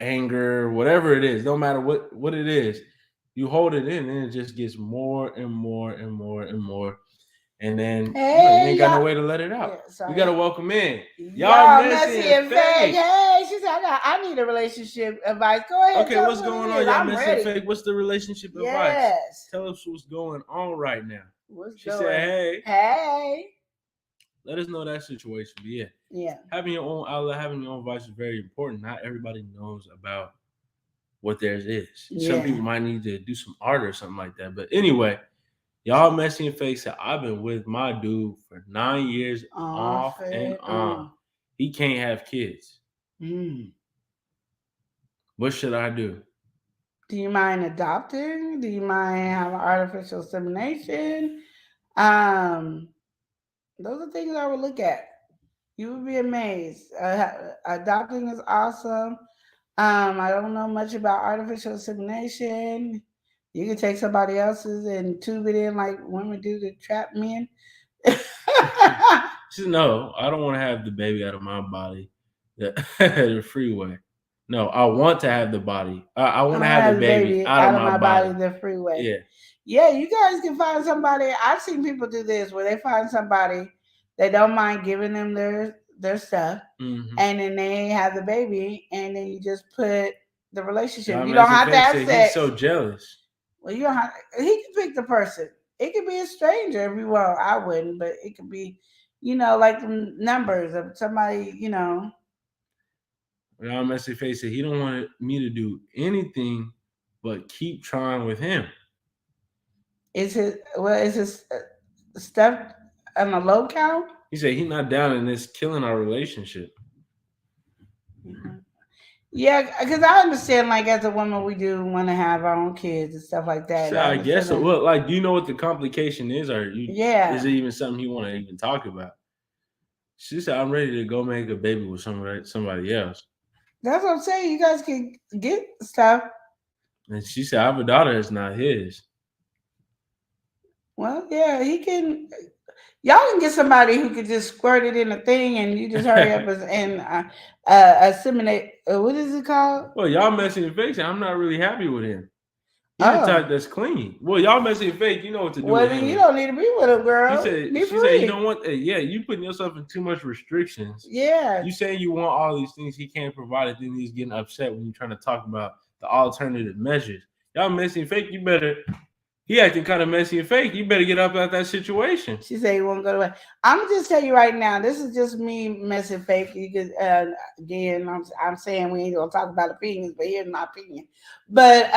anger, whatever it is, no matter what it is, you hold it in and it just gets more and more and more and more. And then you ain't got no way to let it out. We got to welcome in. Y'all messy and fake. Hey, she said, I need a relationship advice. Go ahead. Okay, what's going on, y'all messy and fake? What's the relationship advice? Tell us what's going on right now. She said, hey. Let us know that situation. But yeah. Having your own outlet, having your own voice is very important. Not everybody knows about what theirs is. Yeah. Some people might need to do some art or something like that. But anyway, y'all messy and fake said, I've been with my dude for 9 years off and on. He can't have kids. What should I do? Do you mind adopting? Do you mind having artificial insemination? Those are things I would look at. You would be amazed. Adopting is awesome. I don't know much about artificial insemination. You can take somebody else's and tube it in like women do to trap men. No, I don't want to have the baby out of my body. The freeway. No, I want to have the body. I want to have the baby out of my body. The freeway. Yeah. Yeah, you guys can find somebody. I've seen people do this where they find somebody they don't mind giving them their stuff, and then they have the baby, and then you just put the relationship. You don't have to have sex. He's so jealous. Well, you don't have. He can pick the person. It could be a stranger if you want. I wouldn't, but it could be, like the numbers of somebody, Y'all messy face said he don't want me to do anything but keep trying with him. Is his stuff on a low count? He said he's not down in this killing our relationship. Yeah, because I understand, like, as a woman, we do want to have our own kids and stuff like that. So I guess so. Well, like, do you know what the complication is, or is it even something you want to even talk about? She said, I'm ready to go make a baby with somebody else. That's what I'm saying. You guys can get stuff. And she said, I have a daughter. It's not his. Well, yeah, he can. Y'all can get somebody who could just squirt it in a thing, and you just hurry up and assimilate. What is it called? Well, y'all messy and fake. I'm not really happy with him. He's the type that's clean. Well, y'all messy and fake. You know what to do. Well, then you don't need to be with him, girl. She said you don't want. You putting yourself in too much restrictions. Yeah. You saying you want all these things he can't provide, and then he's getting upset when you're trying to talk about the alternative measures. y'all messy and fake. You better. He acting kind of messy and fake. You better get up out that situation. She said he won't go away. I'm gonna just tell you right now. This is just me messing fake. You could again. I'm saying we ain't gonna talk about opinions, but here's my opinion. But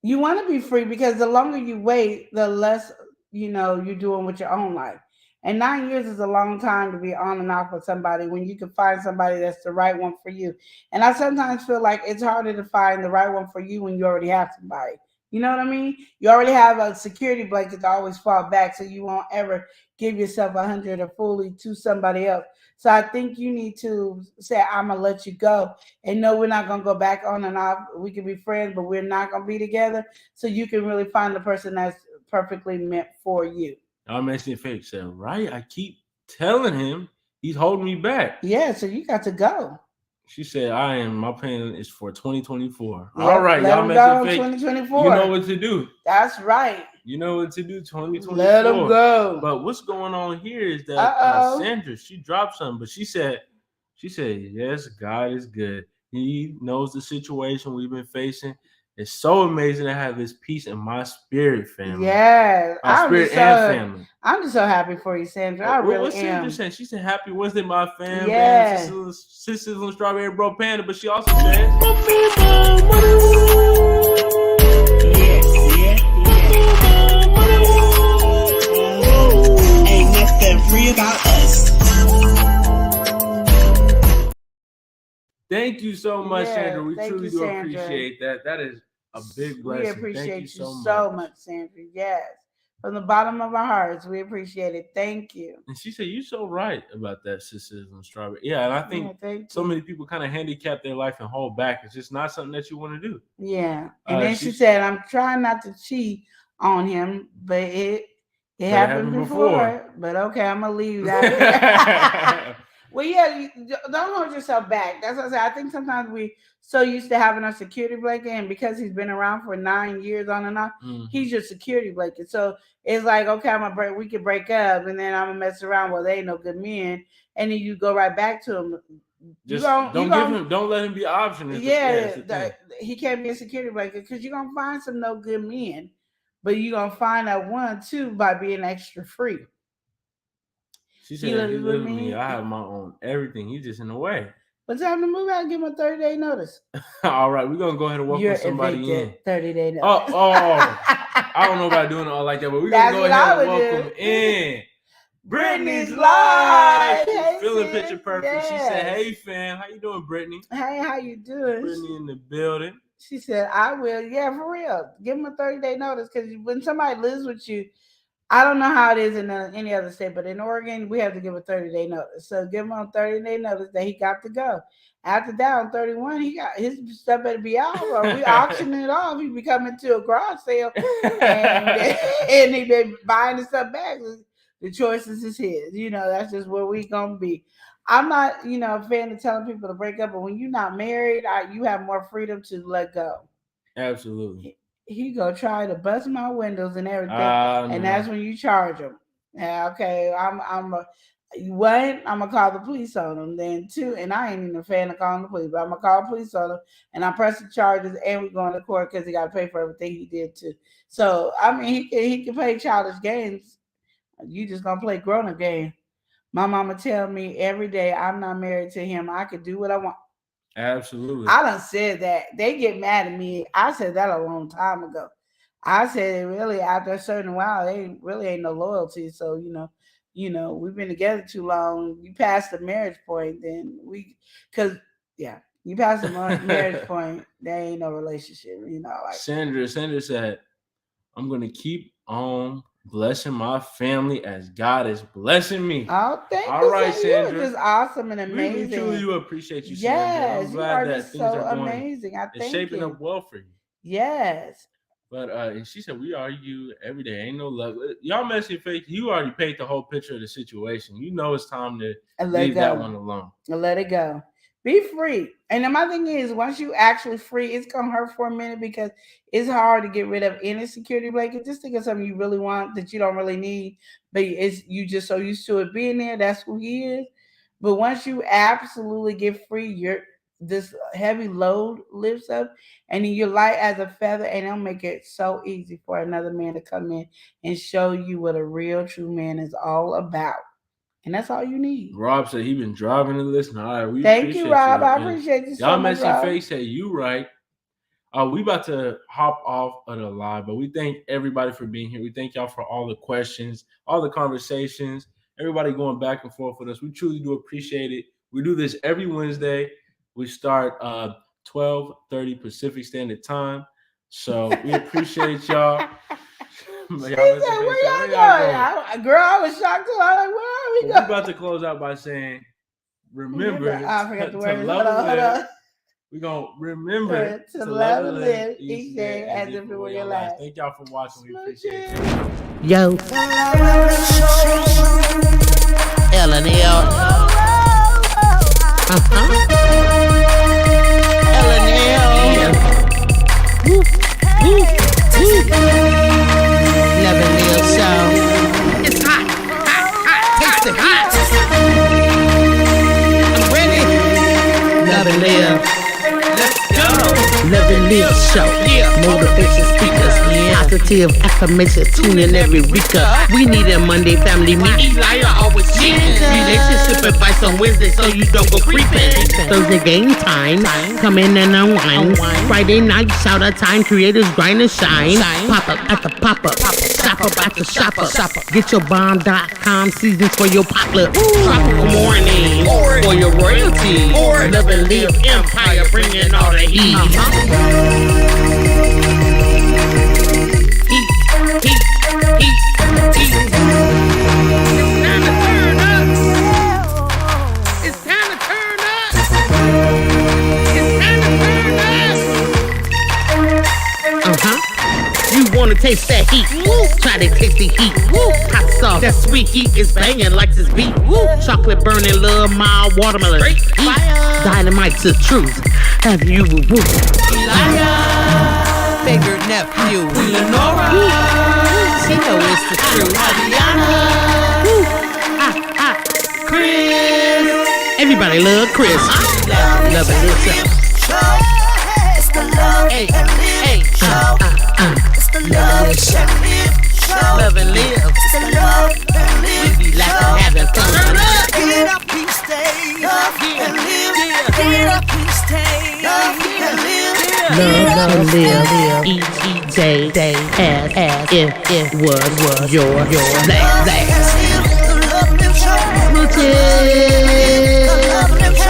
you want to be free because the longer you wait, the less you're doing with your own life. And 9 years is a long time to be on and off with somebody when you can find somebody that's the right one for you. And I sometimes feel like it's harder to find the right one for you when you already have somebody. You know what I mean? You already have a security blanket to always fall back, so you won't ever give yourself 100 or fully to somebody else. So I think you need to say, I'm gonna let you go, and no, we're not gonna go back on and off. We can be friends, but we're not gonna be together. So you can really find the person that's perfectly meant for you. Y'all messy and fake said, right? I keep telling him he's holding me back. Yeah, so you got to go. She said, my plan is for 2024. Yep, all right, y'all messy and fake. 2024. You know what to do. That's right. You know what to do, 2024. Let them go. But what's going on here is that Sandra, she dropped something, but she said, yes, God is good. He knows the situation we've been facing. It's so amazing to have this peace in my spirit, family. Yeah, spirit and family. I'm just so happy for you, Sandra. I really am. Sandra said? She said, "Happy Wednesday, my fam." Yeah. Sisters on Strawberry Bro Panda, but she also said, Ain't nothing free about us. "Thank you so much, Sandra. We truly do Sandra. Appreciate that. That is a big blessing. We appreciate Thank you so much, Sandra. Yes. From the bottom of our hearts, we appreciate it. Thank you. And she said, "You're so right about that, Sisters on Strawberry." Yeah, and I think so many people kind of handicap their life and hold back. It's just not something that you want to do. Yeah. And then she said, "I'm trying not to cheat on him, but it happened before. But okay, I'm gonna leave that." Well, yeah, don't hold yourself back. That's what I say. I think sometimes we so used to having a security blanket, and because he's been around for 9 years on and off, he's your security blanket. So it's like, okay, we can break up, and then I'm gonna mess around. Well, they ain't no good men, and then you go right back to him. Don't let him be an option. He can't be a security blanket because you're gonna find some no good men, but you're gonna find that one too by being extra free. She said, if you live with me, I have my own everything. He's just in the way. But time to move out and give him a 30-day notice. All right, we're going to go ahead and welcome somebody in. 30-day notice. I don't know about doing it all like that, but we're going to go ahead and welcome in Brittany's live. Feeling picture perfect. Yes. She said, hey, fam. How you doing, Brittany? Hey, how you doing? Brittany in the building. She said, I will. Yeah, for real. Give him a 30-day notice because when somebody lives with you, I don't know how it is in any other state, but in Oregon, we have to give a 30-day notice. So give him a 30-day notice that he got to go. After that, on 31, he got his stuff better be out, or we auctioning it off. He be coming to a garage sale, and he been buying the stuff back. The choices is his. That's just where we gonna be. I'm not, a fan of telling people to break up, but when you're not married, you have more freedom to let go. Absolutely. He go try to bust my windows and everything, and that's when you charge him. Yeah, okay. I'm gonna call the police on him. Then 2, and I ain't even a fan of calling the police, but I'm gonna call the police on him, and I'm pressing charges, and we're going to court because he got to pay for everything he did too. So I mean, he can play childish games. You just gonna play grown up game. My mama tell me every day I'm not married to him. I could do what I want. Absolutely. I done said that. They get mad at me. I said that a long time ago. I said really after a certain while, they really ain't no loyalty. So, we've been together too long. You pass the marriage point, then you pass the marriage point, there ain't no relationship, like Sandra said, I'm gonna keep on blessing my family as God is blessing me. Oh, thank you. All right, Sandra. You're just awesome and amazing. We truly do appreciate you, Sandra. I'm glad that things are going amazing. It's shaping up well for you. Yes. But and she said we argue every day. Ain't no love. Y'all messy fake. You already paint the whole picture of the situation. It's time to leave that one alone. And let it go. Be free. And then my thing is, once you actually free, it's gonna hurt for a minute because it's hard to get rid of any security blanket. Just think of something you really want that you don't really need, but you just so used to it being there. That's who he is. But once you absolutely get free, this heavy load lifts up, and then you're light as a feather, and it'll make it so easy for another man to come in and show you what a real true man is all about. And that's all you need. Rob said he been driving and listening. All right, we Thank appreciate you, Rob. I And appreciate you so y'all much, mentioned Rob. Faye said you right. We about to hop off of the live, but we thank everybody for being here. We thank y'all for all the questions, all the conversations, everybody going back and forth with us. We truly do appreciate it. We do this every Wednesday. We start 12:30 Pacific Standard Time. So we appreciate y'all. He said, where y'all going? Girl, I was shocked too. I was like, where are we going? We're about to close out by saying, remember I forgot the word. love Hold and on. live. We're going to remember to love and live each day as if it were your last. Thank y'all for watching. We appreciate it. Yo. L&L. L&L. Woo. Woo. Woo. Love and live show. It's hot. Hot. Taste it hot. I'm ready. Love and live. Let's go. Love and live show. Yeah. Motivation speakers. Yeah. Positive affirmation. Tune in every week. We need a Monday family meeting. Eli always cheating. Relationship advice on Wednesday so you don't go creeping. Thursday game time. Come in and unwind. Friday night shout out time. Creators grind and shine. Pop up at the pop up. Shop up at the shop up. Get your bomb.com seasons for your potluck. Tropical morning for your royalty. Love and live empire bringing all the heat. It's time to turn up. It's time to turn up. You wanna taste that heat? Woo. Try to taste the heat. Woo. Hot sauce. That sweet heat is banging like this beat. Woo. Chocolate burning, love, mild watermelon. Heat. Dynamite's the truth. Have you woo? Favorite nephew, Lenora. She know it's the truth. Chris. Everybody love Chris. Love and live show. It's the love and live show. It's the love and live show. Love and live. It's the love and live. We be laughing, having fun. Get up, please stay. Love and live. Get up, please stay. Love and live. Love and live each day as if it was your last. The love and live show. The love and live show.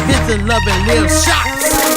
This is love and live shots.